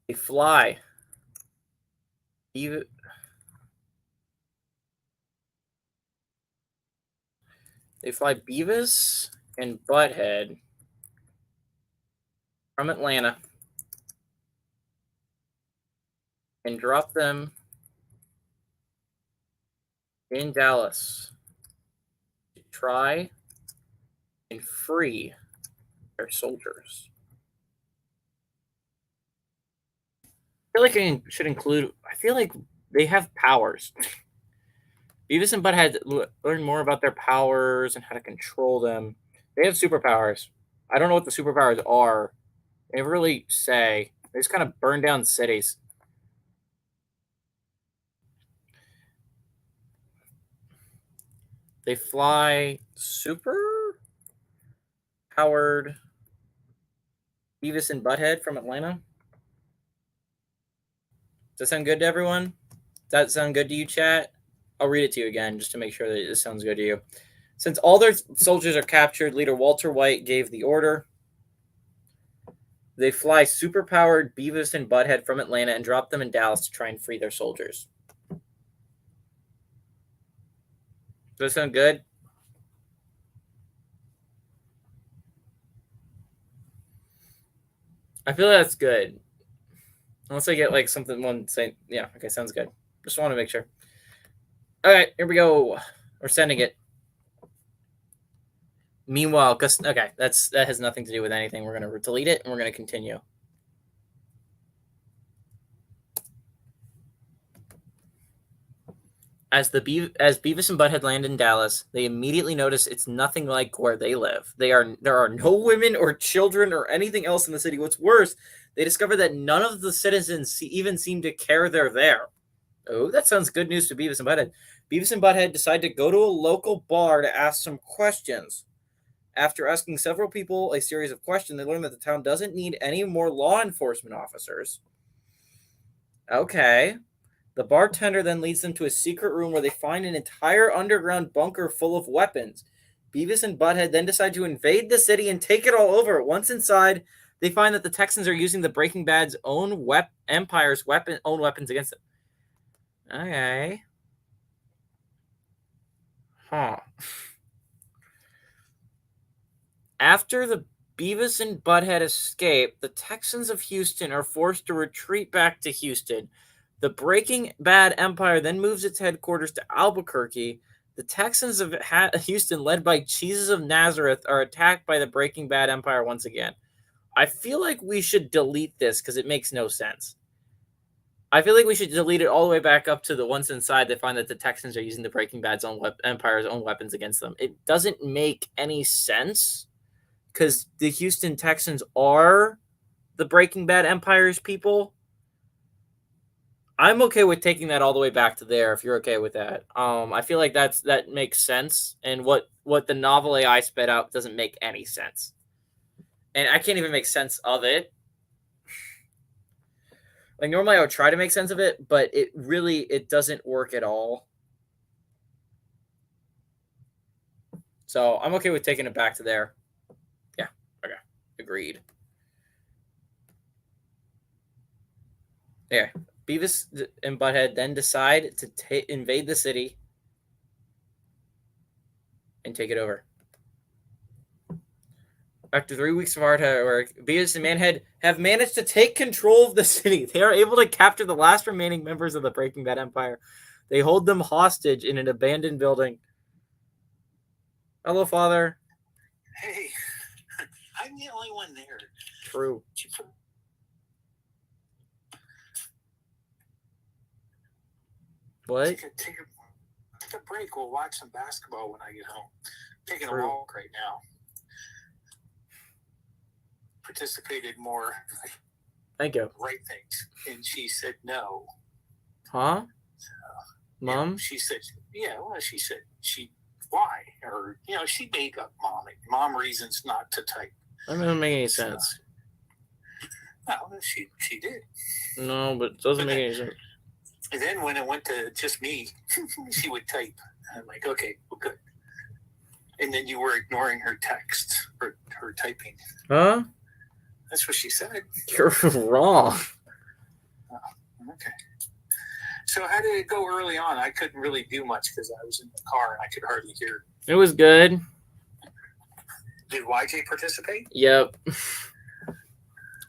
They fly. They fly Beavis and Butthead from Atlanta and drop them in Dallas to try and free their soldiers. I feel like I should include. I feel like they have powers. Beavis and Butthead learn more about their powers and how to control them. They have superpowers. I don't know what the superpowers are. They never really say. They just kind of burn down cities. They fly super powered Beavis and Butthead from Atlanta. Does that sound good to everyone? Does that sound good to you, chat? I'll read it to you again just to make sure that this sounds good to you. Since all their soldiers are captured, leader Walter White gave the order. They fly superpowered Beavis and Butthead from Atlanta and drop them in Dallas to try and free their soldiers. Does that sound good? I feel that's good. Unless I get like something one saying, yeah, okay, sounds good. Just want to make sure. All right, here we go. We're sending it. Meanwhile, okay, that has nothing to do with anything. We're gonna delete it and we're gonna continue. As Beavis and Butthead land in Dallas, they immediately notice it's nothing like where they live. There are no women or children or anything else in the city. What's worse, they discover that none of the citizens even seem to care they're there. Oh, that sounds good news to Beavis and Butthead. Beavis and Butthead decide to go to a local bar to ask some questions. After asking several people a series of questions, they learn that the town doesn't need any more law enforcement officers. Okay. The bartender then leads them to a secret room where they find an entire underground bunker full of weapons. Beavis and Butthead then decide to invade the city and take it all over. Once inside, they find that the Texans are using the Breaking Bad's own Empire's own weapons against them. Okay. Huh. After the Beavis and Butthead escape, the Texans of Houston are forced to retreat back to Houston. The Breaking Bad Empire then moves its headquarters to Albuquerque. The Texans of Houston, led by Jesus of Nazareth, are attacked by the Breaking Bad Empire once again. I feel like we should delete this because it makes no sense. I feel like we should delete it all the way back up to the ones inside. They find that the Texans are using the Breaking Bad's own Empire's own weapons against them. It doesn't make any sense because the Houston Texans are the Breaking Bad Empire's people. I'm okay with taking that all the way back to there if you're okay with that. I feel like that makes sense, and what the novel AI sped out doesn't make any sense, and I can't even make sense of it. Like normally I would try to make sense of it, but it doesn't work at all. So I'm okay with taking it back to there. Yeah, okay, agreed. Yeah. Beavis and Butthead then decide to invade the city and take it over. After 3 weeks of hard work, Beavis and Manhead have managed to take control of the city. They are able to capture the last remaining members of the Breaking Bad Empire. They hold them hostage in an abandoned building. Hello, Father. Hey, I'm the only one there. True. What? take a break. We'll watch some basketball when I get home. Taking True. a walk right now. Participated more, Thank you. right things. And she said no. Huh? Mom? Yeah, she said, she said, why? Or, she made up mom reasons not to type. That doesn't make any sense. No, she did. No, but it doesn't make any sense. And then when it went to just me, she would type. I'm like, okay, well, good. And then you were ignoring her texts or her typing. Huh? That's what she said. You're wrong. Oh, okay. So how did it go early on? I couldn't really do much because I was in the car and I could hardly hear. It was good. Did YJ participate? Yep.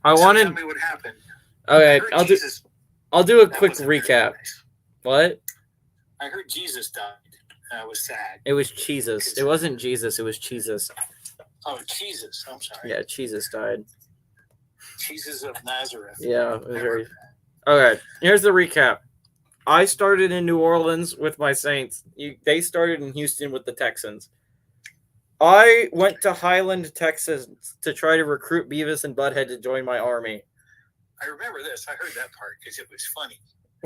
Tell me what happened. Okay, I'll do a That quick wasn't very recap. nice. What? I heard Jesus died. I was sad. It was Jesus. It wasn't Jesus. It was Jesus. Oh, Jesus. I'm sorry. Yeah, Jesus died. Jesus of Nazareth. Yeah, it was very. Okay, here's the recap. I started in New Orleans with my Saints. They started in Houston with the Texans. I went to Highland, Texas to try to recruit Beavis and Butthead to join my army. I remember this. I heard that part because it was funny.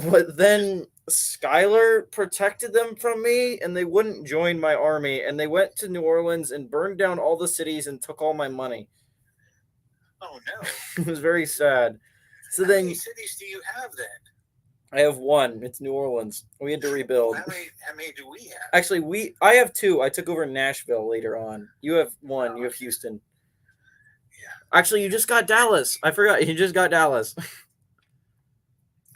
But then Skylar protected them from me, and they wouldn't join my army. And they went to New Orleans and burned down all the cities and took all my money. Oh, no. It was very sad. So How then many cities do you have then? I have one. It's New Orleans. We had to rebuild. How many do we have? Actually, I have two. I took over Nashville later on. You have one. You have Houston. Yeah. Actually, you just got Dallas. I forgot. You just got Dallas.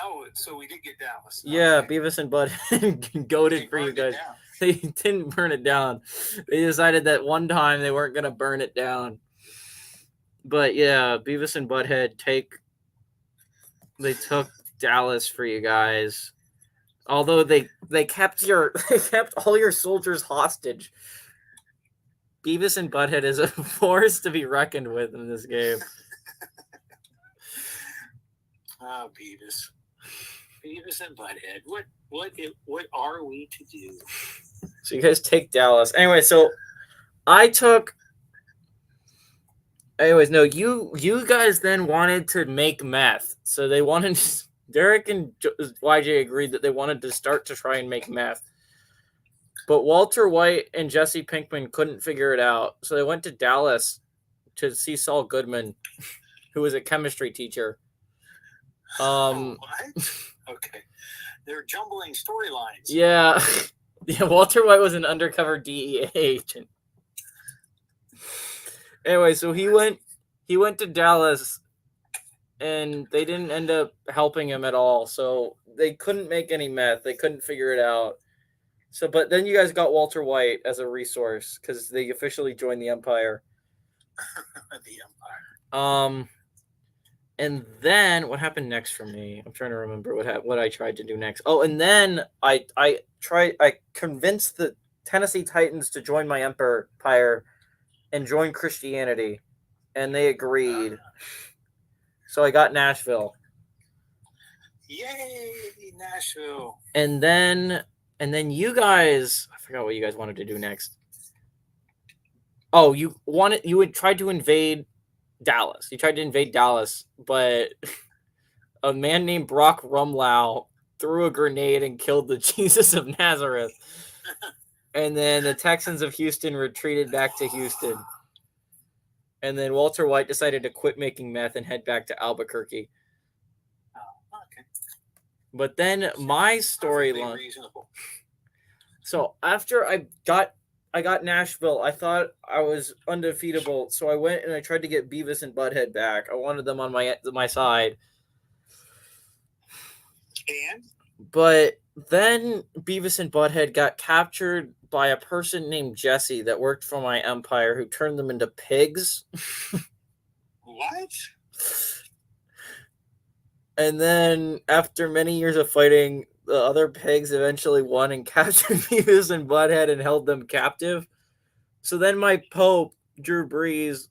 Oh, so we did get Dallas. Yeah, Okay. Beavis and Butthead goaded for you burned it guys. down. They didn't burn it down. They decided that one time they weren't going to burn it down. But yeah, Beavis and Butthead they took Dallas for you guys. Although they kept all your soldiers hostage. Beavis and Butthead is a force to be reckoned with in this game. Oh, Beavis and Butthead. What are we to do? So you guys take Dallas. Anyway, so I took. Anyways, no, you guys then wanted to make meth. So they wanted. Derek and YJ agreed that they wanted to start to try and make meth. But Walter White and Jesse Pinkman couldn't figure it out. So they went to Dallas to see Saul Goodman, who was a chemistry teacher. What? Okay. They're jumbling storylines. Yeah. Yeah, Walter White was an undercover DEA agent. Anyway, so he went to Dallas, and they didn't end up helping him at all. So they couldn't make any meth. They couldn't figure it out. So, but then you guys got Walter White as a resource because they officially joined the Empire. The Empire. And then what happened next for me? I'm trying to remember what I tried to do next. Oh, and then I convinced the Tennessee Titans to join my empire and join Christianity, and they agreed. So I got Nashville. Yay, Nashville. And then you guys, I forgot what you guys wanted to do next. Oh, you would try to invade Dallas. You tried to invade Dallas, but a man named Brock Rumlau threw a grenade and killed the Jesus of Nazareth. And then the Texans of Houston retreated back to Houston. And then Walter White decided to quit making meth and head back to Albuquerque. Oh, okay. But then my storyline. So after I got Nashville, I thought I was undefeatable. So I went and I tried to get Beavis and Butthead back. I wanted them on my side. And? But then Beavis and Butthead got captured by a person named Jesse that worked for my empire who turned them into pigs. What? And then after many years of fighting, the other pigs eventually won and captured Beavis and Butthead and held them captive. So then my Pope, Drew Brees,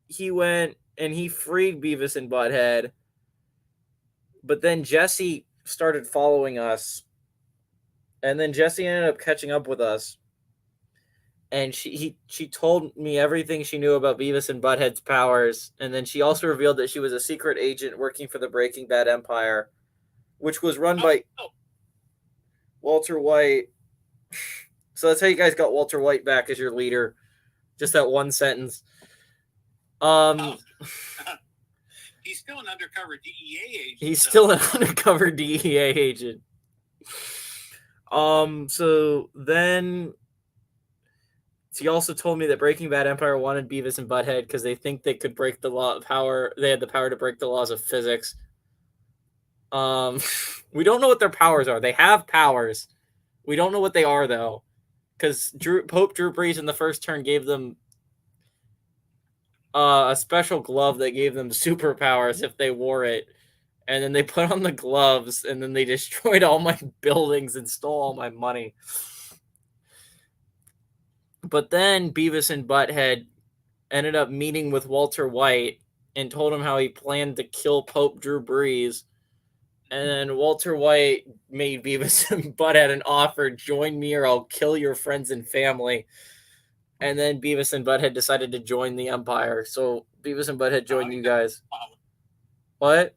he went and he freed Beavis and Butthead. But then Jesse started following us. And then Jesse ended up catching up with us. And she told me everything she knew about Beavis and Butthead's powers. And then she also revealed that she was a secret agent working for the Breaking Bad Empire, which was run by Walter White. So that's how you guys got Walter White back as your leader. Just that one sentence. He's still an undercover DEA agent. He's still an undercover DEA agent. So then he also told me that Breaking Bad Empire wanted Beavis and Butthead because they think they could break the law of power. They had the power to break the laws of physics. We don't know what their powers are. They have powers. We don't know what they are, though. Because Pope Drew Brees in the first turn gave them a special glove that gave them superpowers if they wore it. And then they put on the gloves, and then they destroyed all my buildings and stole all my money. But then Beavis and Butthead ended up meeting with Walter White and told him how he planned to kill Pope Drew Brees. And then Walter White made Beavis and Butthead an offer, join me or I'll kill your friends and family. And then Beavis and Butthead decided to join the Empire. So Beavis and Butthead joined you guys. What?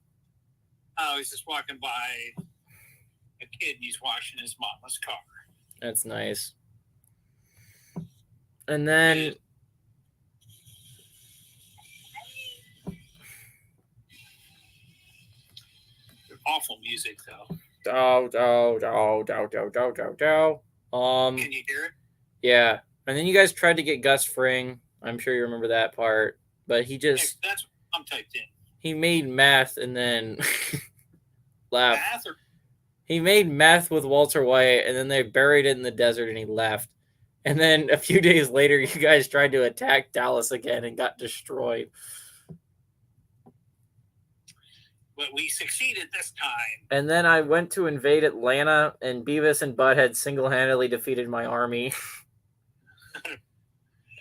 I was just walking by a kid and he's washing his mama's car. That's nice. And then Awful music though. Can you hear it? Yeah. And then you guys tried to get Gus Fring. I'm sure you remember that part. But he just That's I'm typed in. He made meth and then left. Math or He made meth with Walter White and then they buried it in the desert and he left. And then a few days later, you guys tried to attack Dallas again and got destroyed. But we succeeded this time. And then I went to invade Atlanta, and Beavis and Butthead single-handedly defeated my army.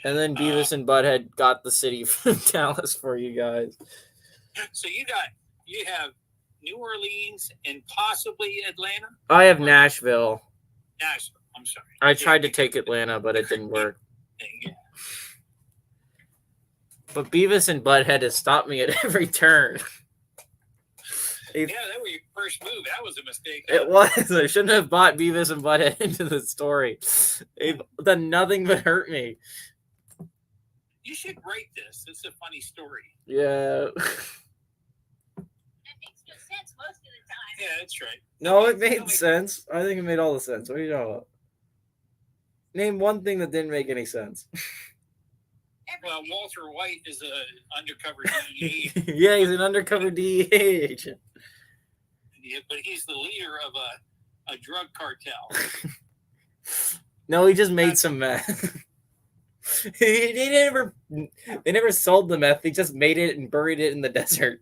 And then Beavis and Butthead got the city from Dallas for you guys. So you have New Orleans and possibly Atlanta? I have Nashville. Nashville. I'm sorry. I tried to take Atlanta, but it didn't work. Yeah. But Beavis and Butthead has stopped me at every turn. Yeah, that was your first move. That was a mistake. It was. I shouldn't have bought Beavis and Butthead into the story. They've done nothing but hurt me. You should write this. It's a funny story. Yeah. That makes no sense most of the time. Yeah, that's right. No, it made sense. I think it made all the sense. What are you talking about? Name one thing that didn't make any sense. Well, Walter White is an undercover DEA. Yeah, he's an undercover DEA agent. Yeah, but he's the leader of a drug cartel. No, he just made some meth. They never sold the meth. They just made it and buried it in the desert.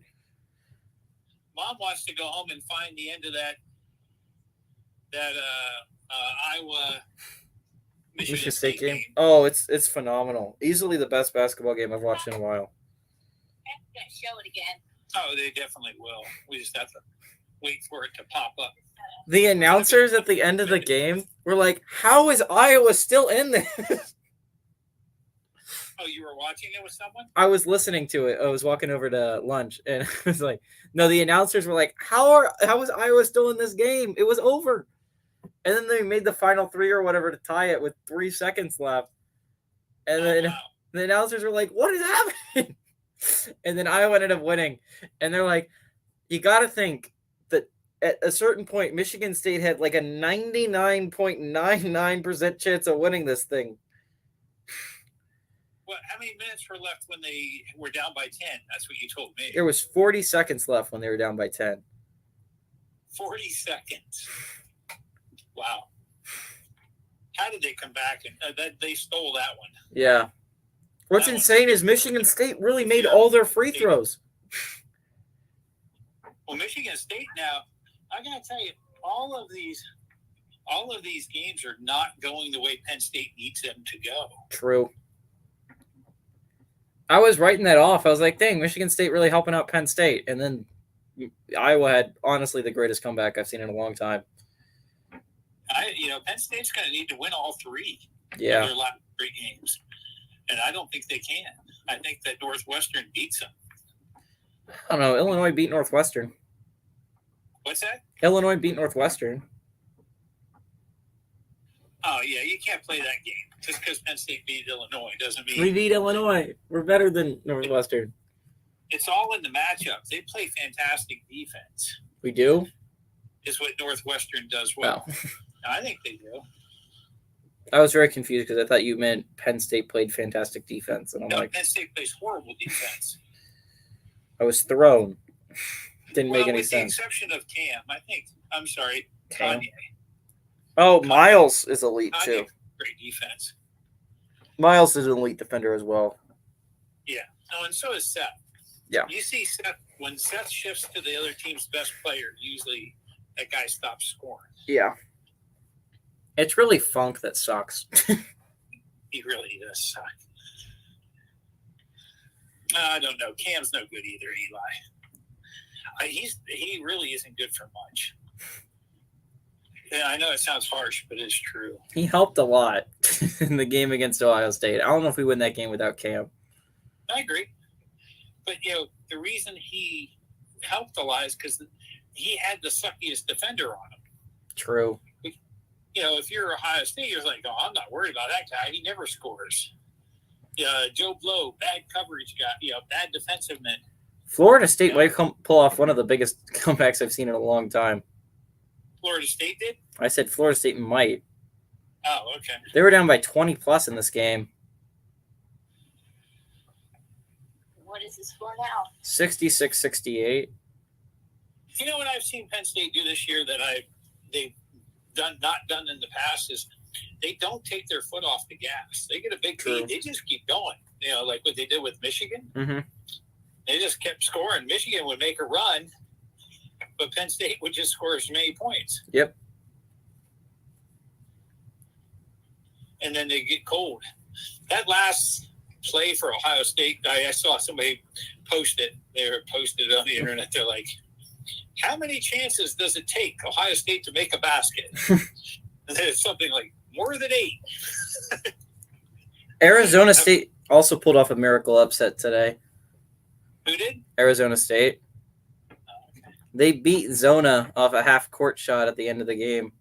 Mom wants to go home and find the end of that Iowa Michigan State game. Oh, it's phenomenal. Easily the best basketball game I've watched in a while. I'm gonna show it again. Oh, they definitely will. We just have to wait for it to pop up. The announcers at the end of the game were like, "How is Iowa still in this?" Oh, you were watching it with someone? I was listening to it. I was walking over to lunch, and it was like, no, the announcers were like, how is Iowa still in this game? It was over. And then they made the final three or whatever to tie it with 3 seconds left. And then the announcers were like, what is happening? And then Iowa ended up winning. And they're like, you got to think that at a certain point, Michigan State had like a 99.99% chance of winning this thing. Well, how many minutes were left when they were down by 10? That's what you told me. There was 40 seconds left when they were down by 10. 40 seconds. Wow. How did they come back? And they stole that one. Yeah. What's insane is Michigan State really made all their free throws. Well, Michigan State now, I got to tell you, all of these games are not going the way Penn State needs them to go. True. I was writing that off. I was like, dang, Michigan State really helping out Penn State. And then Iowa had, honestly, the greatest comeback I've seen in a long time. Penn State's going to need to win all three of Yeah. their last 3 games, and I don't think they can. I think that Northwestern beats them. I don't know. Illinois beat Northwestern. What's that? Illinois beat Northwestern. Oh, yeah, you can't play that game. Just because Penn State beat Illinois doesn't mean We beat Illinois. We're better than Northwestern. it's all in the matchup. They play fantastic defense, We do? is what Northwestern does well. Wow. I think they do. I was very confused because I thought you meant Penn State played fantastic defense. And I'm No, like, Penn State plays horrible defense. I was thrown. Didn't make any with sense. the exception of Cam, Kanye. Kanye. Oh, Miles is elite Kanye, too. great defense. Miles is an elite defender as well. Yeah. Oh, and so is Seth. Yeah. You see Seth, when Seth shifts to the other team's best player, usually that guy stops scoring. Yeah. It's really Funk that sucks. He really does suck. I don't know. Cam's no good either, Eli. He really isn't good for much. Yeah, I know it sounds harsh, but it's true. He helped a lot in the game against Ohio State. I don't know if we win that game without Cam. I agree. But, the reason he helped a lot is because he had the suckiest defender on him. True. If you're Ohio State, you're like, oh, I'm not worried about that guy. He never scores. Joe Blow, bad coverage guy, bad defensive men. Florida State might pull off one of the biggest comebacks I've seen in a long time. Florida State did? I said Florida State might. Oh, okay. They were down by 20 plus in this game. What is the score now? 66-68. You know what I've seen Penn State do this year that they've not done in the past is they don't take their foot off the gas. They get a big lead, they just keep going. Like what they did with Michigan. Mm-hmm. They just kept scoring. Michigan would make a run, but Penn State would just score as many points. Yep. And then they get cold. That last play for Ohio State, I saw somebody post it. They posted it on the internet. They're like, how many chances does it take Ohio State to make a basket? And it's something like more than 8. Arizona State also pulled off a miracle upset today. Who did? Arizona State. They beat Zona off a half-court shot at the end of the game.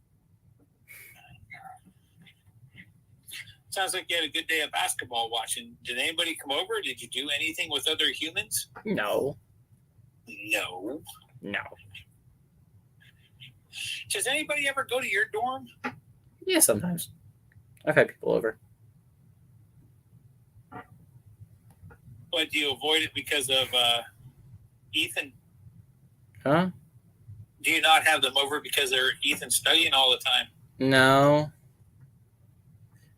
Sounds like you had a good day of basketball watching. Did anybody come over? Did you do anything with other humans? No. No. No. Does anybody ever go to your dorm? Yeah, sometimes. I've had people over. But do you avoid it because of Ethan? Huh? Do you not have them over because they're Ethan studying all the time? No.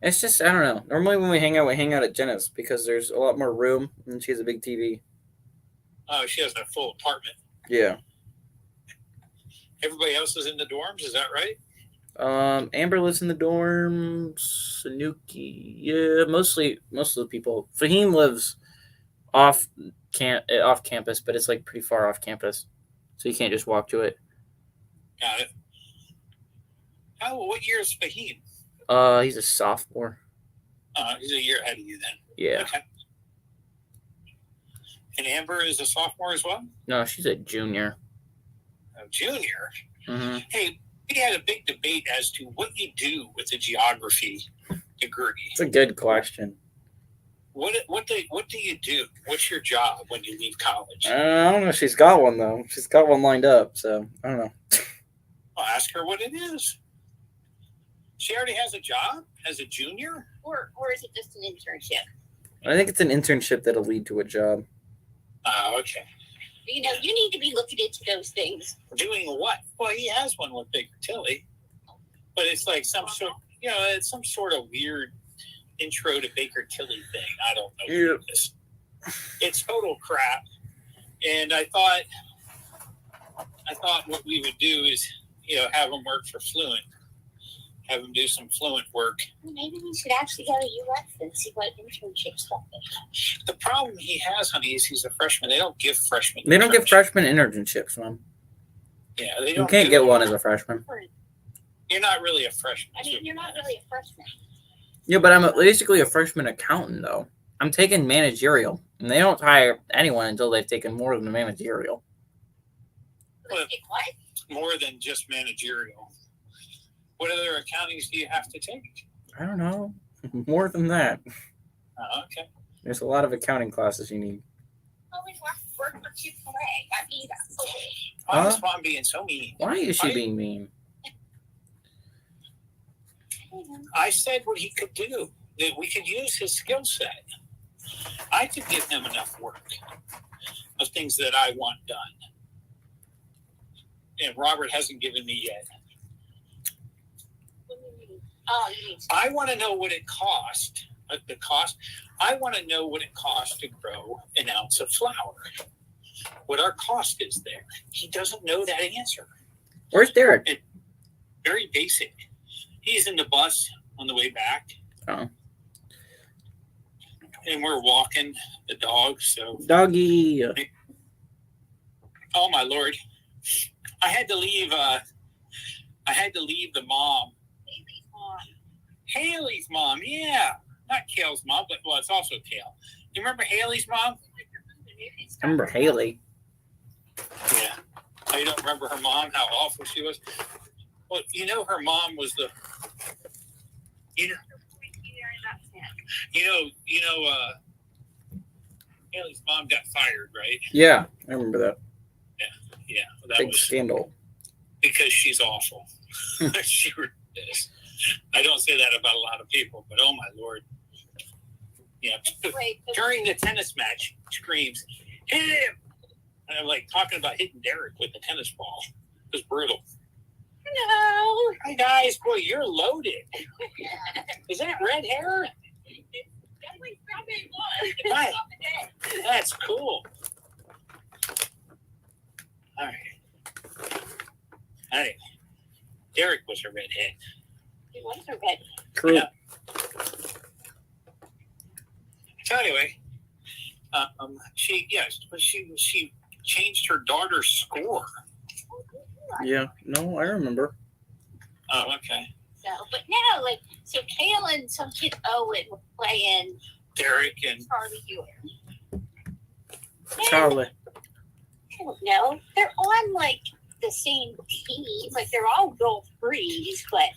It's just, I don't know. Normally when we hang out at Jenna's because there's a lot more room and she has a big TV. Oh, she has a full apartment. Yeah. Everybody else is in the dorms, is that right? Amber lives in the dorms. Sanuki, yeah, most of the people. Fahim lives off campus, but it's like pretty far off campus, so you can't just walk to it. Got it. What year is Fahim? He's a sophomore. He's a year ahead of you then. Yeah. Okay. And Amber is a sophomore as well? No, she's a junior. A junior? Mm-hmm. Hey, we had a big debate as to what you do with a geography degree. It's a good question. What do you do? What's your job when you leave college? I don't know if she's got one, though. She's got one lined up, so I don't know. I'll ask her what it is. She already has a job as a junior? Or is it just an internship? I think it's an internship that'll lead to a job. Okay. You need to be looking into those things. Doing what? Well, he has one with Baker Tilly, but it's like it's some sort of weird intro to Baker Tilly thing. I don't know what it is. It's total crap. And I thought what we would do is, have him work for Fluent. Have him do some Fluent work. Maybe we should actually go to UX and see what internship stuff is. The problem he has, honey, is he's a freshman. They don't give freshmen. They don't give internships. freshman internships, man. Yeah, they You don't. can't get one as a freshman. You're not really a freshman. I mean, you're not really a freshman. Yeah, but I'm basically a freshman accountant, though. I'm taking managerial, and they don't hire anyone until they've taken more than the managerial. Well, What? more than just managerial. What other accountings do you have to take? I don't know. More than that. Okay. There's a lot of accounting classes you need. Oh, we work for Chick-fil-A. I mean, Why is Mom being so mean? Why is she being mean? I said what he could do, that we could use his skill set. I could give him enough work of things that I want done. And Robert hasn't given me yet. oh, you mean I want to know what it cost. The cost. I want to know what it costs to grow an ounce of flour. What our cost is there. He doesn't know that answer. Where's Derek? Very basic. He's in the bus on the way back. Oh. And we're walking the dog. So, Doggy. oh my Lord, I had to leave. I had to leave the mom. Haley's mom? Haley's mom, yeah, not Kale's mom, but well, it's also Kale. You remember Haley's mom? I remember Haley. Yeah. Oh, you don't remember her mom? How awful she was. Well, you know, her mom was the. Haley's mom got fired, right? Yeah, I remember that. Yeah, that Big was scandal. because she's awful. She really is. I don't say that about a lot of people, but oh my Lord. Yeah. Wait, During the tennis match, screams, hit him! And I'm like talking about hitting Derek with the tennis ball. It was brutal. no. Hi guys, boy, you're loaded. Is that red hair? Hi. That's cool. All right. Hey, Derek was a redhead. He was a red. True. Yeah. So anyway, she changed her daughter's score. Yeah. No, I remember. Oh, okay. So, but no, like, so Kale and some kid Owen were playing Derek and Charlie Hewitt. Charlie. I don't know. They're on like the same team. Like they're all goal threes, but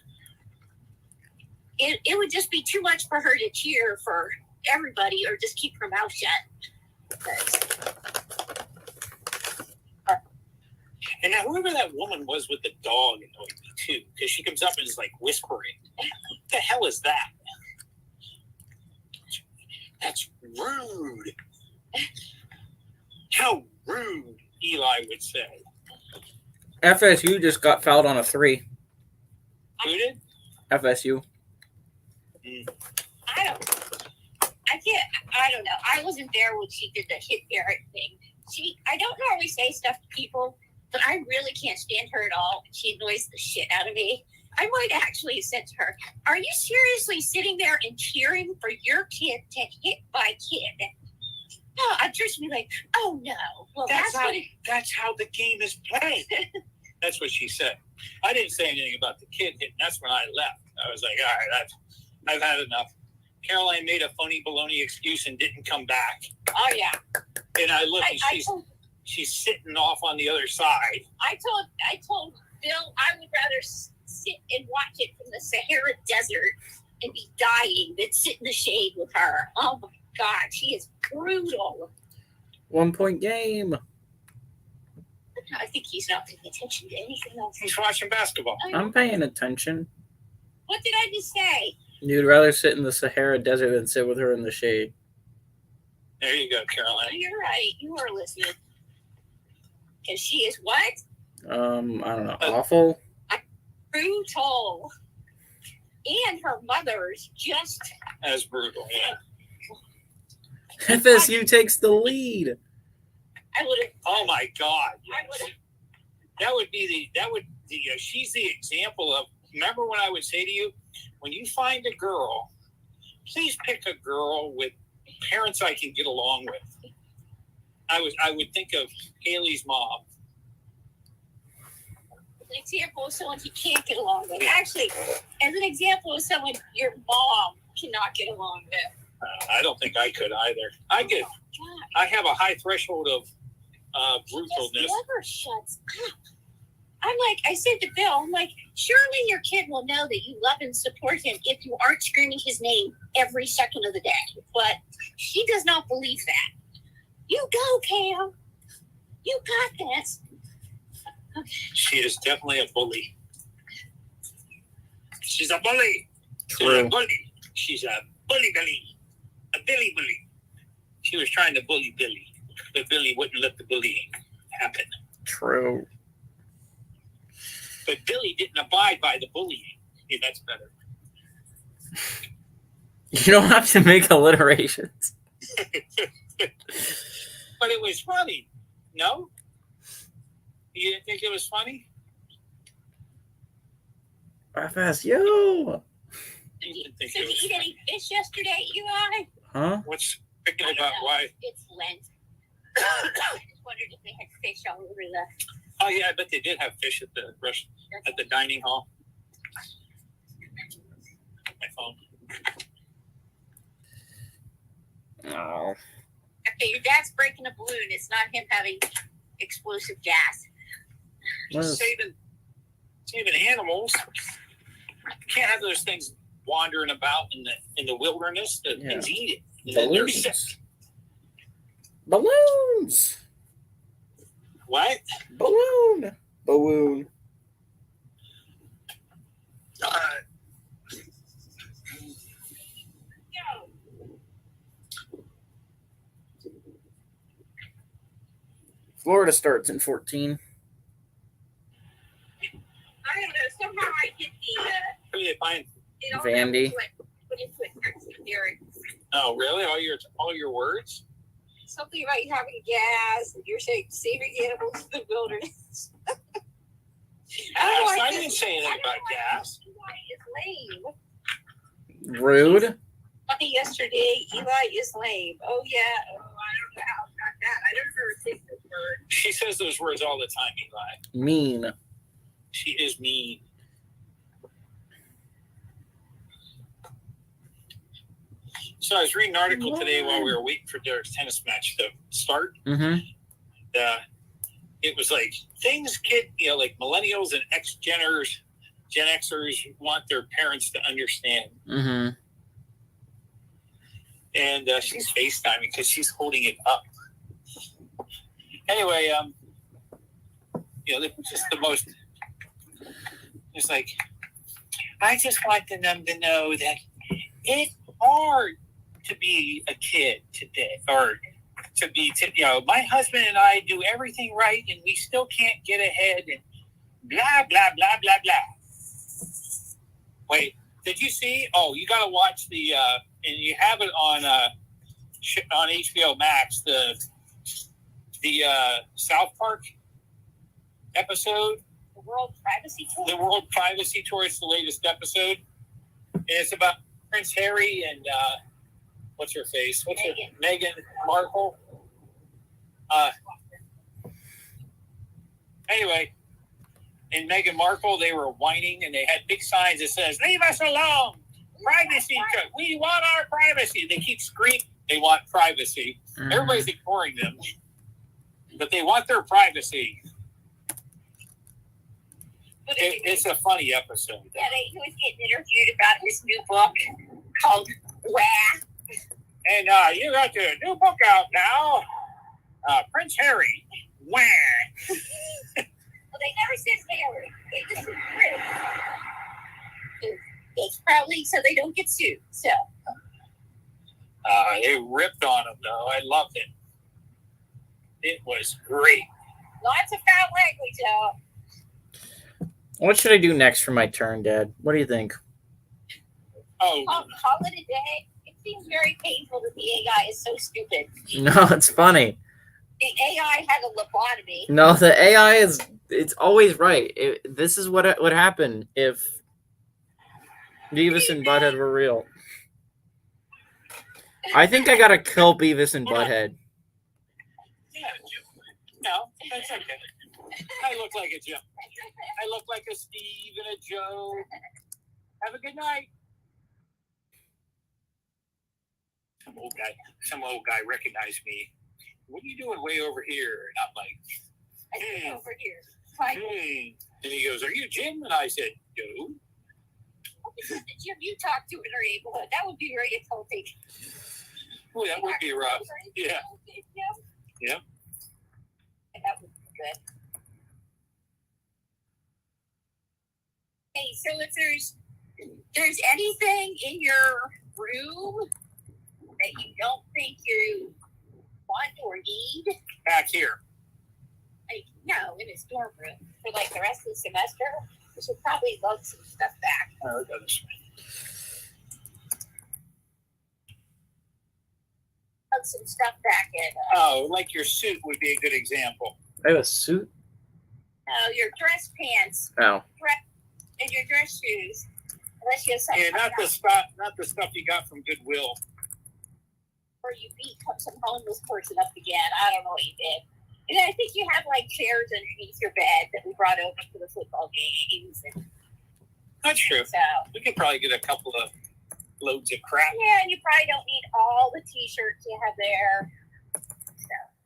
it would just be too much for her to cheer for everybody or just keep her mouth shut. and now whoever that woman was with the dog annoyed me too, because she comes up and is like whispering. What the hell is that? That's rude. How rude, Eli would say. FSU just got fouled on a 3. Who did? FSU. I don't know. I wasn't there when she did the hit Derek thing. I don't normally say stuff to people, but I really can't stand her at all. She annoys the shit out of me. I might actually have said to her, "Are you seriously sitting there and cheering for your kid to hit my kid?" No, I'd just be like, "Oh no." Well, that's how the game is played. That's what she said. I didn't say anything about the kid hitting. That's when I left. I was like, all right, I've had enough. Caroline made a phony baloney excuse and didn't come back. Oh yeah. And I look, and she's sitting off on the other side. I told Bill I would rather sit and watch it from the Sahara Desert and be dying than sit in the shade with her. Oh my God, she is brutal. 1 point game. I think he's not paying attention to anything else. He's watching basketball. I'm paying attention. What did I just say? You'd rather sit in the Sahara Desert than sit with her in the shade. There you go, Oh, Caroline. you're right. You are listening. Because she is what? I don't know. Awful. Brutal. And her mother's just... As brutal, yeah. FSU takes the lead. I would have... Oh my God. I would have... She's the example of, remember when I would say to you, when you find a girl, please pick a girl with parents I can get along with. I would think of Haley's mom. an example of someone he can't get along with. Actually, as an example of someone your mom cannot get along with. I don't think I could either. I have a high threshold of brutalness. He just never shuts up. I'm like, I said to Bill, I'm like, surely your kid will know that you love and support him if you aren't screaming his name every second of the day. But she does not believe that. You go, Cam. You got this. Okay. She is definitely a bully. She's a bully. True. She's a bully. She's a bully. A Billy bully. She was trying to bully Billy, but Billy wouldn't let the bullying happen. True. But Billy didn't abide by the bullying. Yeah, that's better. You don't have to make alliterations. But it was funny. No? You didn't think it was funny? FS, yo. You didn't think Did it was you eat any fish yesterday, Eli? Huh? What's particular about why? It's Lent. I just wondered if they had fish all over the. Oh yeah, I bet they did have fish at the restaurant, at the dining hall. My phone. Oh. Okay, your dad's breaking a balloon. It's not him having explosive gas. Just saving animals. You can't have those things wandering about in the wilderness. The things eat it. And then they're sick. Balloons. What? Balloon. Florida starts in 14. I don't know. Somehow I get the. Who did they find? It all Vandy. Put into a text with Derek. Oh, really? All your words? Something about you having gas, and you're saying saving animals in the wilderness. I didn't say anything about gas. Eli is lame. Rude. Yesterday, Eli is lame. Oh yeah. Oh, I don't know how about that. I don't ever think this word. She says those words all the time, Eli. Mean. She is mean. So I was reading an article today while we were waiting for Derek's tennis match to start. Mm-hmm. It was like things like millennials and Gen Xers want their parents to understand. Mm-hmm. And she's FaceTiming because she's holding it up. Anyway, just the most. It's like, I just want them to know that it's hard to be a kid today, or to be, my husband and I do everything right, and we still can't get ahead, and blah blah blah blah blah. Wait, did you see? Oh, you got to watch the, and you have it on HBO Max, the South Park episode. The World Privacy Tour? The World Privacy Tour is the latest episode. And it's about Prince Harry and what's her face? Meghan Markle. Anyway, in Meghan Markle, they were whining and they had big signs that says, "Leave us alone! Privacy! We want our privacy!" They keep screaming they want privacy. Mm-hmm. Everybody's ignoring them. But they want their privacy. It's a funny episode. Yeah, he was getting interviewed about his new book called Wah. And you got your new book out now, Prince Harry. Wah. Well, they never said Harry. They just said Prince. It's probably so they don't get sued. So. They ripped on him, though. I loved it. It was great. Lots of foul language, though. What should I do next for my turn, Dad? What do you think? Call it a day. It seems very painful that the AI is so stupid. No, it's funny. The AI had a lobotomy. No, the AI it's always right. This is what would happen if Beavis and Butthead were real. I think I gotta kill Beavis and Butthead. Yeah, no, that's okay. I look like a Joe. I look like a Steve and a Joe. Have a good night. Some old guy recognized me. What are you doing way over here? And I'm like, I over here. Fine. And he goes, are you Jim? And I said, no. The Jim you talk to in our neighborhood, that would be very occultic. Oh, that would be rough. Yeah. Yeah. That would be good. Hey, so if there's anything in your room that you don't think you want or need, Back here. like, no, in his dorm room for like the rest of the semester, we should probably load some stuff back. Oh, go this way. Load some stuff back in. Oh, like your suit would be a good example. I have a suit. Your dress pants Oh. and your dress shoes. Unless you have something Yeah, not the stuff you got from Goodwill. or you beat some homeless person up again. I don't know what you did. And I think you have like chairs underneath your bed that we brought over for the football games. And That's true. so, We could probably get a couple of loads of crap. yeah, and you probably don't need all the t-shirts you have there.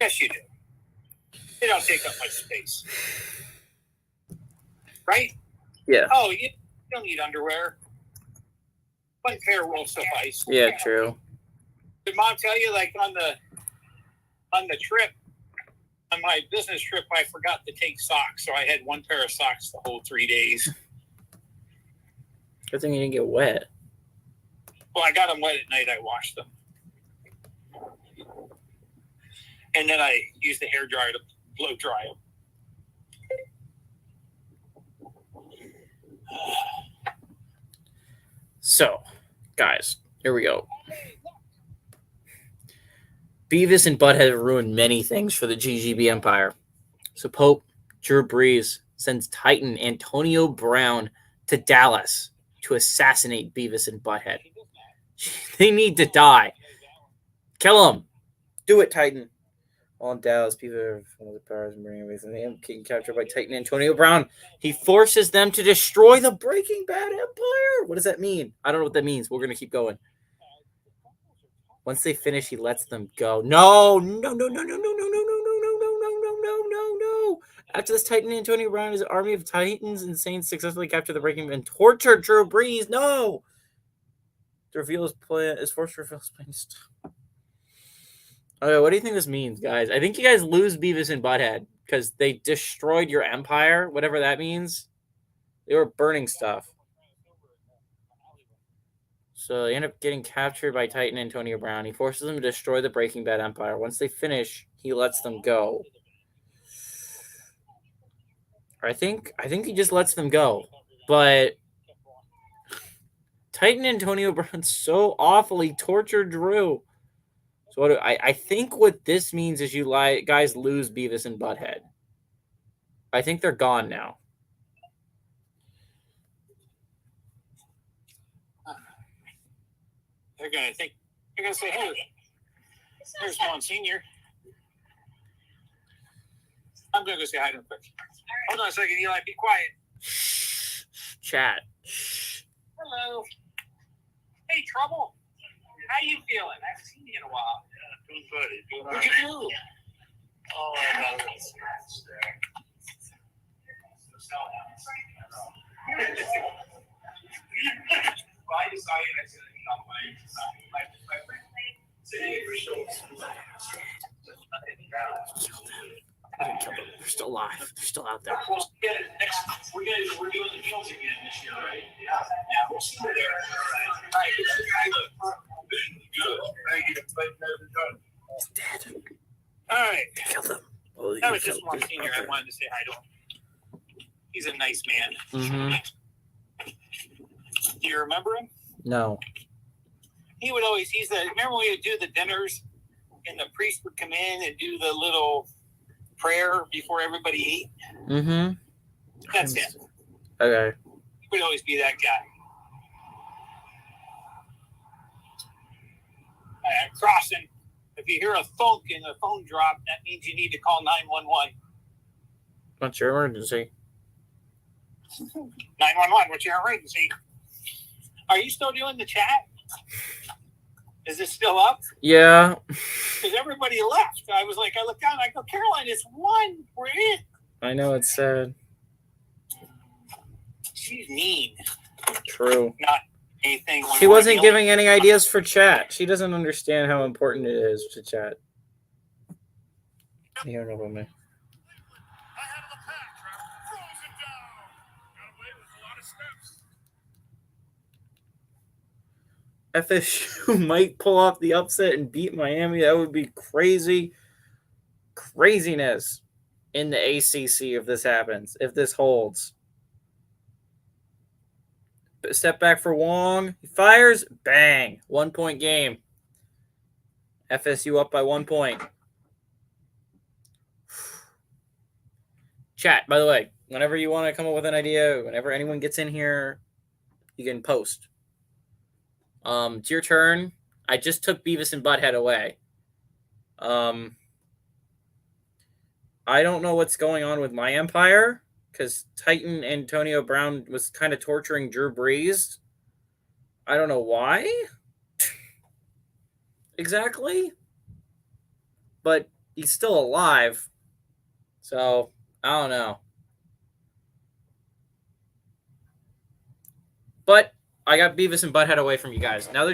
Yes, you do. They don't take up much space. Right? Yeah. Oh, you don't need underwear. One pair will suffice. Yeah, true. Did Mom tell you, like on the trip, on my business trip, I forgot to take socks, so I had one pair of socks the whole 3 days. Good thing you didn't get wet. Well, I got them wet at night. I washed them, and then I used the hairdryer to blow dry them. So, guys, here we go. Beavis and Butthead have ruined many things for the GGB Empire. So Pope Drew Brees sends Titan Antonio Brown to Dallas to assassinate Beavis and Butthead. They need to die. Kill them. Do it, Titan. While in Dallas, people are one of the powers and bringing away from the getting captured by Titan Antonio Brown. He forces them to destroy the Breaking Bad Empire. What does that mean? I don't know what that means. We're going to keep going. Once they finish, he lets them go. No. After this, Titan Antonio Brown and his army of Titans and Saints successfully capture the Breaking Bad and torture Drew Brees. No. To reveal his plan is forced to reveal his plan. Okay, what do you think this means, guys? I think you guys lose Beavis and Butthead because they destroyed your empire, whatever that means. They were burning stuff. So they end up getting captured by Titan Antonio Brown. He forces them to destroy the Breaking Bad Empire. Once they finish, he lets them go. I think he just lets them go. But Titan Antonio Brown so awfully tortured Drew. So I think what this means is you guys lose Beavis and Butthead. I think they're gone now. They're gonna say, hey, there's Monsignor. I'm gonna go say hi to him quick. Hold on a second, Eli, be quiet. Shh. Chat. Hello. Hey, Trouble. How you feeling? I haven't seen you in a while. Yeah, doing good. What'd you do? Oh, I know. They're still alive. They're still out there. We're doing the fields again this year, right? Yeah. We'll see you there. All right. Good. Thank you. He's dead. All right. Kill them. Oh, That was just Monsignor. I wanted to say hi to him. He's a nice man. Mm-hmm. Do you remember him? No. He would always, remember when we would do the dinners and the priest would come in and do the little prayer before everybody ate? Mm-hmm. That's him. Okay. He would always be that guy. Crossing. If you hear a thunk and the phone drop, that means you need to call 911. What's your emergency? 911. What's your emergency? Are you still doing the chat? Is this still up? Yeah. Because everybody left. I was like, I looked down. I go, Caroline, it's one. We're in. I know, it's sad. She's mean. True. Not anything. She wasn't giving any ideas for chat. She doesn't understand how important it is to chat. You don't know about me. FSU might pull off the upset and beat Miami. That would be crazy. Craziness in the ACC if this happens, if this holds. Step back for Wong. He fires. Bang. 1 point game. FSU up by 1 point. Chat, by the way, whenever you want to come up with an idea, whenever anyone gets in here, you can post. It's your turn. I just took Beavis and Butthead away. I don't know what's going on with my empire because Titan Antonio Brown was kind of torturing Drew Brees. I don't know why exactly, but he's still alive. So I don't know. But I got Beavis and Butthead away from you guys. Now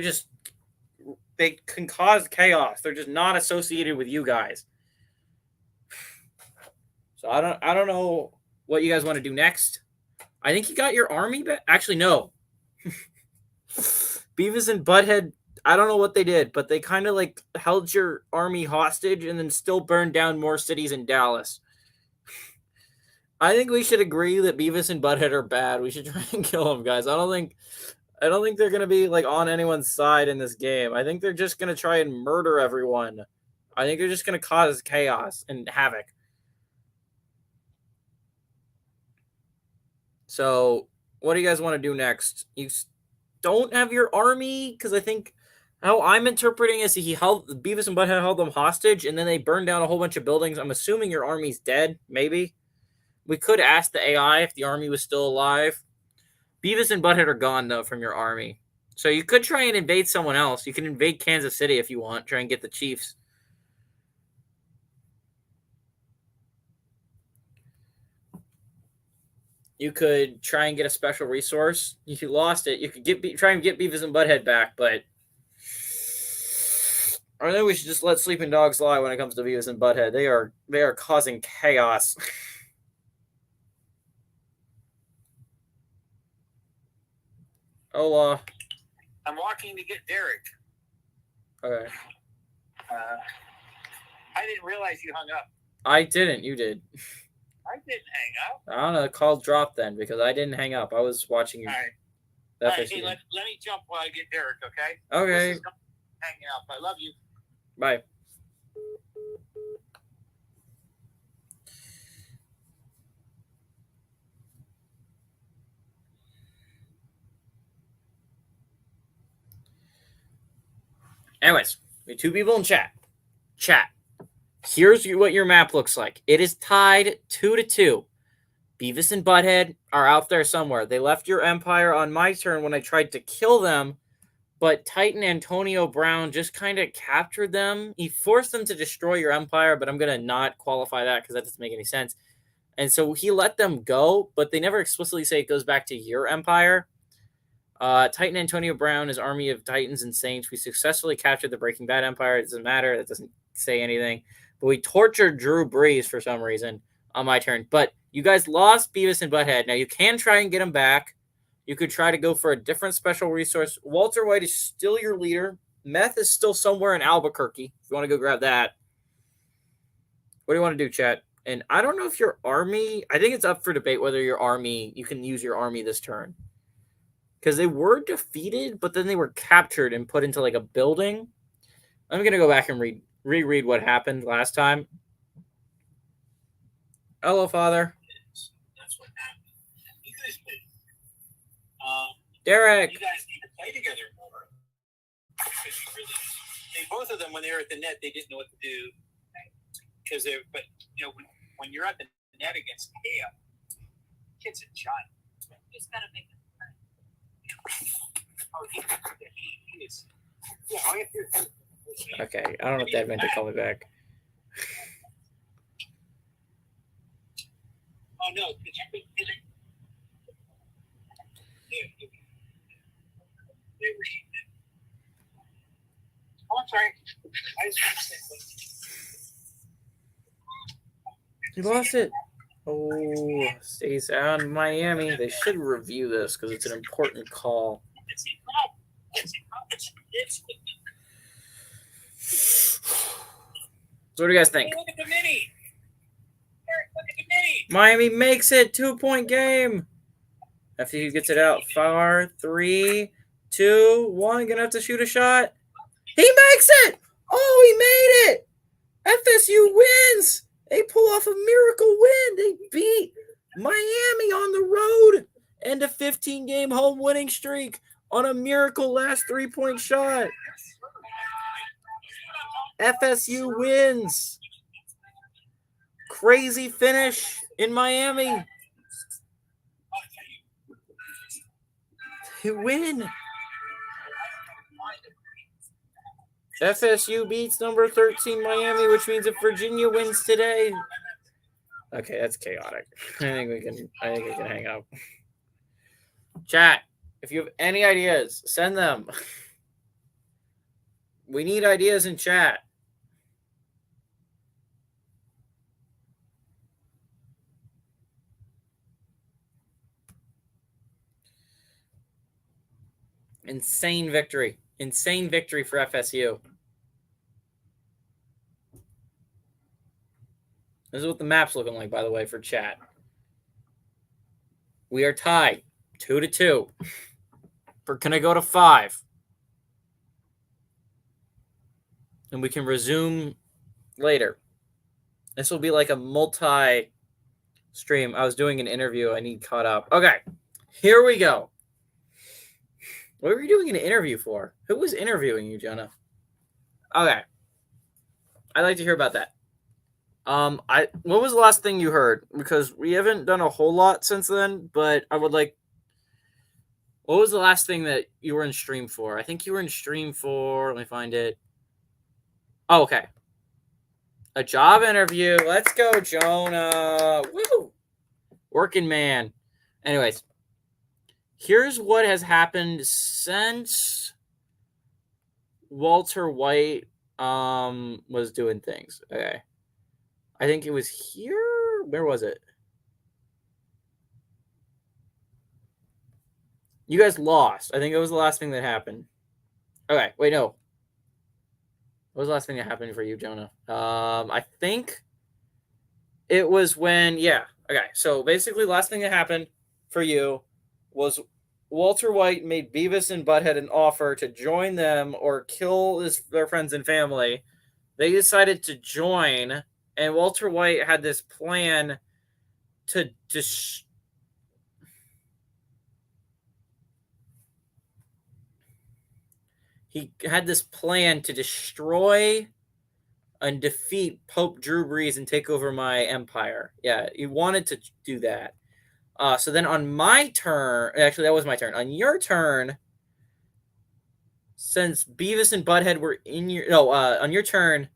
they can cause chaos. They're just not associated with you guys. So I don't know what you guys want to do next. I think you got your army back. Actually, no. Beavis and Butthead, I don't know what they did, but they kind of like held your army hostage and then still burned down more cities in Dallas. I think we should agree that Beavis and Butthead are bad. We should try and kill them, guys. I don't think they're going to be like on anyone's side in this game. I think they're just going to try and murder everyone. I think they're just going to cause chaos and havoc. So, what do you guys want to do next? You don't have your army because I think how I'm interpreting is Beavis and Butthead held them hostage and then they burned down a whole bunch of buildings. I'm assuming your army's dead, maybe. We could ask the AI if the army was still alive. Beavis and Butthead are gone, though, from your army. So you could try and invade someone else. You can invade Kansas City if you want. Try and get the Chiefs. You could try and get a special resource. If you lost it, you could try and get Beavis and Butthead back, but I think we should just let sleeping dogs lie when it comes to Beavis and Butthead. They are causing chaos. Oh, I'm walking to get Derek. Okay. I didn't realize you hung up. I didn't. You did. I didn't hang up. I don't know. The call dropped then because I didn't hang up. I was watching you. All right. All right, hey, let me jump while I get Derek, okay? Okay. Hanging up. I love you. Bye. Anyways, we have 2 people in chat. Here's what your map looks like. It is tied 2-2. Beavis and Butthead are out there somewhere. They left your empire on my turn when I tried to kill them, but Titan Antonio Brown just kind of captured them. He forced them to destroy your empire, but I'm going to not qualify that because that doesn't make any sense. And so he let them go, but they never explicitly say it goes back to your empire. Titan Antonio Brown, his army of Titans and Saints. We successfully captured the Breaking Bad empire. It doesn't matter. That doesn't say anything. But we tortured Drew Brees for some reason on my turn. But you guys lost Beavis and Butthead. Now you can try and get them back. You could try to go for a different special resource. Walter White is still your leader. Meth is still somewhere in Albuquerque. If you want to go grab that. What do you want to do, chat? And I don't know if your army... I think it's up for debate whether your army... You can use your army this turn. Because they were defeated, but then they were captured and put into like a building. I'm going to go back and reread what happened last time. Hello, Father. That's what happened. You guys played. Derek. You guys need to play together more. Both of them, when they were at the net, they didn't know what to do. But when you're at the net against Cam. Kid's a giant. He's got to make it. Oh, he is. Yeah, Okay, I don't know if that meant to call me back. Oh no! Did you think they were eating it? Oh, I'm sorry. I just want to say He lost it. Oh, stays out in Miami. They should review this because it's an important call. So what do you guys think? Hey, look at the mini. Eric, look at the mini. Miami makes it 2-point game. After he gets it out, 4, 3, 2, 1. Gonna have to shoot a shot. He makes it. Oh, he made it. FSU wins. They pull off a miracle win. They beat Miami on the road. End a 15-game home winning streak on a miracle last 3-point shot. FSU wins. Crazy finish in Miami. They win. FSU beats number 13 Miami, which means if Virginia wins today. Okay, that's chaotic. I think we can hang up. Chat, if you have any ideas, send them. We need ideas in chat. Insane victory. Insane victory for FSU. This is what the map's looking like, by the way, for chat. We are tied 2-2. We're going to go to 5. And we can resume later. This will be like a multi-stream. I was doing an interview. I need caught up. Okay, here we go. What were you doing an interview for? Who was interviewing you, Jonah? Okay. I'd like to hear about that. What was the last thing you heard? Because we haven't done a whole lot since then, but I would like. What was the last thing that you were in stream for? I think you were in stream for. Let me find it. Oh, okay. A job interview. Let's go, Jonah. Woo! Working man. Anyways, here's what has happened since Walter White was doing things. Okay. I think it was here. Where was it? You guys lost. I think it was the last thing that happened. Okay. Wait, no. What was the last thing that happened for you, Jonah? I think it was when, yeah. Okay. So basically, last thing that happened for you was Walter White made Beavis and Butthead an offer to join them or kill their friends and family. They decided to join. And Walter White had this plan to destroy and defeat Pope Drew Brees and take over my empire. Yeah, he wanted to do that. So then on my turn, actually that was my turn. On your turn, since Beavis and Butthead were on your turn.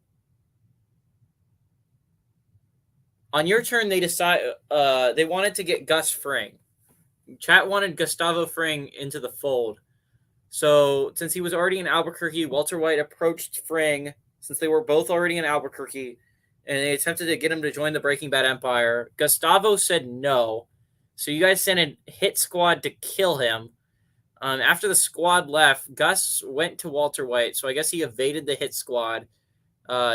On your turn, they wanted to get Gus Fring. Chat wanted Gustavo Fring into the fold. So since he was already in Albuquerque, Walter White approached Fring, since they were both already in Albuquerque, and they attempted to get him to join the Breaking Bad Empire. Gustavo said no. So you guys sent a hit squad to kill him. After the squad left, Gus went to Walter White. So I guess he evaded the hit squad.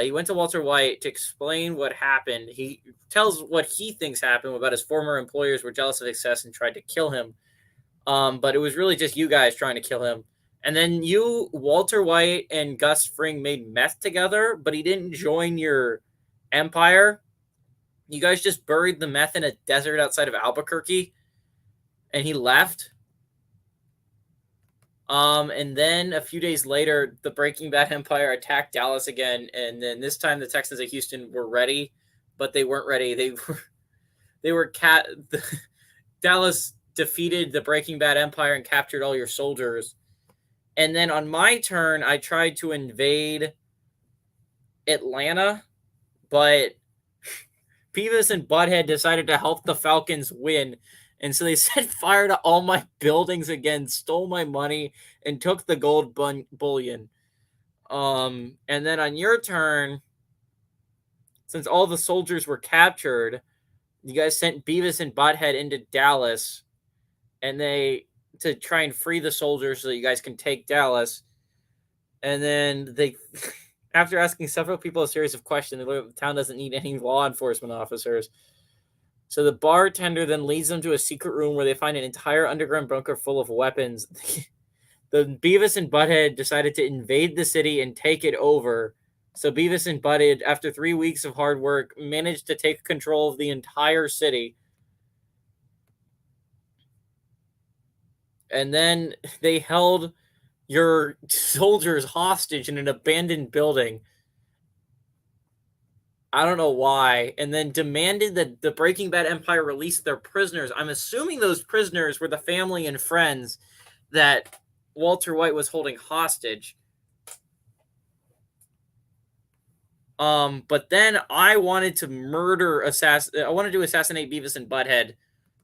He went to Walter White to explain what happened. He tells what he thinks happened about his former employers were jealous of success and tried to kill him. But it was really just you guys trying to kill him. And then Walter White and Gus Fring made meth together, but he didn't join your empire. You guys just buried the meth in a desert outside of Albuquerque, and he left. And then a few days later, the Breaking Bad Empire attacked Dallas again, and then this time the Texans at Houston were ready, but they weren't ready. Dallas defeated the Breaking Bad Empire and captured all your soldiers. And then on my turn, I tried to invade Atlanta, but Beavis and Butthead decided to help the Falcons win. And so they set fire to all my buildings again, stole my money, and took the gold bullion. And then on your turn, since all the soldiers were captured, you guys sent Beavis and Butthead into Dallas, and to try and free the soldiers so that you guys can take Dallas. And then they, after asking several people a series of questions, the town doesn't need any law enforcement officers. So the bartender then leads them to a secret room where they find an entire underground bunker full of weapons. The Beavis and Butthead decided to invade the city and take it over. So Beavis and Butthead, after 3 weeks of hard work, managed to take control of the entire city. And then they held your soldiers hostage in an abandoned building. I don't know why. And then demanded that the Breaking Bad Empire release their prisoners. I'm assuming those prisoners were the family and friends that Walter White was holding hostage. But then I wanted to I wanted to assassinate Beavis and Butthead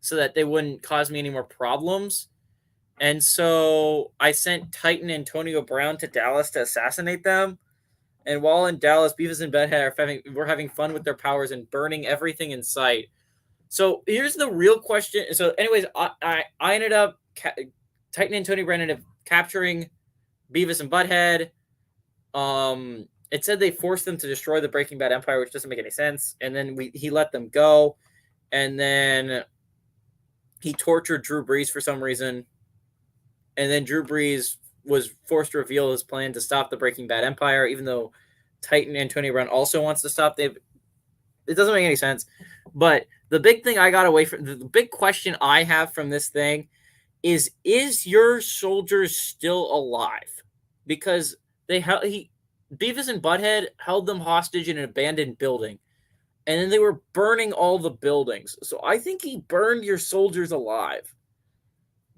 so that they wouldn't cause me any more problems. And so I sent Titan Antonio Brown to Dallas to assassinate them. And while in Dallas, Beavis and Butthead were having fun with their powers and burning everything in sight. So here's the real question. So anyways, I ended up, Titan Antonio Brown ended up capturing Beavis and Butthead. It said they forced them to destroy the Breaking Bad Empire, which doesn't make any sense. And then he let them go. And then he tortured Drew Brees for some reason. And then Drew Brees was forced to reveal his plan to stop the Breaking Bad Empire, even though Titan Antonio Brown also wants to stop them. It doesn't make any sense. But the big thing I got away from, the big question I have from this thing is your soldiers still alive? Because Beavis and Butthead held them hostage in an abandoned building. And then they were burning all the buildings. So I think he burned your soldiers alive.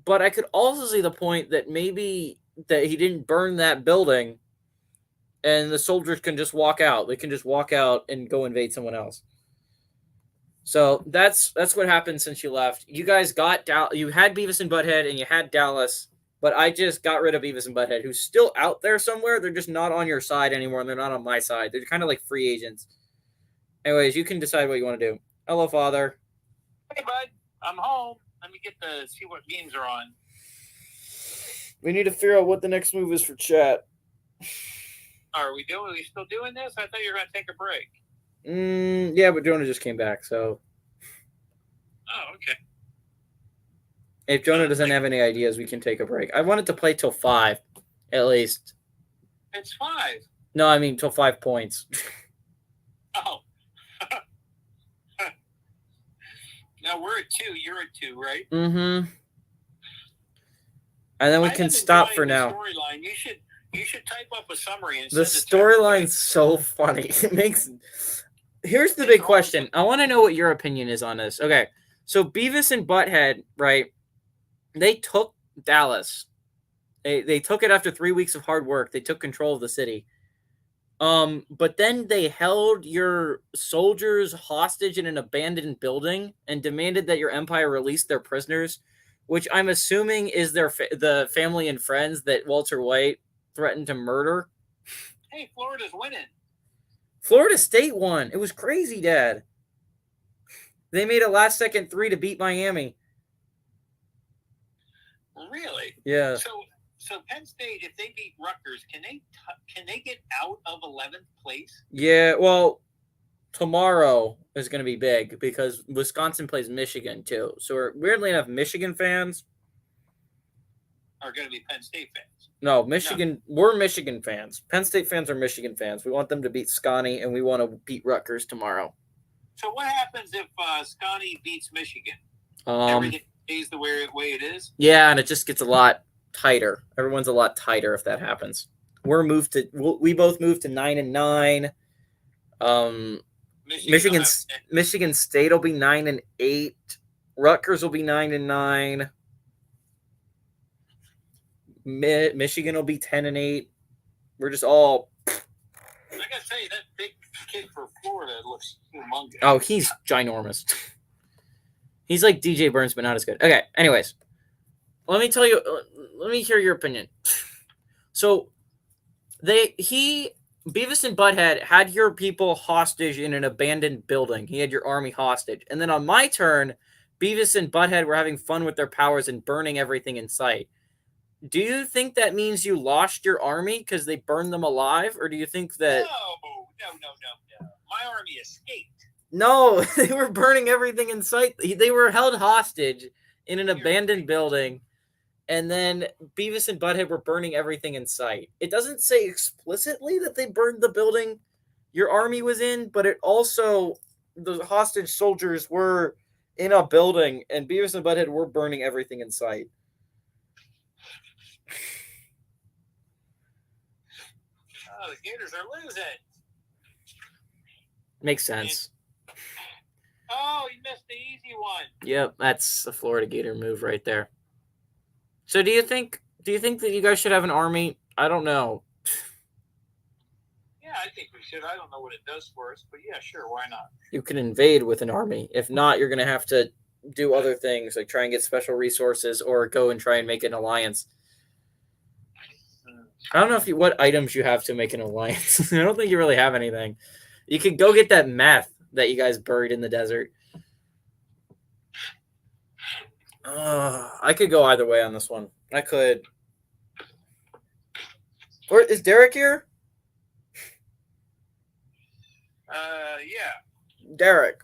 But I could also see the point that maybe that he didn't burn that building and the soldiers can just walk out. They can just walk out and go invade someone else. So that's what happened since you left. You guys you had Beavis and Butthead and you had Dallas, but I just got rid of Beavis and Butthead, who's still out there somewhere. They're just not on your side anymore, and they're not on my side. They're kind of like free agents. Anyways, you can decide what you want to do. Hello, Father. Hey, bud. I'm home. Let me see what games are on. We need to figure out what the next move is for chat. Are we still doing this? I thought you were going to take a break. Yeah, but Jonah just came back, so. Oh, okay. If Jonah doesn't have any ideas, we can take a break. I wanted to play till 5, at least. It's 5. No, I mean till 5 points. Oh. Now we're at 2. You're at 2, right? Mm-hmm. And then we can stop for now. Storyline. You should type up a summary. And the storyline's so funny. Here's the big question. I want to know what your opinion is on this. Okay, so Beavis and Butthead, right? They took Dallas. They took it after 3 weeks of hard work. They took control of the city. But then they held your soldiers hostage in an abandoned building and demanded that your empire release their prisoners, which I'm assuming is the family and friends that Walter White threatened to murder. Hey, Florida's winning. Florida State won. It was crazy, Dad. They made a last-second 3 to beat Miami. Really? Yeah. So Penn State, if they beat Rutgers, can they get out of 11th place? Yeah, well, tomorrow is going to be big because Wisconsin plays Michigan too. So weirdly enough, Michigan fans are going to be Penn State fans. No, Michigan. No. We're Michigan fans. Penn State fans are Michigan fans. We want them to beat Scotty, and we want to beat Rutgers tomorrow. So what happens if Scotty beats Michigan? Everything stays the way it is? Yeah, and it just gets a lot tighter. Everyone's a lot tighter if that happens. We both moved to 9-9. Michigan Michigan State will be 9-8. Rutgers will be 9-9. Michigan will be 10-8. We're just all. I gotta tell you, that big kid for Florida looks humongous. Oh, he's ginormous. He's like DJ Burns, but not as good. Okay. Anyways, let me tell you. Let me hear your opinion. So, Beavis and Butthead had your people hostage in an abandoned building. He had your army hostage, and then on my turn, Beavis and Butthead were having fun with their powers and burning everything in sight. Do you think that means you lost your army because they burned them alive, or do you think that? No. My army escaped. No, they were burning everything in sight. They were held hostage in an abandoned building, and then Beavis and Butthead were burning everything in sight. It doesn't say explicitly that they burned the building your army was in, but it also, the hostage soldiers were in a building, and Beavis and Butthead were burning everything in sight. Oh, the Gators are losing. Makes sense. Oh, you missed the easy one. Yep, that's a Florida Gator move right there. So do you think that you guys should have an army? I don't know. Yeah, I think we should. I don't know what it does for us, but yeah, sure, why not? You can invade with an army. If not, you're going to have to do other things, like try and get special resources or go and try and make an alliance. I don't know what items you have to make an alliance. I don't think you really have anything. You could go get that meth that you guys buried in the desert. I could go either way on this one. I could. Or is Derek here? Yeah. Derek.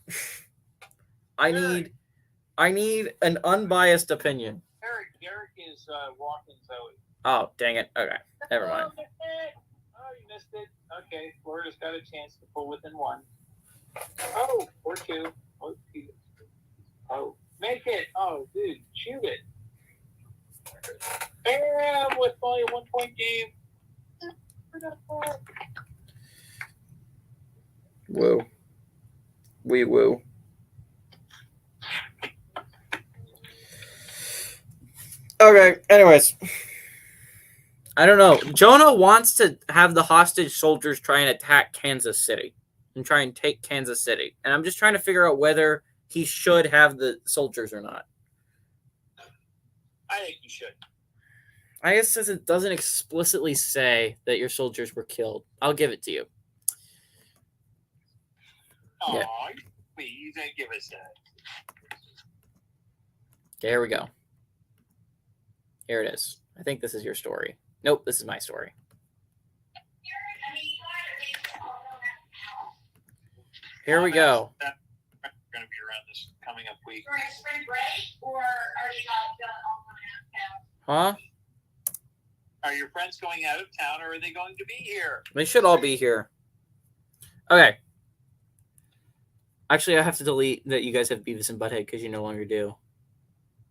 I need an unbiased opinion. Derek is walking Zoe. Oh, dang it. Okay. Never mind. Oh, you missed it. Okay, Florida's got a chance to pull within one. Oh, or two. Oh, make it. Oh, dude, shoot it. Bam, with only a 1 point game. Woo. We woo. Okay, anyways. I don't know. Jonah wants to have the hostage soldiers try and attack Kansas City and try and take Kansas City. And I'm just trying to figure out whether he should have the soldiers or not. I think you should. I guess since it doesn't explicitly say that your soldiers were killed, I'll give it to you. Aw, Yeah. please, give us that. There we go. Here it is. I think this is your story. Nope, this is my story. Here we go. That's going to be around this coming up week. For a spring break, or are you not all going out of town? Huh? Are your friends going out of town, or are they going to be here? They should all be here. Okay. Actually, I have to delete that you guys have Beavis and Butthead because you no longer do.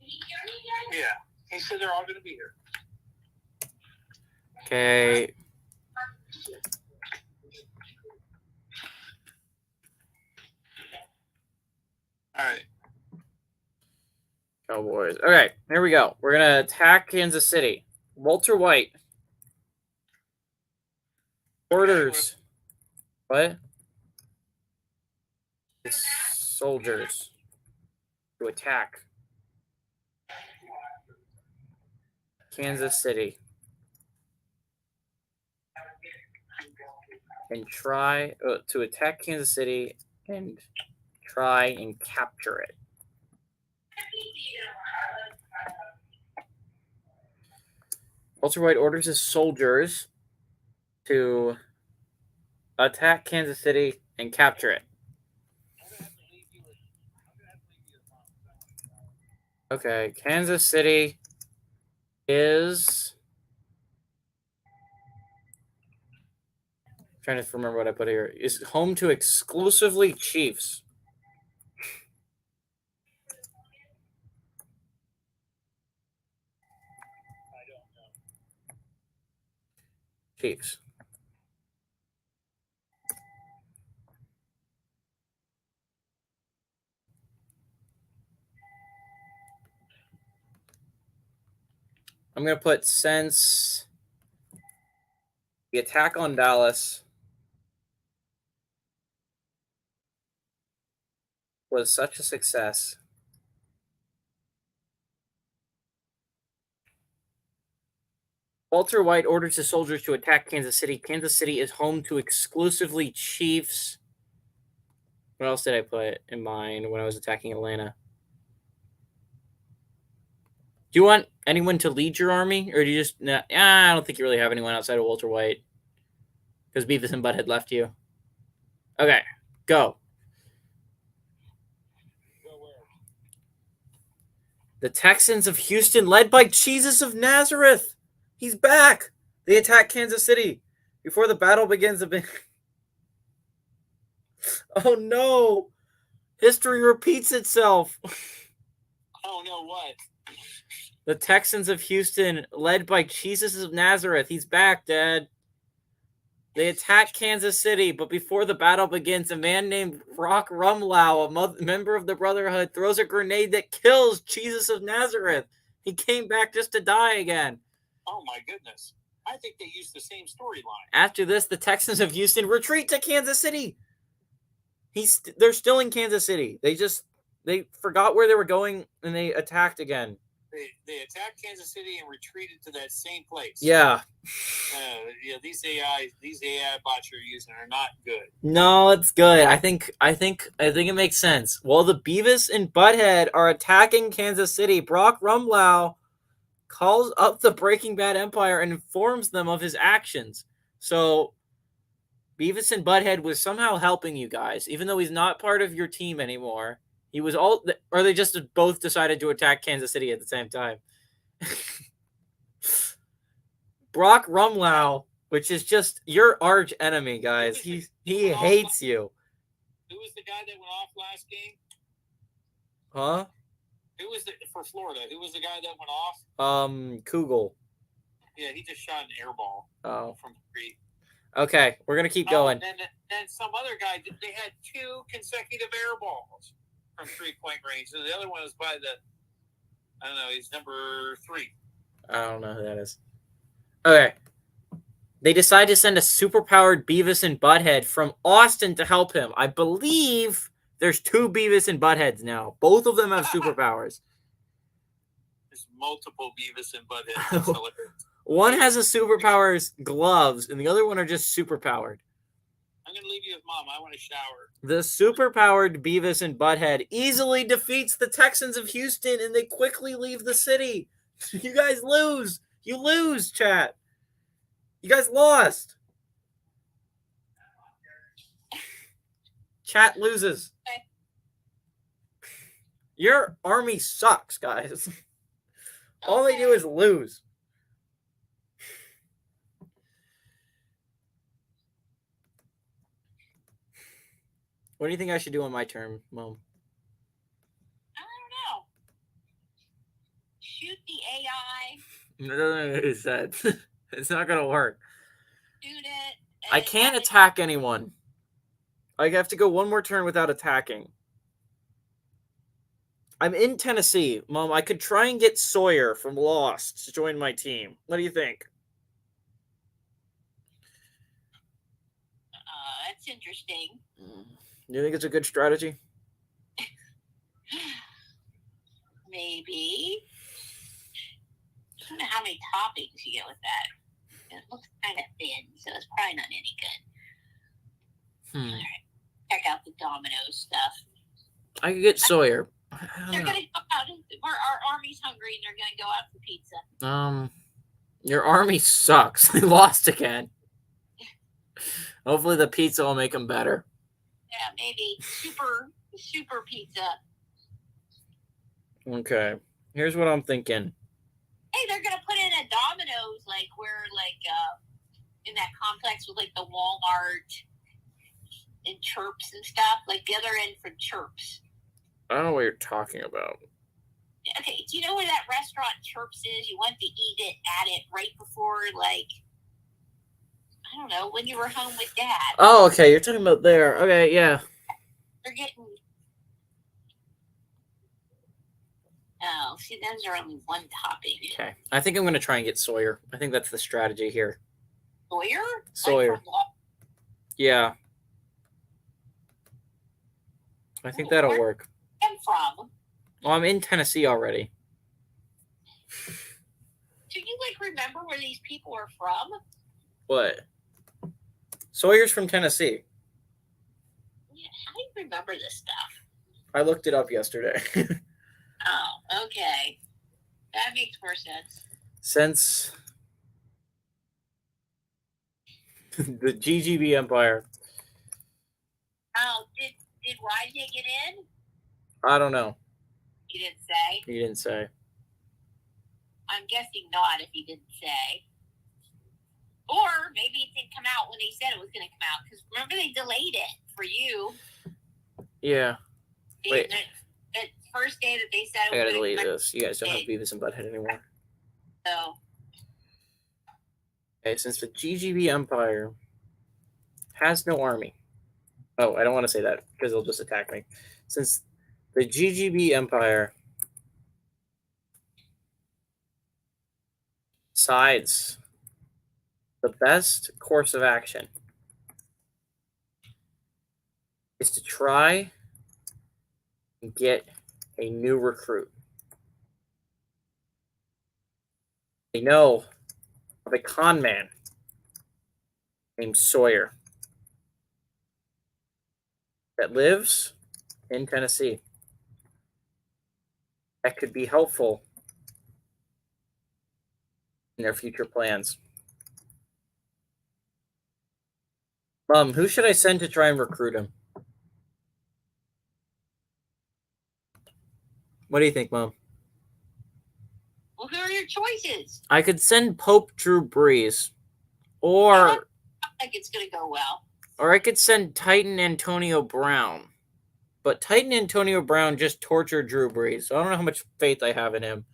Can you hear me again? Yeah, he said they're all going to be here. Okay. All right. Cowboys. Okay, here we go. We're going to attack Kansas City. Walter White. Orders. What? Soldiers to attack Kansas City and try to attack Kansas City and try and capture it. Walter White orders his soldiers to attack Kansas City and capture it. Okay, Kansas City is... I'm trying to remember what I put here. Is home to exclusively Chiefs. Chiefs. I'm going to put since the attack on Dallas was such a success, Walter White orders his soldiers to attack Kansas City. Kansas City is home to exclusively Chiefs. What else did I put in mind when I was attacking Atlanta? Do you want anyone to lead your army, or do you just? I don't think you really have anyone outside of Walter White, because Beavis and Butthead left you. Okay, go. The Texans of Houston, led by Jesus of Nazareth. He's back. They attack Kansas City before the battle begins. Oh no! History repeats itself. Oh no! What? The Texans of Houston, led by Jesus of Nazareth. He's back, Dad. They attack Kansas City, but before the battle begins, a man named Rock Rumlau, a member of the Brotherhood, throws a grenade that kills Jesus of Nazareth. He came back just to die again. Oh my goodness. I think they used the same storyline. After this, the Texans of Houston retreat to Kansas City. They're still in Kansas City. They forgot where they were going and they attacked again. They attacked Kansas City and retreated to that same place. Yeah. These AI bots you're using are not good. No, it's good. I think it makes sense. While the Beavis and Butthead are attacking Kansas City, Brock Rumlau calls up the Breaking Bad Empire and informs them of his actions. So Beavis and Butthead was somehow helping you guys, even though he's not part of your team anymore. He was or they just both decided to attack Kansas City at the same time. Brock Rumlau, which is just your arch enemy, guys. He hates you. Who was the guy that went off last game? Huh? Who was for Florida? Who was the guy that went off? Kugel. Yeah, he just shot an air ball. Oh. From 3. Okay, we're gonna keep going. And then some other guy. They had 2 consecutive air balls from 3-point range. So the other one was by I don't know. He's number 3. I don't know who that is. Okay. They decide to send a superpowered Beavis and Butthead from Austin to help him. I believe there's 2 Beavis and Buttheads now. Both of them have superpowers. There's multiple Beavis and Buttheads. One has a superpowers gloves, and the other one are just superpowered. I'm going to leave you with Mom. I want to shower. The superpowered Beavis and Butthead easily defeats the Texans of Houston, and they quickly leave the city. You guys lose. You lose, chat. You guys lost. Chat loses. Okay. Your army sucks, guys. All they do is lose. What do you think I should do on my turn, Mom? I don't know. Shoot the AI. No, he said. It's not going to work. Shoot it. I can't attack anyone. I have to go one more turn without attacking. I'm in Tennessee. Mom, I could try and get Sawyer from Lost to join my team. What do you think? That's interesting. Do you think it's a good strategy? Maybe. I don't know how many toppings you get with that. It looks kind of thin, so it's probably not any good. All right. Check out the Domino's stuff. I could get Sawyer. They're going to go out. Our army's hungry, and they're going to go out for pizza. Your army sucks. They lost again. Hopefully the pizza will make them better. Yeah, maybe super pizza. Okay. Here's what I'm thinking. Hey, they're gonna put in a Domino's in that complex with the Walmart and Chirps and stuff, like the other end for Chirps. I don't know what you're talking about. Okay, do you know where that restaurant Chirps is? You went to eat it at it right before I don't know, when you were home with Dad. Oh, okay. You're talking about there. Okay, yeah. They're getting... Oh, see, those are only one topping. Okay. I think I'm going to try and get Sawyer. I think that's the strategy here. Sawyer? Sawyer. Like from Law- Yeah. I think that'll work. Where am from? Well, I'm in Tennessee already. Do you like remember where these people are from? What? Sawyer's from Tennessee. Yeah, how do you remember this stuff? I looked it up yesterday. Oh, okay. That makes more sense. Since the GGB Empire. Oh, did YJ get in? I don't know. He didn't say. He didn't say. I'm guessing not if he didn't say. Or maybe it didn't come out when they said it was going to come out. Because remember, they delayed it for you. Yeah. Wait. The first day that they said it I was gotta going to delete come out. this. You guys don't have Beavis and Butthead anymore. So, Okay, since the GGB Empire has no army. Oh, I don't want to say that because they'll just attack me. Since the GGB Empire decides the best course of action is to try and get a new recruit. They know of a con man named Sawyer that lives in Tennessee that could be helpful in their future plans. Mom, who should I send to try and recruit him? What do you think, Mom? well, who are your choices? I could send Pope Drew Brees, I or don't think it's going to go well. I could send Titan Antonio Brown. But Titan Antonio Brown just tortured Drew Brees, so I don't know how much faith I have in him.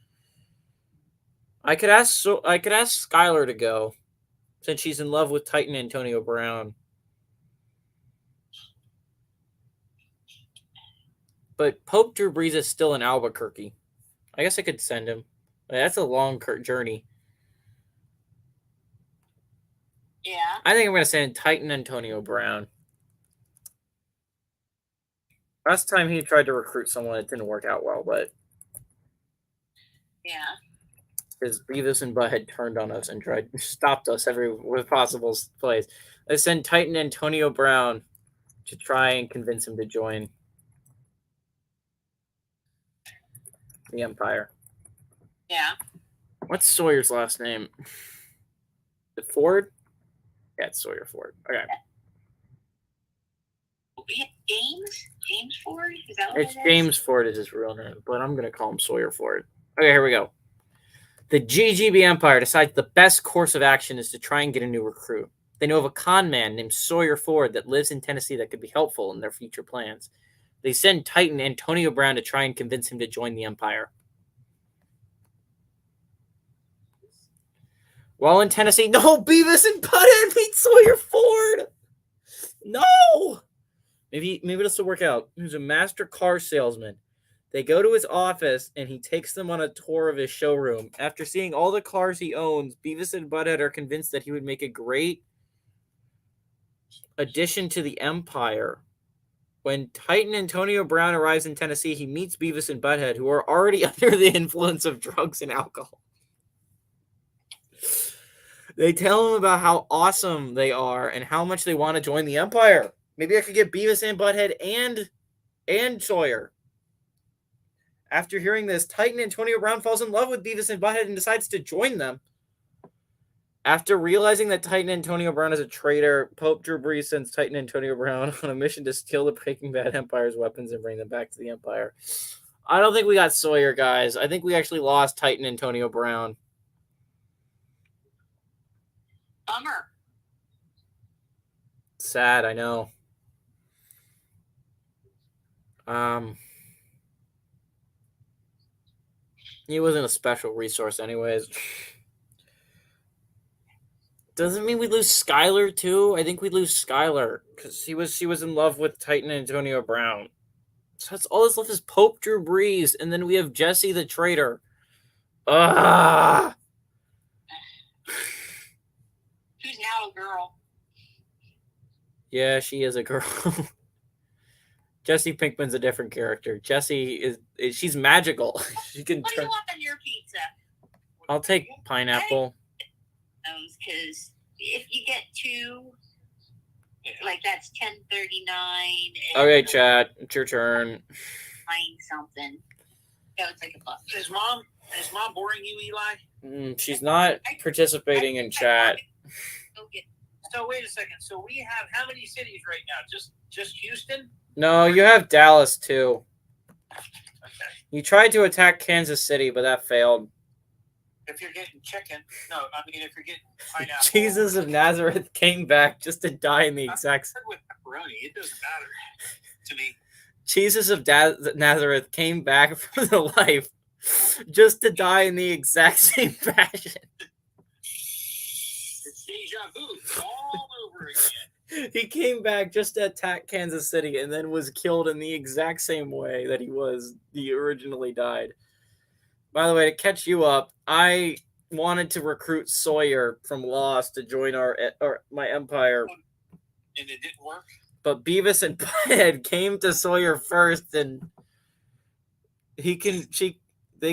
I could ask Skylar to go, since she's in love with Titan Antonio Brown. But Pope Drew Brees is still in Albuquerque. I guess I could send him. That's a long journey. Yeah. I think I'm going to send Titan Antonio Brown. Last time he tried to recruit someone, it didn't work out well, but Yeah. his Beavis and Butthead turned on us and stopped us every possible place. I sent Titan Antonio Brown to try and convince him to join the Empire. Yeah. What's Sawyer's last name? Is it Ford? Yeah, it's Sawyer Ford. Okay. James Ford? Is that what It's it is? James Ford is his real name, but I'm going to call him Sawyer Ford. Okay, here we go. The GGB Empire decides the best course of action is to try and get a new recruit. They know of a con man named Sawyer Ford that lives in Tennessee that could be helpful in their future plans. They send Titan Antonio Brown to try and convince him to join the Empire. While in Tennessee, no, Beavis and Butthead meet Sawyer Ford. No. Maybe this will work out. He's a master car salesman. They go to his office, and he takes them on a tour of his showroom. After seeing all the cars he owns, Beavis and Butthead are convinced that he would make a great addition to the Empire. When Titan Antonio Brown arrives in Tennessee, he meets Beavis and Butthead, who are already under the influence of drugs and alcohol. They tell him about how awesome they are and how much they want to join the Empire. Maybe I could get Beavis and Butthead and Sawyer. After hearing this, Titan Antonio Brown falls in love with Beavis and Butthead and decides to join them. After realizing that Titan Antonio Brown is a traitor, Pope Drew Brees sends Titan Antonio Brown on a mission to steal the Breaking Bad Empire's weapons and bring them back to the Empire. I don't think we got Sawyer, guys. I think we actually lost Titan Antonio Brown. Bummer. Sad, I know. He wasn't a special resource anyways. Doesn't mean we lose Skylar too. I think we lose Skylar because she was in love with Titan Antonio Brown. So that's all that's left is Pope Drew Brees, and then we have Jesse the traitor. Ah. Who's now a girl. Yeah, she is a girl. Jesse Pinkman's a different character. Jessie she's magical. She can What do you want on your pizza? I'll take pineapple. Because if you get two, like that's $10.39. Okay, chat. It's your turn. Something. Yeah, it's like $1. Is mom boring you, Eli? She's not participating in chat. So wait a second. So we have how many cities right now? Just Houston? No, you have Dallas too. Okay. You tried to attack Kansas City, but that failed. If you're getting chicken, no, I mean if you're getting pineapple. Jesus of Nazareth came back just to die in the exact. With pepperoni, it doesn't matter to me. Jesus of Nazareth came back from the life just to die in the exact same fashion. It's deja vu all over again. He came back just to attack Kansas City and then was killed in the exact same way that he originally died. By the way, to catch you up, I wanted to recruit Sawyer from Lost to join my empire. And it didn't work? But Beavis and Butthead came to Sawyer first, and they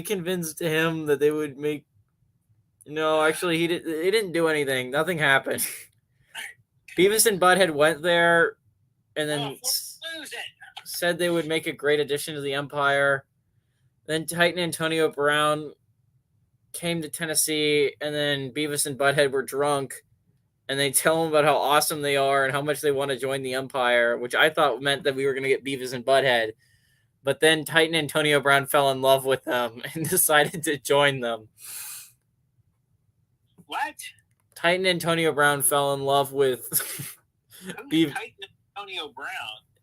convinced him that they would make. No, actually, they didn't do anything. Nothing happened. Beavis and Butthead went there, and then said they would make a great addition to the empire. Then Titan Antonio Brown came to Tennessee, and then Beavis and Butthead were drunk. And they tell them about how awesome they are and how much they want to join the Empire, which I thought meant that we were going to get Beavis and Butthead. But then Titan Antonio Brown fell in love with them and decided to join them. What? Titan Antonio Brown fell in love with Titan Antonio Brown?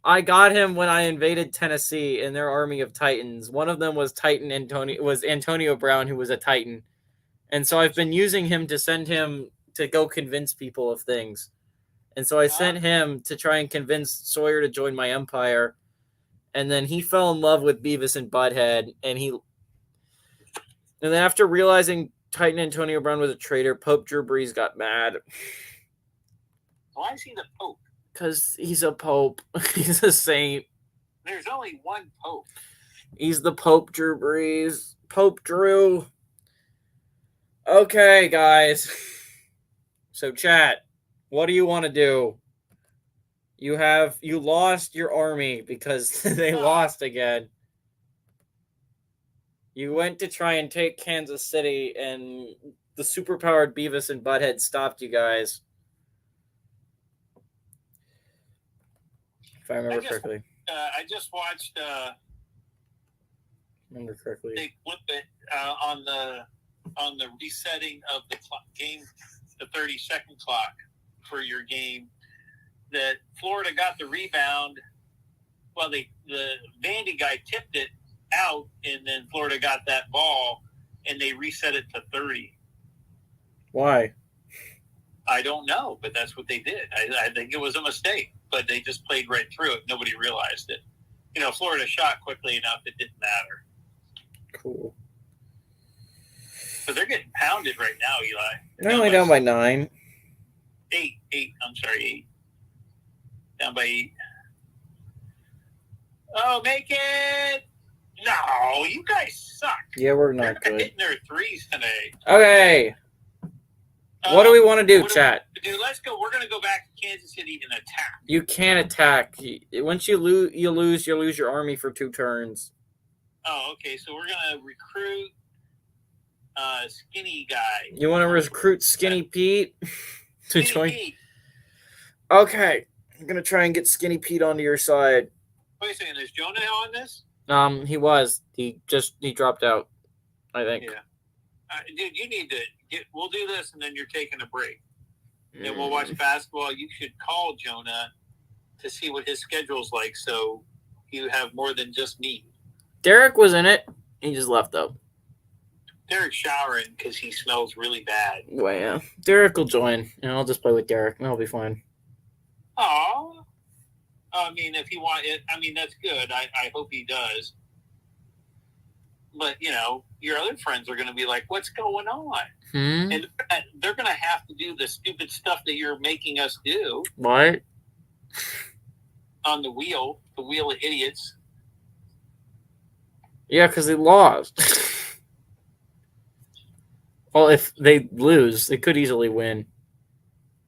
I got him when I invaded Tennessee in their army of Titans. One of them was Antonio Brown, who was a Titan. And so I've been using him to send him to go convince people of things. And so I sent him to try and convince Sawyer to join my empire. And then he fell in love with Beavis and Butthead. And then after realizing Titan Antonio Brown was a traitor, Pope Drew Brees got mad. Why is he the Pope? Because he's a pope. He's a saint. There's only one Pope. He's the Pope Drew Brees. Pope Drew. Okay, guys. So, chat, what do you want to do? You lost your army because they lost again. You went to try and take Kansas City, and the superpowered Beavis and Butthead stopped you guys. If I remember correctly. I just watched. Remember correctly. They flipped it on the resetting of the game. The 30-second clock for your game, that Florida got the rebound. Well, the Vandy guy tipped it out, and then Florida got that ball, and they reset it to 30. Why? I don't know, but that's what they did. I think it was a mistake, but they just played right through it. Nobody realized it. Florida shot quickly enough, it didn't matter. Cool. But they're getting pounded right now, Eli. They're only down by 9. 8. I'm sorry, 8. Down by 8. Oh, make it! No, you guys suck. Yeah, we're They're not good. hitting their threes today. Okay. What do we want to do, chat? Dude, let's go. We're going to go back to Kansas City and attack. You can't attack. Once you lose your army for 2 turns. Oh, okay. So we're going to recruit Skinny Guy. You want to recruit Skinny Pete to Skinny join? Pete. Okay. I'm going to try and get Skinny Pete onto your side. Wait a second. Is Jonah on this? He was. He dropped out, I think. Yeah. Dude, you need to we'll do this and then you're taking a break. And we'll watch basketball. You should call Jonah to see what his schedule's like so you have more than just me. Derek was in it. He just left, though. Derek's showering because he smells really bad. Well, yeah. Derek will join, and I'll just play with Derek, and I'll be fine. Aw. I mean, if he want it, I mean, that's good. I hope he does. But, you know, your other friends are going to be like, what's going on? And they're going to have to do the stupid stuff that you're making us do. What? On the wheel of idiots. Yeah, because they lost. Well, if they lose, they could easily win.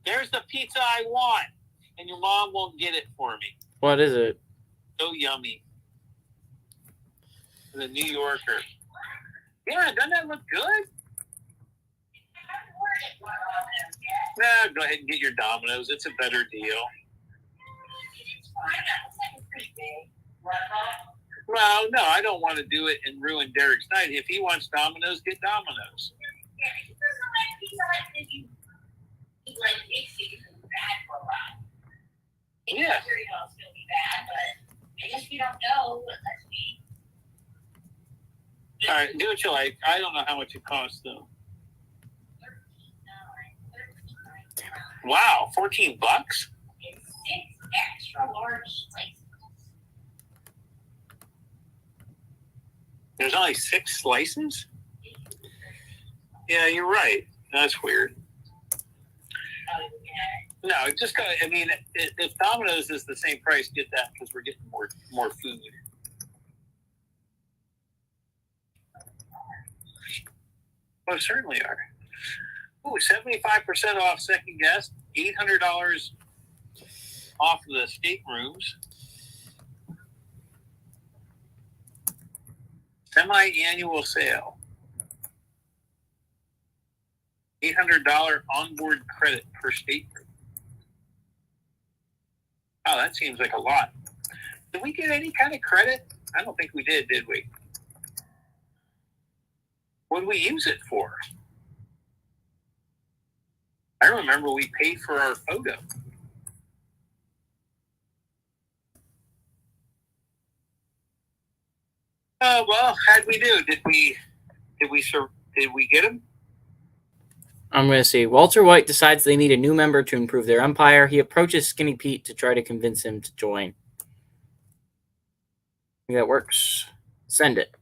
There's the pizza I want, and your mom won't get it for me. What is it? So yummy. The New Yorker. Yeah, doesn't that look good? Nah, go ahead and get your Domino's. It's a better deal. Well, no, I don't want to do it and ruin Derek's night. If he wants Domino's, get Domino's. Yeah. All right, do what you like. I don't know how much it costs, though. Wow, $14? It's 6 extra large slices. There's only 6 slices? Yeah, you're right. That's weird. No, it just got. I mean, if Domino's is the same price, get that because we're getting more food. Oh, certainly are. Ooh, 75% off second guest, $800 off the staterooms. Semi-annual sale. $800 onboard credit per stateroom. Oh, that seems like a lot. Did we get any kind of credit? I don't think we did we? What did we use it for? I remember we paid for our photo. Oh, well, how'd we do? Did we get him? I'm going to see. Walter White decides they need a new member to improve their umpire. He approaches Skinny Pete to try to convince him to join. Think that works. Send it.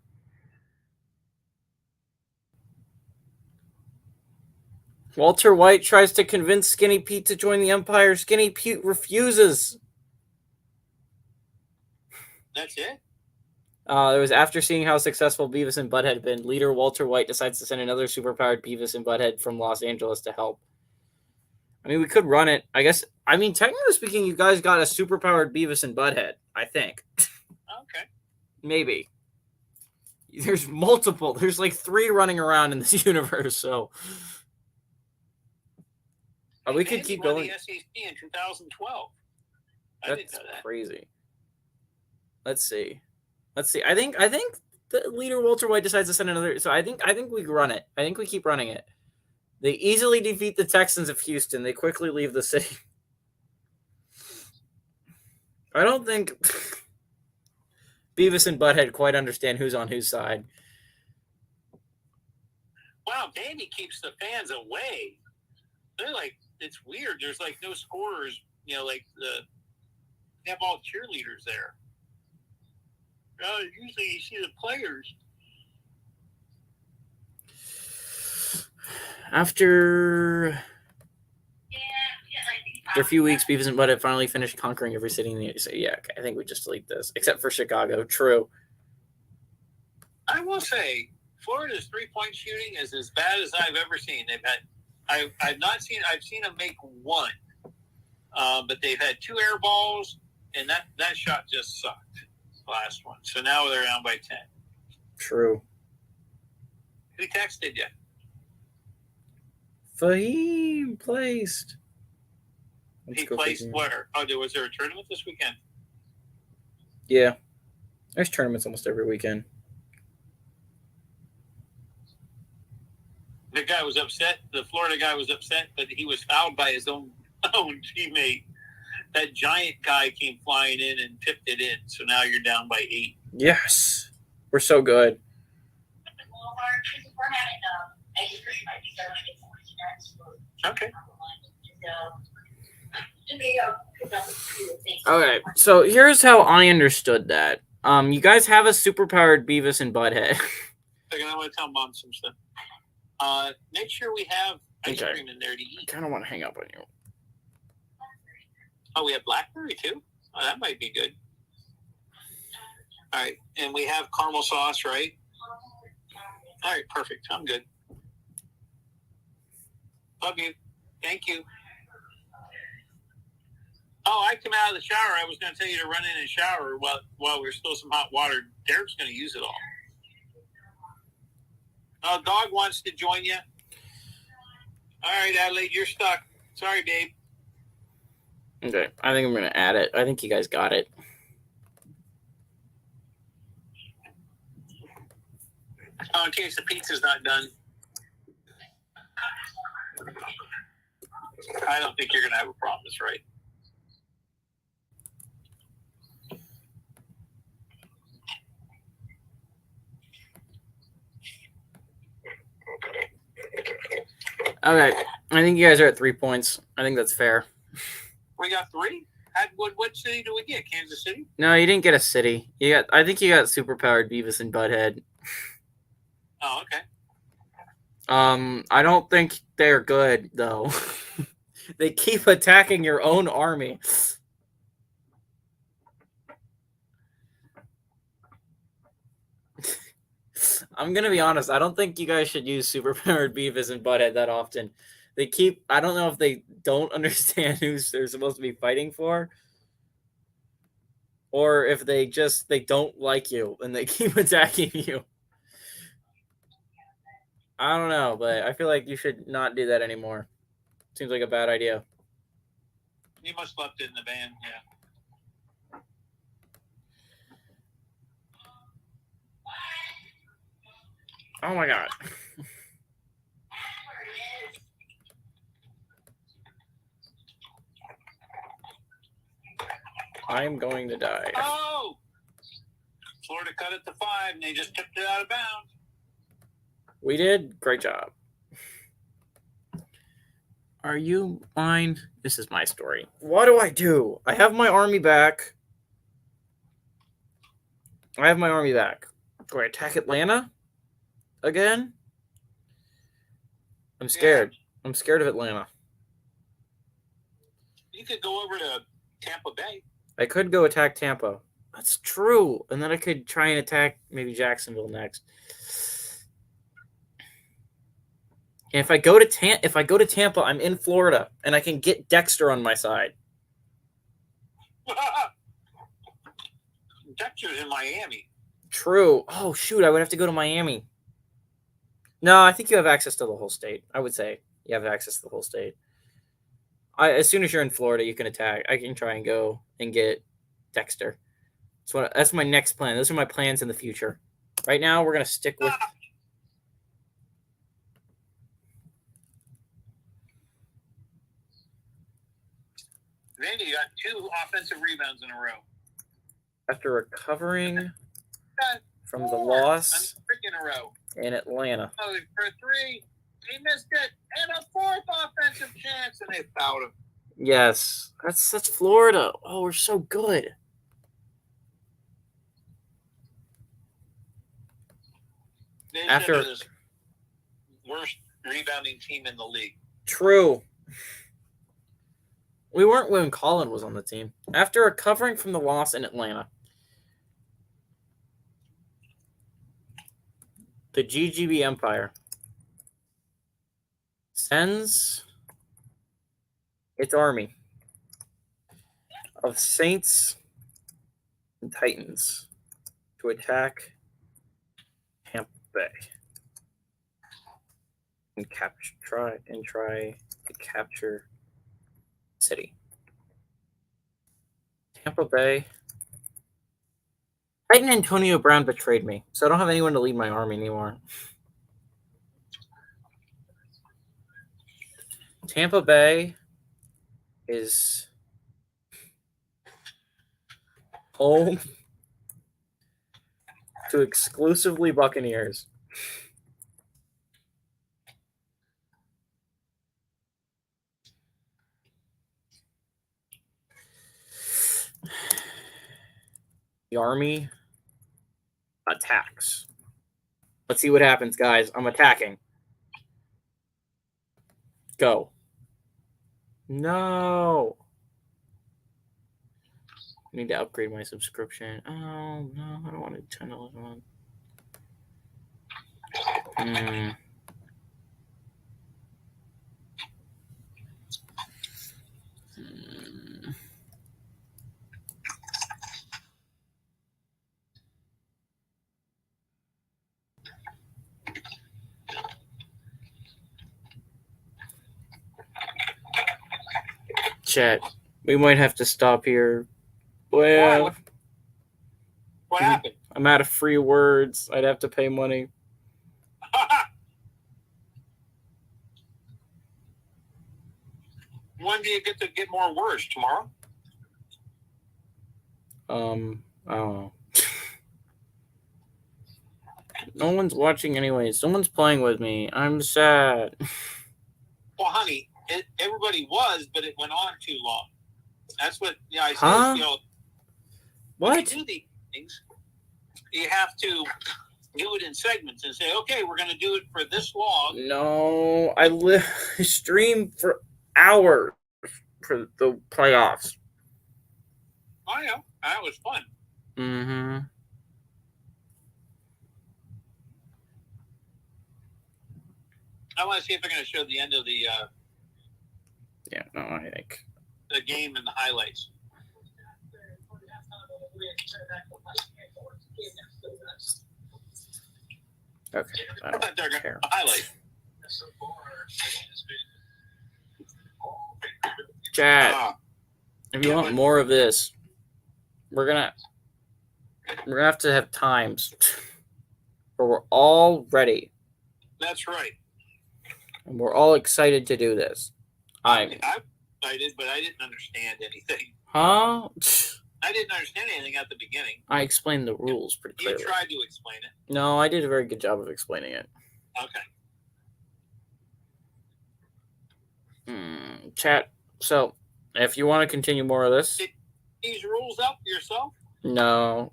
Walter White tries to convince Skinny Pete to join the umpire. Skinny Pete refuses. That's it? It was after seeing how successful Beavis and Butthead had been. Leader Walter White decides to send another superpowered Beavis and Butthead from Los Angeles to help. I mean, we could run it. I guess, I mean, technically speaking, you guys got a superpowered Beavis and Butthead, I think. Okay. Maybe. There's multiple. There's like 3 running around in this universe, so... we could keep going. The SEC in 2012. That's crazy. Let's see. I think the leader Walter White decides to send another. So I think we run it. I think we keep running it. They easily defeat the Texans of Houston. They quickly leave the city. I don't think Beavis and Butthead quite understand who's on whose side. Wow, Danny keeps the fans away. They're like, it's weird. There's like no scorers, you know, like they have all cheerleaders there. Usually you see the players. After a few weeks, Beavis and Butthead finally finished conquering every city in the so yeah, okay, I think we just delete this. Except for Chicago. True. I will say, Florida's 3-point shooting is as bad as I've ever seen. They've had I've seen them make one. But they've had 2 air balls, and that shot just sucked. Last one. So now they're down by 10. True. Who texted you? Fahim placed. He placed where? Oh, was there a tournament this weekend? Yeah. There's tournaments almost every weekend. The guy was upset. The Florida guy was upset, but he was fouled by his own teammate. That giant guy came flying in and tipped it in. So now you're down by 8. Yes. We're so good. Okay. Okay, so here's how I understood that. You guys have a superpowered Beavis and Butthead. Second, I want to tell Mom some stuff. Make sure we have ice Okay. cream in there to I eat. kind of want to hang up on you. Oh, we have blackberry too? Oh, that might be good. All right, and we have caramel sauce, right? All right, perfect. I'm good. Love you. Thank you. Oh, I come out of the shower. I was going to tell you to run in and shower while there's still some hot water. Derek's going to use it all. Oh, dog wants to join you. All right, Adelaide, you're stuck. Sorry, babe. Okay, I think I'm going to add it. I think you guys got it. Oh, in case the pizza's not done. I don't think you're going to have a problem. That's right. Okay, I think you guys are at 3 points. I think that's fair. We got 3? What city do we get? Kansas City? No, you didn't get a city. I think you got superpowered Beavis and Butthead. Oh, okay. I don't think they're good though. They keep attacking your own army. I'm gonna be honest. I don't think you guys should use superpowered Beavis and Butthead that often. I don't know if they don't understand who they're supposed to be fighting for, or if they don't like you and they keep attacking you. I don't know, but I feel like you should not do that anymore. Seems like a bad idea. You must have left it in the van, yeah. Oh my god. I'm going to die. Oh! Florida cut it to 5, and they just tipped it out of bounds. We did. Great job. Are you mine? This is my story. What do I do? I have my army back. Do I attack Atlanta again? I'm scared. Yeah. I'm scared of Atlanta. You could go over to Tampa Bay. I could go attack Tampa. That's true. And then I could try and attack maybe Jacksonville next. And if I go to Tampa, I'm in Florida, and I can get Dexter on my side. Dexter's in Miami. True. Oh, shoot. I would have to go to Miami. No, I think you have access to the whole state. I would say you have access to the whole state. As soon as you're in Florida, you can attack. I can try and go and get Dexter. That's my next plan. Those are my plans in the future. Right now, we're going to stick with... Randy, you got 2 offensive rebounds in a row. After recovering from the loss in a row in Atlanta. Oh, for 3, he missed it, and a 4th offensive chance, and they fouled him. Yes, that's Florida. Oh, we're so good. After the worst rebounding team in the league. True. We weren't when Colin was on the team. After recovering from the loss in Atlanta, the GGB Empire sends its army of Saints and Titans to attack Tampa Bay and try to capture city. Tampa Bay. Titan Antonio Brown betrayed me, so I don't have anyone to lead my army anymore. Tampa Bay is home to exclusively Buccaneers. The army attacks. Let's see what happens, guys. I'm attacking. Go. No. I need to upgrade my subscription. Oh, no. I don't want to turn those on. Chat. We might have to stop here. Well, What happened? I'm out of free words. I'd have to pay money. When do you get to get more words? Tomorrow? I don't know. No one's watching anyway. Someone's playing with me. I'm sad. Well, honey, everybody was, but it went on too long. That's what I said. Huh? When you What? do these things, you have to do it in segments and say, okay, we're going to do it for this long. No, I stream for hours for the playoffs. I know. That was fun. Mm-hmm. I want to see if they're going to show the end of the Yeah, no, I think. the game and the highlights. Okay. I I don't thought they're going care. to highlight. Chat, Uh, if you want more of this, we're gonna have to have times where we're all ready that's right. and we're all excited to do this. I'm excited, but I didn't understand anything. Huh? I didn't understand anything at the beginning. I explained the rules pretty You clearly. tried to explain it. No, I did a very good job of explaining it. Okay. Chat. So, if you want to continue more of this, These rules up yourself? no.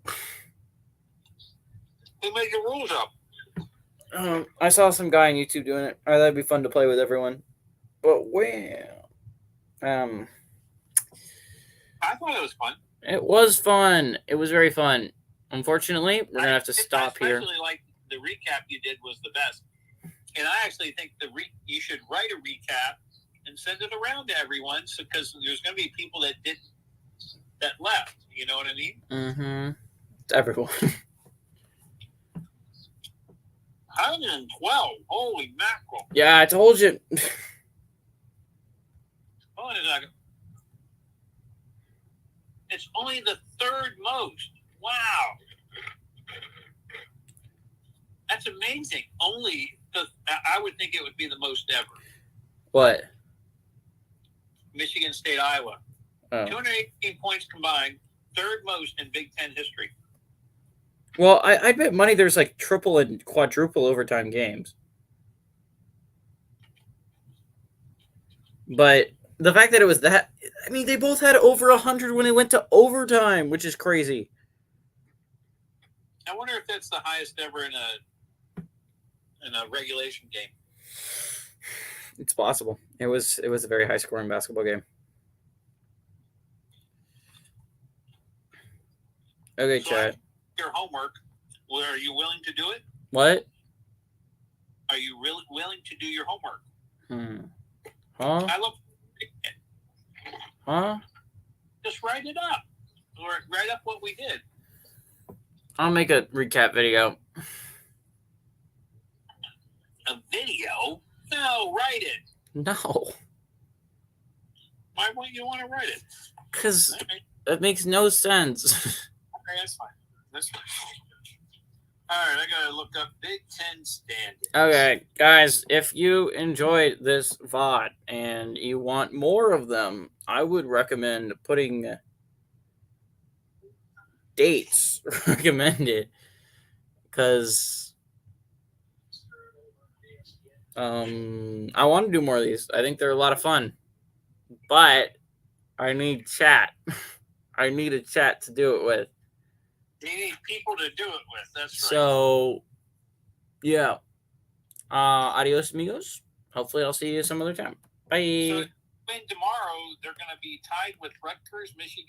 Who made the rules up? I saw some guy on YouTube doing it. Oh, that'd be fun to play with everyone. But well, I thought it was fun. it was fun. It was very fun. Unfortunately, we're gonna have to stop here. I especially like the recap you did was the best. And I actually think you should write a recap and send it around to everyone, because there's going to be people that left. You know what I mean? Mm-hmm. Everyone. 112. Holy mackerel! Yeah, I told you. Hold on a second. It's only the third most. Wow. That's amazing. I would think it would be the most ever. What? Michigan State, Iowa. Oh. 218 points combined, third most in Big Ten history. Well, I bet money there's like triple and quadruple overtime games. But the fact that it was that, I mean, they both had over 100 when it went to overtime, which is crazy. I wonder if that's the highest ever in a regulation game. It's possible. It was a very high scoring basketball game. Okay, So chat. your homework. Well, are you willing to do it? What? Are you really willing to do your homework? Huh? I love. Huh? Just write it up, or write up what we did. I'll make a recap video. A video? No, write it. No. Why wouldn't you want to write it? Because All right. that makes no sense. Okay, that's fine. That's fine. All right, I gotta look up Big Ten standings. Okay, guys, if you enjoyed this VOD and you want more of them, I would recommend putting dates recommended, because I want to do more of these. I think they're a lot of fun, but I need chat. I need a chat to do it with. You need people to do it with. That's right. So, yeah. Adios, amigos. Hopefully, I'll see you some other time. Bye. So, tomorrow they're going to be tied with Rutgers, Michigan.